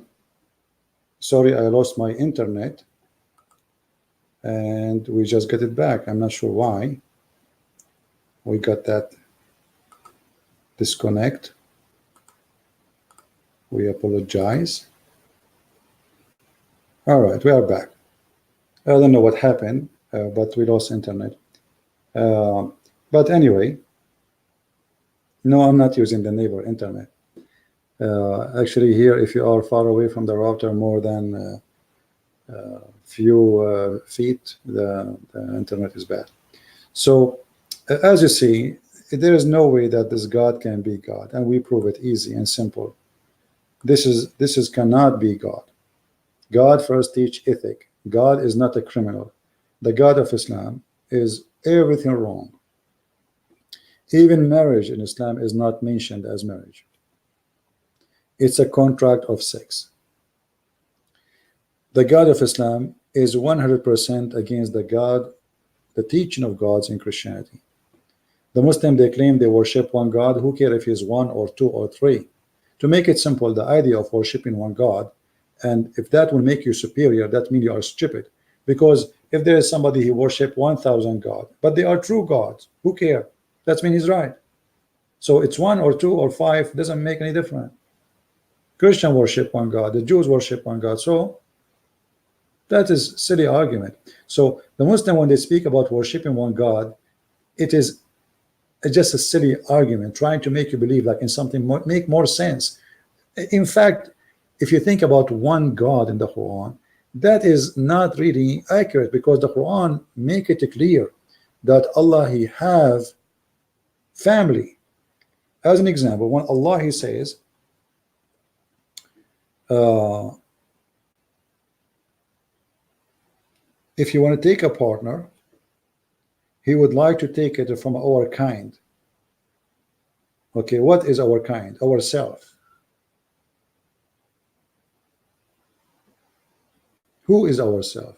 Sorry, I lost my internet and we just got it back. I'm not sure why we got that disconnect. We apologize. All right, we are back. I don't know what happened, but we lost internet. But anyway, no, I'm not using the neighbor internet. Actually, here, if you are far away from the router more than few feet, the internet is bad. So, as you see, there is no way that this God can be God, and we prove it easy and simple. This is cannot be God. God first teach ethic. God is not a criminal. The God of Islam is everything wrong. Even marriage in Islam is not mentioned as marriage. It's a contract of sex. The God of Islam is 100% against the teaching of gods in Christianity. The Muslim, they claim they worship one God. Who cares if he's one or two or three? To make it simple, the idea of worshiping one God, and if that will make you superior, that means you are stupid. Because if there is somebody who worship 1,000 gods, but they are true gods, who care? That means he's right. So it's one or two or five, doesn't make any difference. Christian worship one God, the Jews worship one God. So that is silly argument. So the Muslim, when they speak about worshiping one God, it is just a silly argument, trying to make you believe like in something make more sense. In fact, if you think about one God in the Quran, that is not really accurate, because the Quran make it clear that Allah, he have family. As an example, when Allah, he says, if you want to take a partner, he would like to take it from our kind. Okay, what is our kind? Ourself. Who is ourself?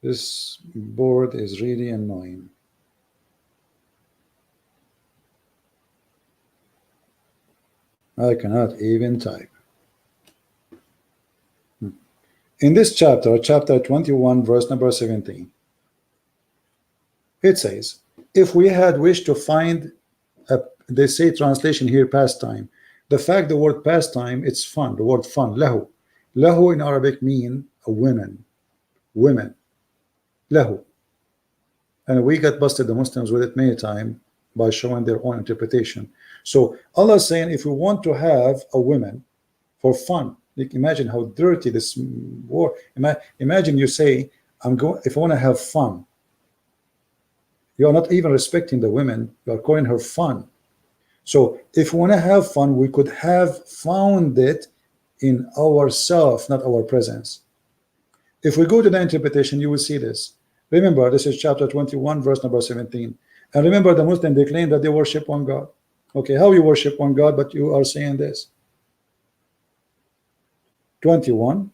This board is really annoying. I cannot even type. In this chapter, chapter 21, verse number 17, it says, if we had wished to find a, they say translation here, pastime. The fact the word pastime, it's fun, the word fun, lahu. Lahu in Arabic mean a women, lahu. And we got busted, the Muslims, with it many times by showing their own interpretation. So Allah is saying, if we want to have a woman for fun, like imagine how dirty this word. Imagine you say, I'm going, if I want to have fun, you are not even respecting the women, you are calling her fun. So if we want to have fun, we could have found it in ourselves, not our presence. If we go to the interpretation, you will see this. Remember, this is chapter 21, verse number 17. And remember, the Muslims, they claim that they worship one God. Okay, how you worship one God, but you are saying this? 21,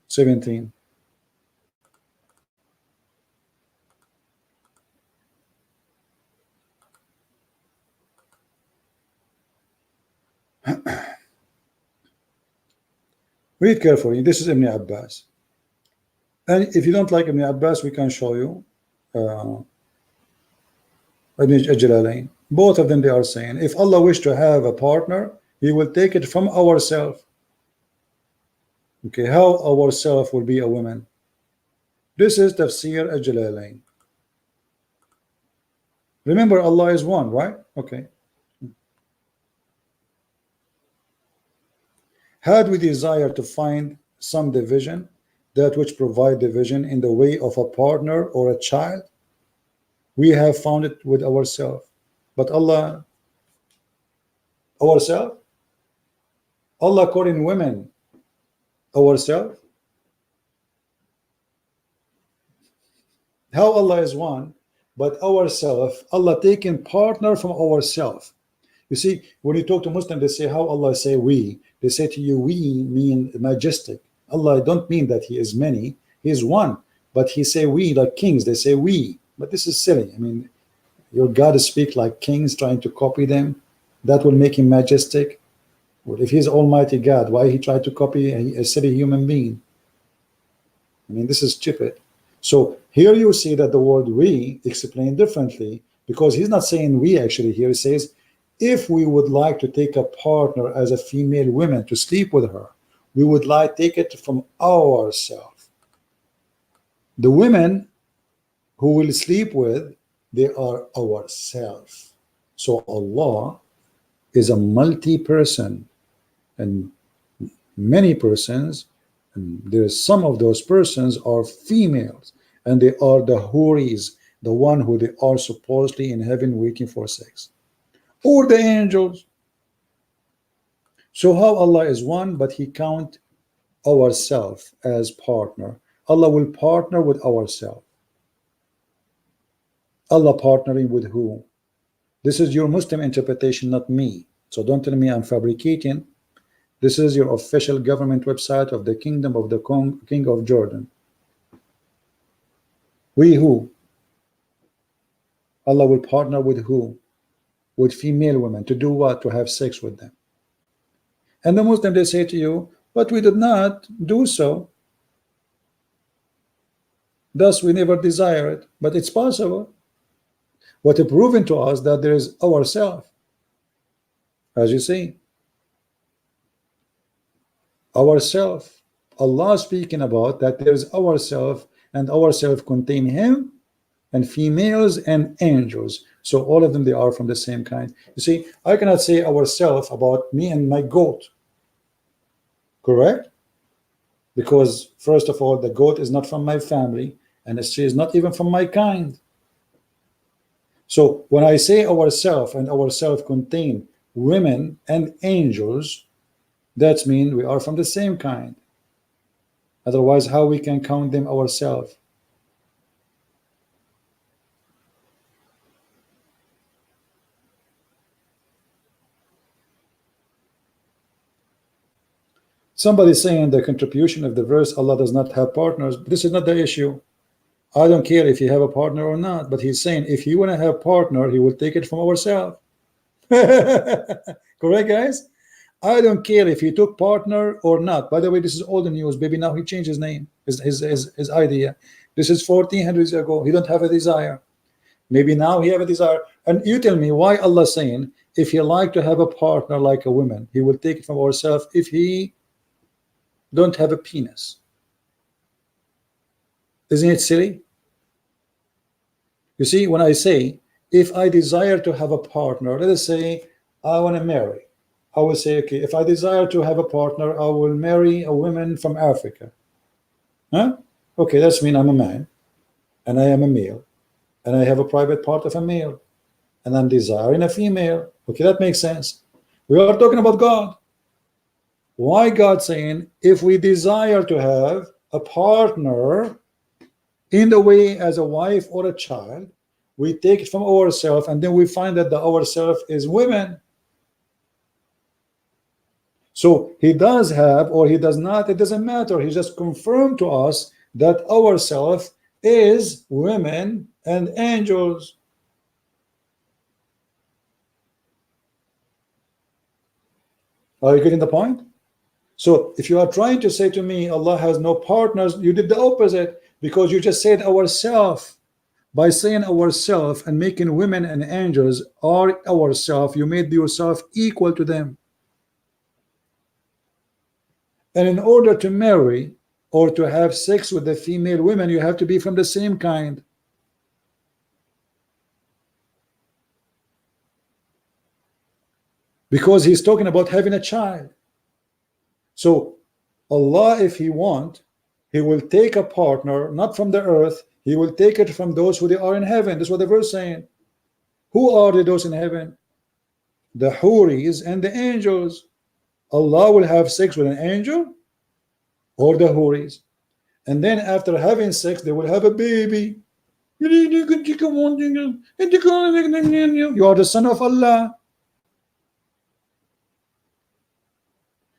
17. Read carefully. This is Ibn Abbas. And if you don't like Ibn Abbas, we can show you Ibn Jalalain. Both of them, they are saying, if Allah wished to have a partner, He will take it from ourselves. Okay, how ourself will be a woman? This is Tafsir al-Jalalain. Remember, Allah is one, right? Okay. Had we desire to find some division, that which provide division in the way of a partner or a child, we have found it with ourselves. But Allah, ourselves? Allah calling women ourselves? How Allah is one, but ourselves, Allah taking partner from ourselves. You see, when you talk to Muslims, they say, how Allah say we? They say to you, we mean majestic. Allah don't mean that He is many, He is one. But He say we like kings, they say we. But this is silly. I mean, your God speak like kings, trying to copy them. That will make Him majestic. Well, if He's Almighty God, why He tried to copy a silly human being? I mean, this is stupid. So here you see that the word we explained differently, because He's not saying we actually here. He says, if we would like to take a partner as a female woman to sleep with her, we would like take it from ourselves. The women who will sleep with, they are ourselves. So Allah is a multi-person, and many persons, and there's some of those persons are females, and they are the houris, the one who they are supposedly in heaven waiting for sex, or the angels. So how Allah is one, but He count ourselves as partner. Allah will partner with ourselves. Allah partnering with who? This is your Muslim interpretation, not me. So don't tell me I'm fabricating. This is your official government website of the Kingdom of the King of Jordan. We who? Allah will partner with who? With female women. To do what? To have sex with them. And the Muslim, they say to you, but we did not do so. Thus we never desire it. But it's possible. What is proven to us that there is ourself. As you see, ourself. Allah speaking about that there is ourself, and ourself contain Him and females and angels. So all of them, they are from the same kind. You see, I cannot say ourself about me and my goat. Correct? Because first of all, the goat is not from my family, and she is not even from my kind. So when I say ourself, and ourself contain women and angels, that means we are from the same kind. Otherwise, how we can count them ourselves? Somebody saying the contribution of the verse, Allah does not have partners. This is not the issue. I don't care if you have a partner or not, but He's saying if you want to have partner, He will take it from ourselves. Correct, guys? I don't care if he took partner or not. By the way, this is old news, baby. Now he changed his name, his idea. This is 1400 years ago. He don't have a desire. Maybe now he have a desire. And you tell me why Allah saying if he like to have a partner like a woman, he will take it from ourselves if he don't have a penis. Isn't it silly? You see, when I say if I desire to have a partner, let us say I want to marry, I will say, okay, if I desire to have a partner, I will marry a woman from Africa. Huh? Okay, that's mean I'm a man and I am a male and I have a private part of a male and I'm desiring a female. Okay, that makes sense. We are talking about God. Why God saying if we desire to have a partner in the way as a wife or a child, we take it from ourselves and then we find that the ourself is women. So he does have or he does not, it doesn't matter. He just confirmed to us that ourself is women and angels. Are you getting the point? So if you are trying to say to me Allah has no partners, you did the opposite, because you just said ourself. By saying ourself and making women and angels are ourself, you made yourself equal to them. And in order to marry or to have sex with the female women, you have to be from the same kind. Because he's talking about having a child. So Allah, if he want, he will take a partner, not from the earth, he will take it from those who they are in heaven. That's what the verse is saying. Who are those in heaven? The Huris and the angels. Allah will have sex with an angel or the Huris. And then after having sex, they will have a baby. You are the son of Allah.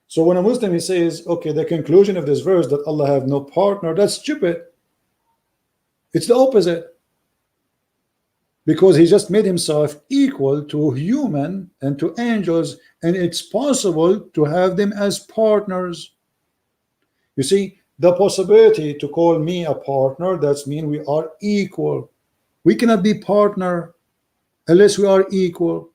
So when a Muslim he says, okay, the conclusion of this verse that Allah have no partner, that's stupid. It's the opposite. Because he just made himself equal to human and to angels, and it's possible to have them as partners. You see, the possibility to call me a partner, that's mean we are equal. We cannot be partner unless we are equal.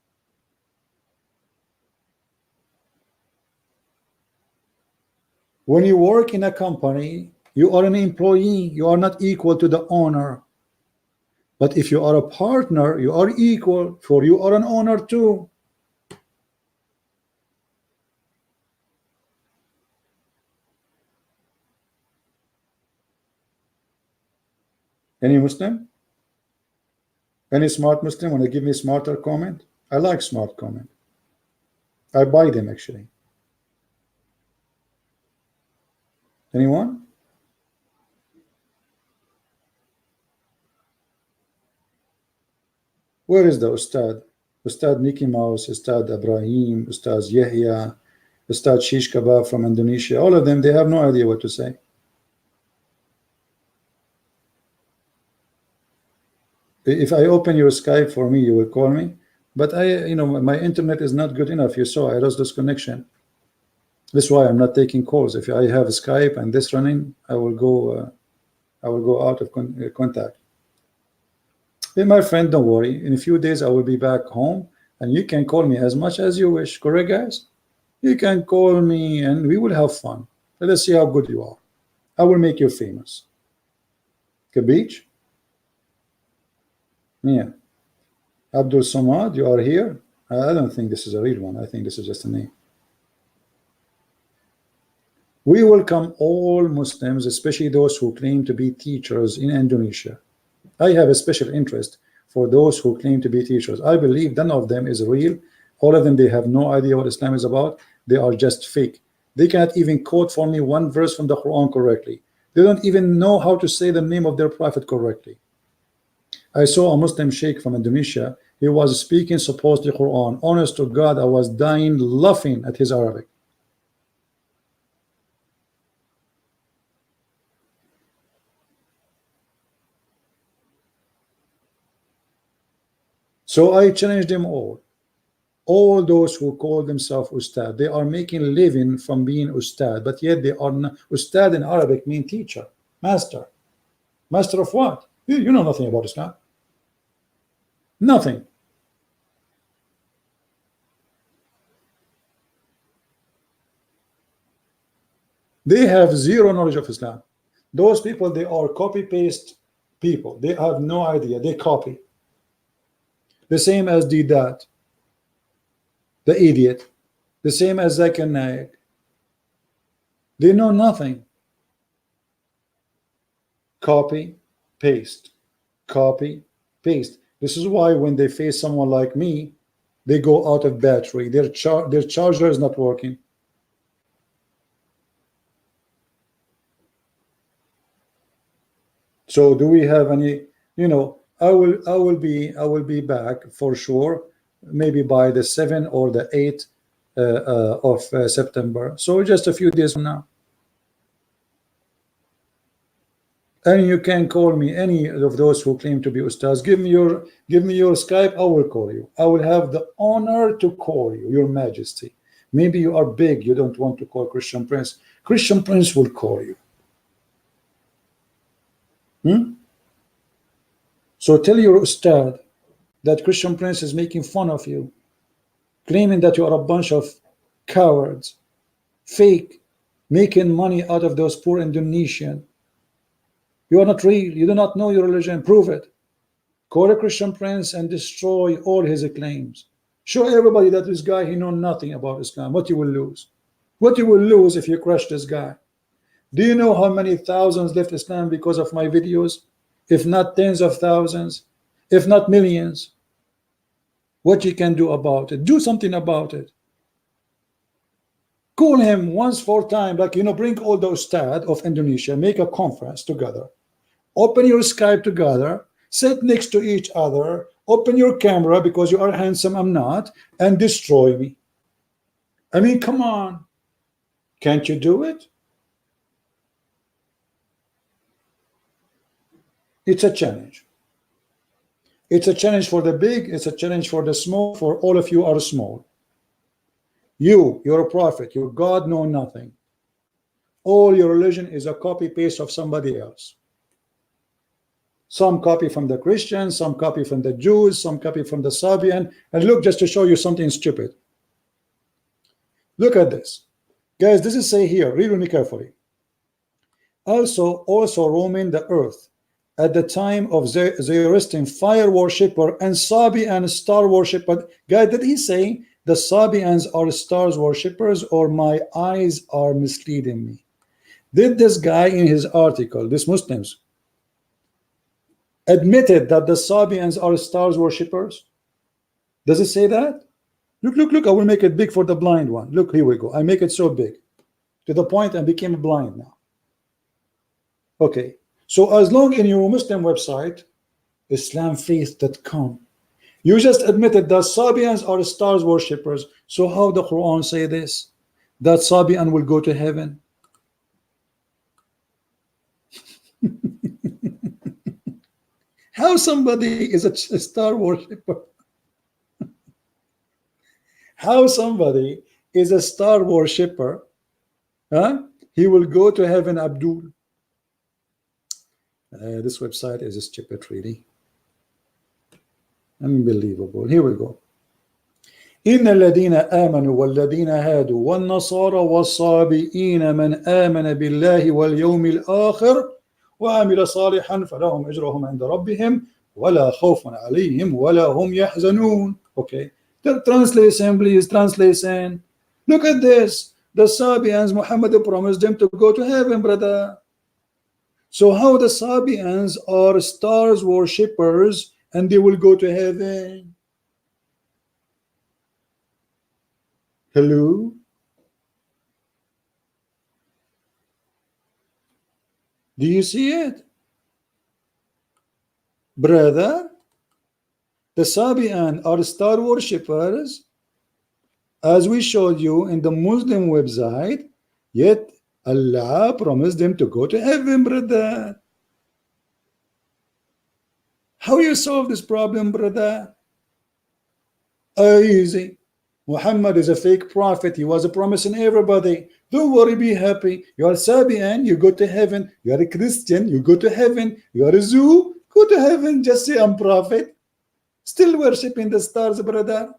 When you work in a company, you are an employee, you are not equal to the owner. But if you are a partner, you are equal, for you are an owner too. Any Muslim? Any smart Muslim want to give me a smarter comment? I like smart comment. I buy them actually. Anyone? Where is the Ustad? Ustad Mickey Mouse, Ustad Ibrahim, Ustad Yahya, Ustad Shish Kebab from Indonesia. All of them, they have no idea what to say. If I open your Skype for me, you will call me. But my internet is not good enough. You saw I lost this connection. That's why I'm not taking calls. If I have Skype and this running, I will go out of contact. Hey, my friend, don't worry. In a few days, I will be back home, and you can call me as much as you wish. Correct, guys? You can call me, and we will have fun. Let us see how good you are. I will make you famous. Kabich? Yeah. Abdul Samad, you are here? I don't think this is a real one. I think this is just a name. We welcome all Muslims, especially those who claim to be teachers in Indonesia. I have a special interest for those who claim to be teachers. I believe none of them is real. All of them, they have no idea what Islam is about. They are just fake. They cannot even quote for me one verse from the Quran correctly. They don't even know how to say the name of their prophet correctly. I saw a Muslim sheikh from Indonesia. He was speaking supposedly Quran. Honest to God, I was dying laughing at his Arabic. So I challenged them all. All those who call themselves ustad, they are making a living from being ustad, but yet they are not. Ustad in Arabic means teacher, master. Master of what? You know nothing about Islam. Nothing. They have zero knowledge of Islam. Those people, they are copy-paste people. They have no idea. They copy. The same as Didat, the idiot. The same as Zakir Naik. They know nothing. Copy, paste. Copy, paste. This is why when they face someone like me, they go out of battery. Their charger is not working. So do we have any, I will be back for sure, maybe by the 7th or the 8th of September. So just a few days from now. And you can call me, any of those who claim to be ustaz. Give me your Skype. I will call you. I will have the honor to call you, Your Majesty. Maybe you are big. You don't want to call Christian Prince. Christian Prince will call you. So tell your ustad that Christian Prince is making fun of you, claiming that you are a bunch of cowards, fake, making money out of those poor Indonesian. You are not real. You do not know your religion. Prove it. Call a Christian Prince and destroy all his claims. Show everybody that this guy, he knows nothing about Islam. What you will lose? What you will lose if you crush this guy? Do you know how many thousands left Islam because of my videos? If not tens of thousands, if not millions. What you can do about it? Do something about it. Call him once for time, like, bring all the ustad of Indonesia, make a conference together. Open your Skype together, sit next to each other, open your camera because you are handsome, I'm not, and destroy me. I mean, come on. Can't you do it? It's a challenge. It's a challenge for the big, it's a challenge for the small, for all of you are small. You're a prophet, your God know nothing. All your religion is a copy-paste of somebody else. Some copy from the Christians, some copy from the Jews, some copy from the Sabian. And look, just to show you something stupid. Look at this. Guys, this is say here, read with me carefully. Also roaming the earth at the time of Zoroastrian fire worshipper and Sabian star worshipper. Guys, did he say the Sabians are stars worshippers, or my eyes are misleading me? Did this guy in his article, this Muslims, admitted that the Sabians are stars worshippers? Does it say that? Look, I will make it big for the blind one. Look, here we go. I make it so big to the point I became blind now. Okay, so as long in your Muslim website, islamfaith.com, you just admitted that Sabians are stars worshippers. So how the Quran say this? That Sabian will go to heaven? How somebody is a star worshipper? How somebody is a star worshipper? He will go to heaven, Abdul. This website is stupid, really. Unbelievable. Here we go. إن الذين آمنوا والذين هادوا والنصارى والصابئين من آمن بالله واليوم الآخر وعمل صالحا فلهم أجرهم عند ربهم ولا خوف عليهم ولا هم يحزنون. Okay, the translation, please. Translation. Look at this. The Sabians, Muhammad promised them to go to heaven, brother. So how the Sabians are stars worshippers and they will go to heaven? Hello? Do you see it? Brother, the Sabian are star worshippers, as we showed you in the Muslim website, yet Allah promised them to go to heaven, brother. How you solve this problem, brother? Easy. Muhammad is a fake prophet. He was promising everybody, don't worry, be happy. You are Sabian, you go to heaven. You are a Christian, you go to heaven. You are a Jew, go to heaven. Just say I'm prophet. Still worshiping the stars, brother.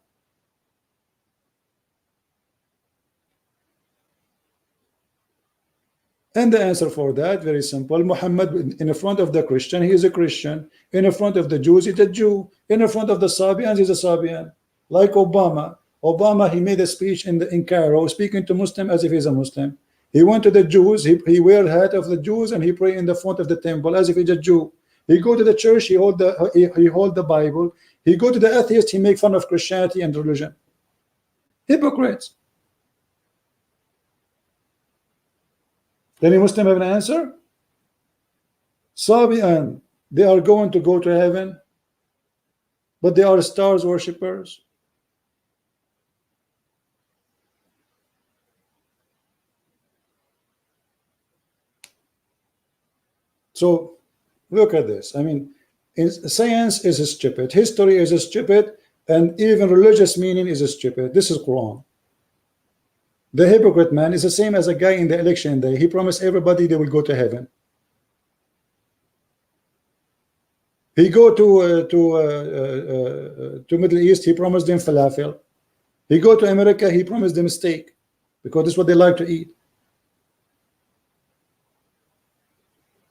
And the answer for that, very simple. Muhammad, in front of the Christian, he is a Christian. In front of the Jews, he's a Jew. In front of the Sabians, he's a Sabian. Like Obama. Obama, he made a speech in Cairo, speaking to Muslim as if he's a Muslim. He went to the Jews, he wear hat of the Jews, and he pray in the front of the temple as if he's a Jew. He go to the church, he hold the Bible. He go to the atheist, he make fun of Christianity and religion. Hypocrites. Any Muslim have an answer? Sabian, they are going to go to heaven, but they are stars worshippers. So look at this. I mean, science is stupid, history is stupid, and even religious meaning is stupid. This is Quran. The hypocrite man is the same as a guy in the election day. He promised everybody they will go to heaven. He go to Middle East, he promised them falafel. He go to America, he promised them steak, because this is what they like to eat.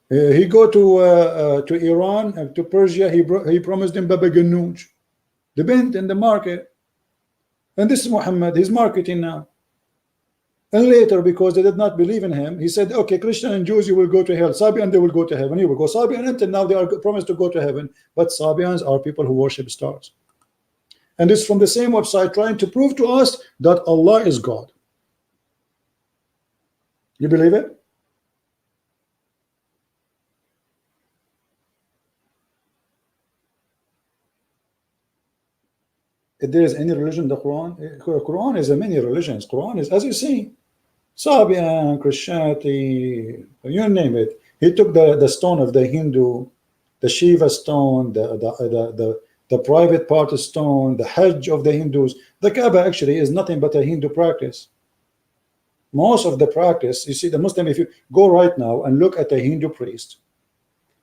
He go to Iran, to Persia, he promised them baba ganoush, the bent in the market. And this is Muhammad, he's marketing now. And later, because they did not believe in him, he said, okay, Christian and Jews, you will go to hell. Sabian, they will go to heaven. You will go. Sabian, until now, they are promised to go to heaven. But Sabians are people who worship stars. And it's from the same website trying to prove to us that Allah is God. You believe it? If there is any religion, the Quran is a many religions. Quran is, as you see, Sabian, Christianity, you name it. He took the stone of the Hindu, the Shiva stone, the private part stone, the Hajj of the Hindus. The Kaaba actually is nothing but a Hindu practice. Most of the practice, you see, the Muslim, if you go right now and look at a Hindu priest,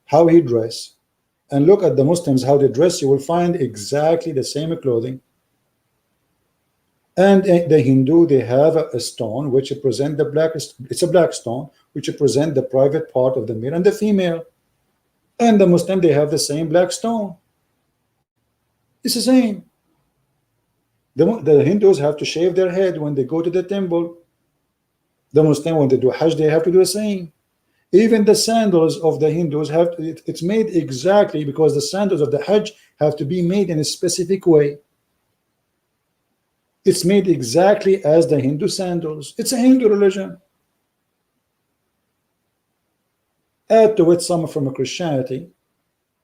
how he dress, and look at the Muslims, how they dress, you will find exactly the same clothing. And the Hindu, they have a stone which represent the black, it's a black stone, which represent the private part of the male and the female. And the Muslim, they have the same black stone. It's the same. The Hindus have to shave their head when they go to the temple. The Muslim, when they do Hajj, they have to do the same. Even the sandals of the Hindus have to, it's made exactly because the sandals of the Hajj have to be made in a specific way. It's made exactly as the Hindu sandals. It's a Hindu religion. Add to it some from Christianity,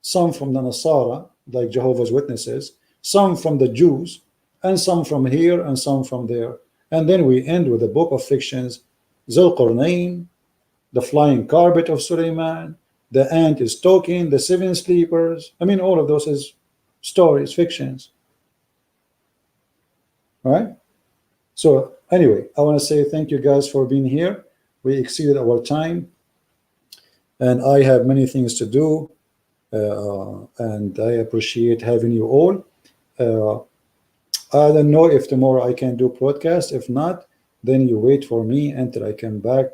some from the Nasara, like Jehovah's Witnesses, some from the Jews, and some from here and some from there. And then we end with a book of fictions, Zulqarnain, the flying carpet of Suleiman, the ant is talking, the seven sleepers. I mean, all of those is stories, fictions. All right. So anyway, I want to say thank you guys for being here. We exceeded our time, and I have many things to do, and I appreciate having you all. I don't know if tomorrow I can do podcast. If not, then you wait for me until I come back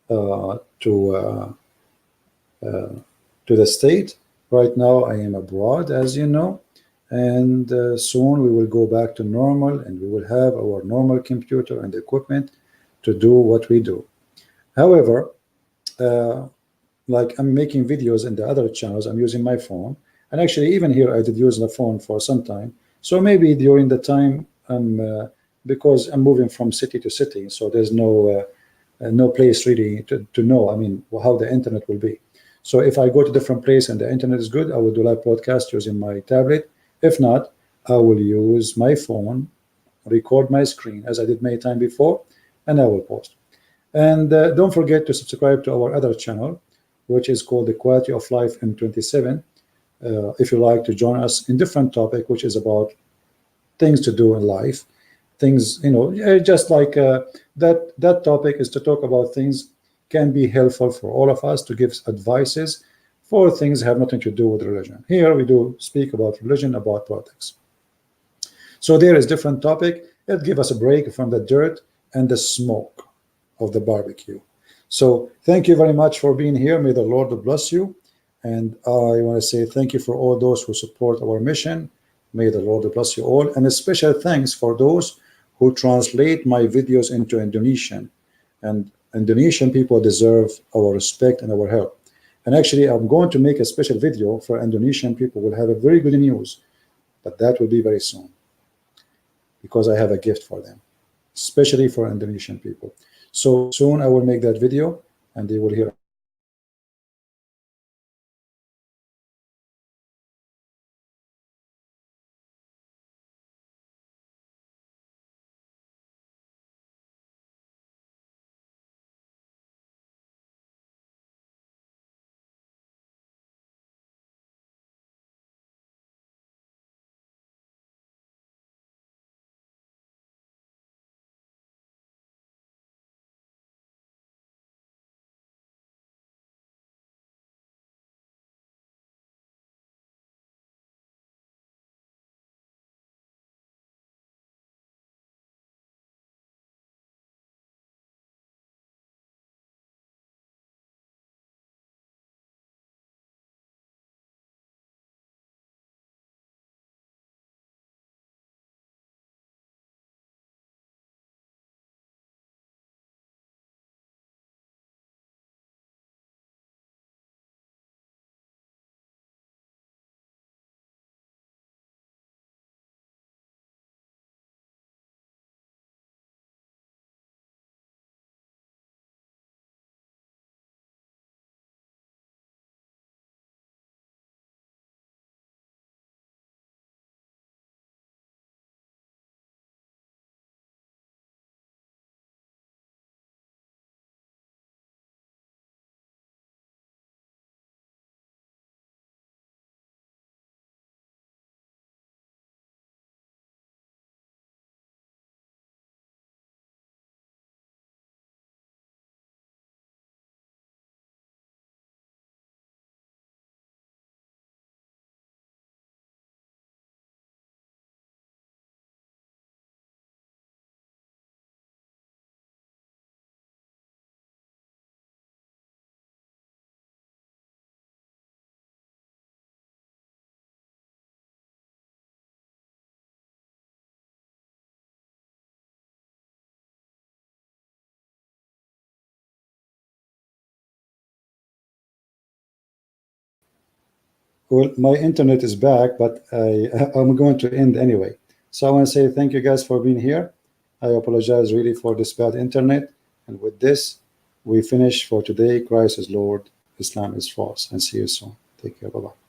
to the state. Right now I am abroad, as you know, and soon we will go back to normal, and we will have our normal computer and equipment to do what we do. However, like I'm making videos in the other channels, I'm using my phone, and actually even here I did use the phone for some time. So maybe during the time because I'm moving from city to city, so there's no place really to know, I mean, how the internet will be. So if I go to different place and the internet is good, I will do live podcast using my tablet. If not, I will use my phone, record my screen as I did many times before, and I will post. And don't forget to subscribe to our other channel, which is called the Quality of Life M27. If you like to join us in different topic, which is about things to do in life. things, just like that topic is to talk about things can be helpful for all of us, to give advices for things have nothing to do with religion. Here we do speak about religion, about politics. So there is different topic. It give us a break from the dirt and the smoke of the barbecue. So thank you very much for being here. May the Lord bless you. And I want to say thank you for all those who support our mission. May the Lord bless you all. And a special thanks for those who translate my videos into Indonesian. And Indonesian people deserve our respect and our help. And actually, I'm going to make a special video for Indonesian people. We'll have a very good news, but that will be very soon, because I have a gift for them, especially for Indonesian people. So soon I will make that video and they will hear. Well, my internet is back, but I'm going to end anyway. So I want to say thank you guys for being here. I apologize really for this bad internet. And with this, we finish for today. Christ is Lord, Islam is false. And see you soon. Take care. Bye-bye.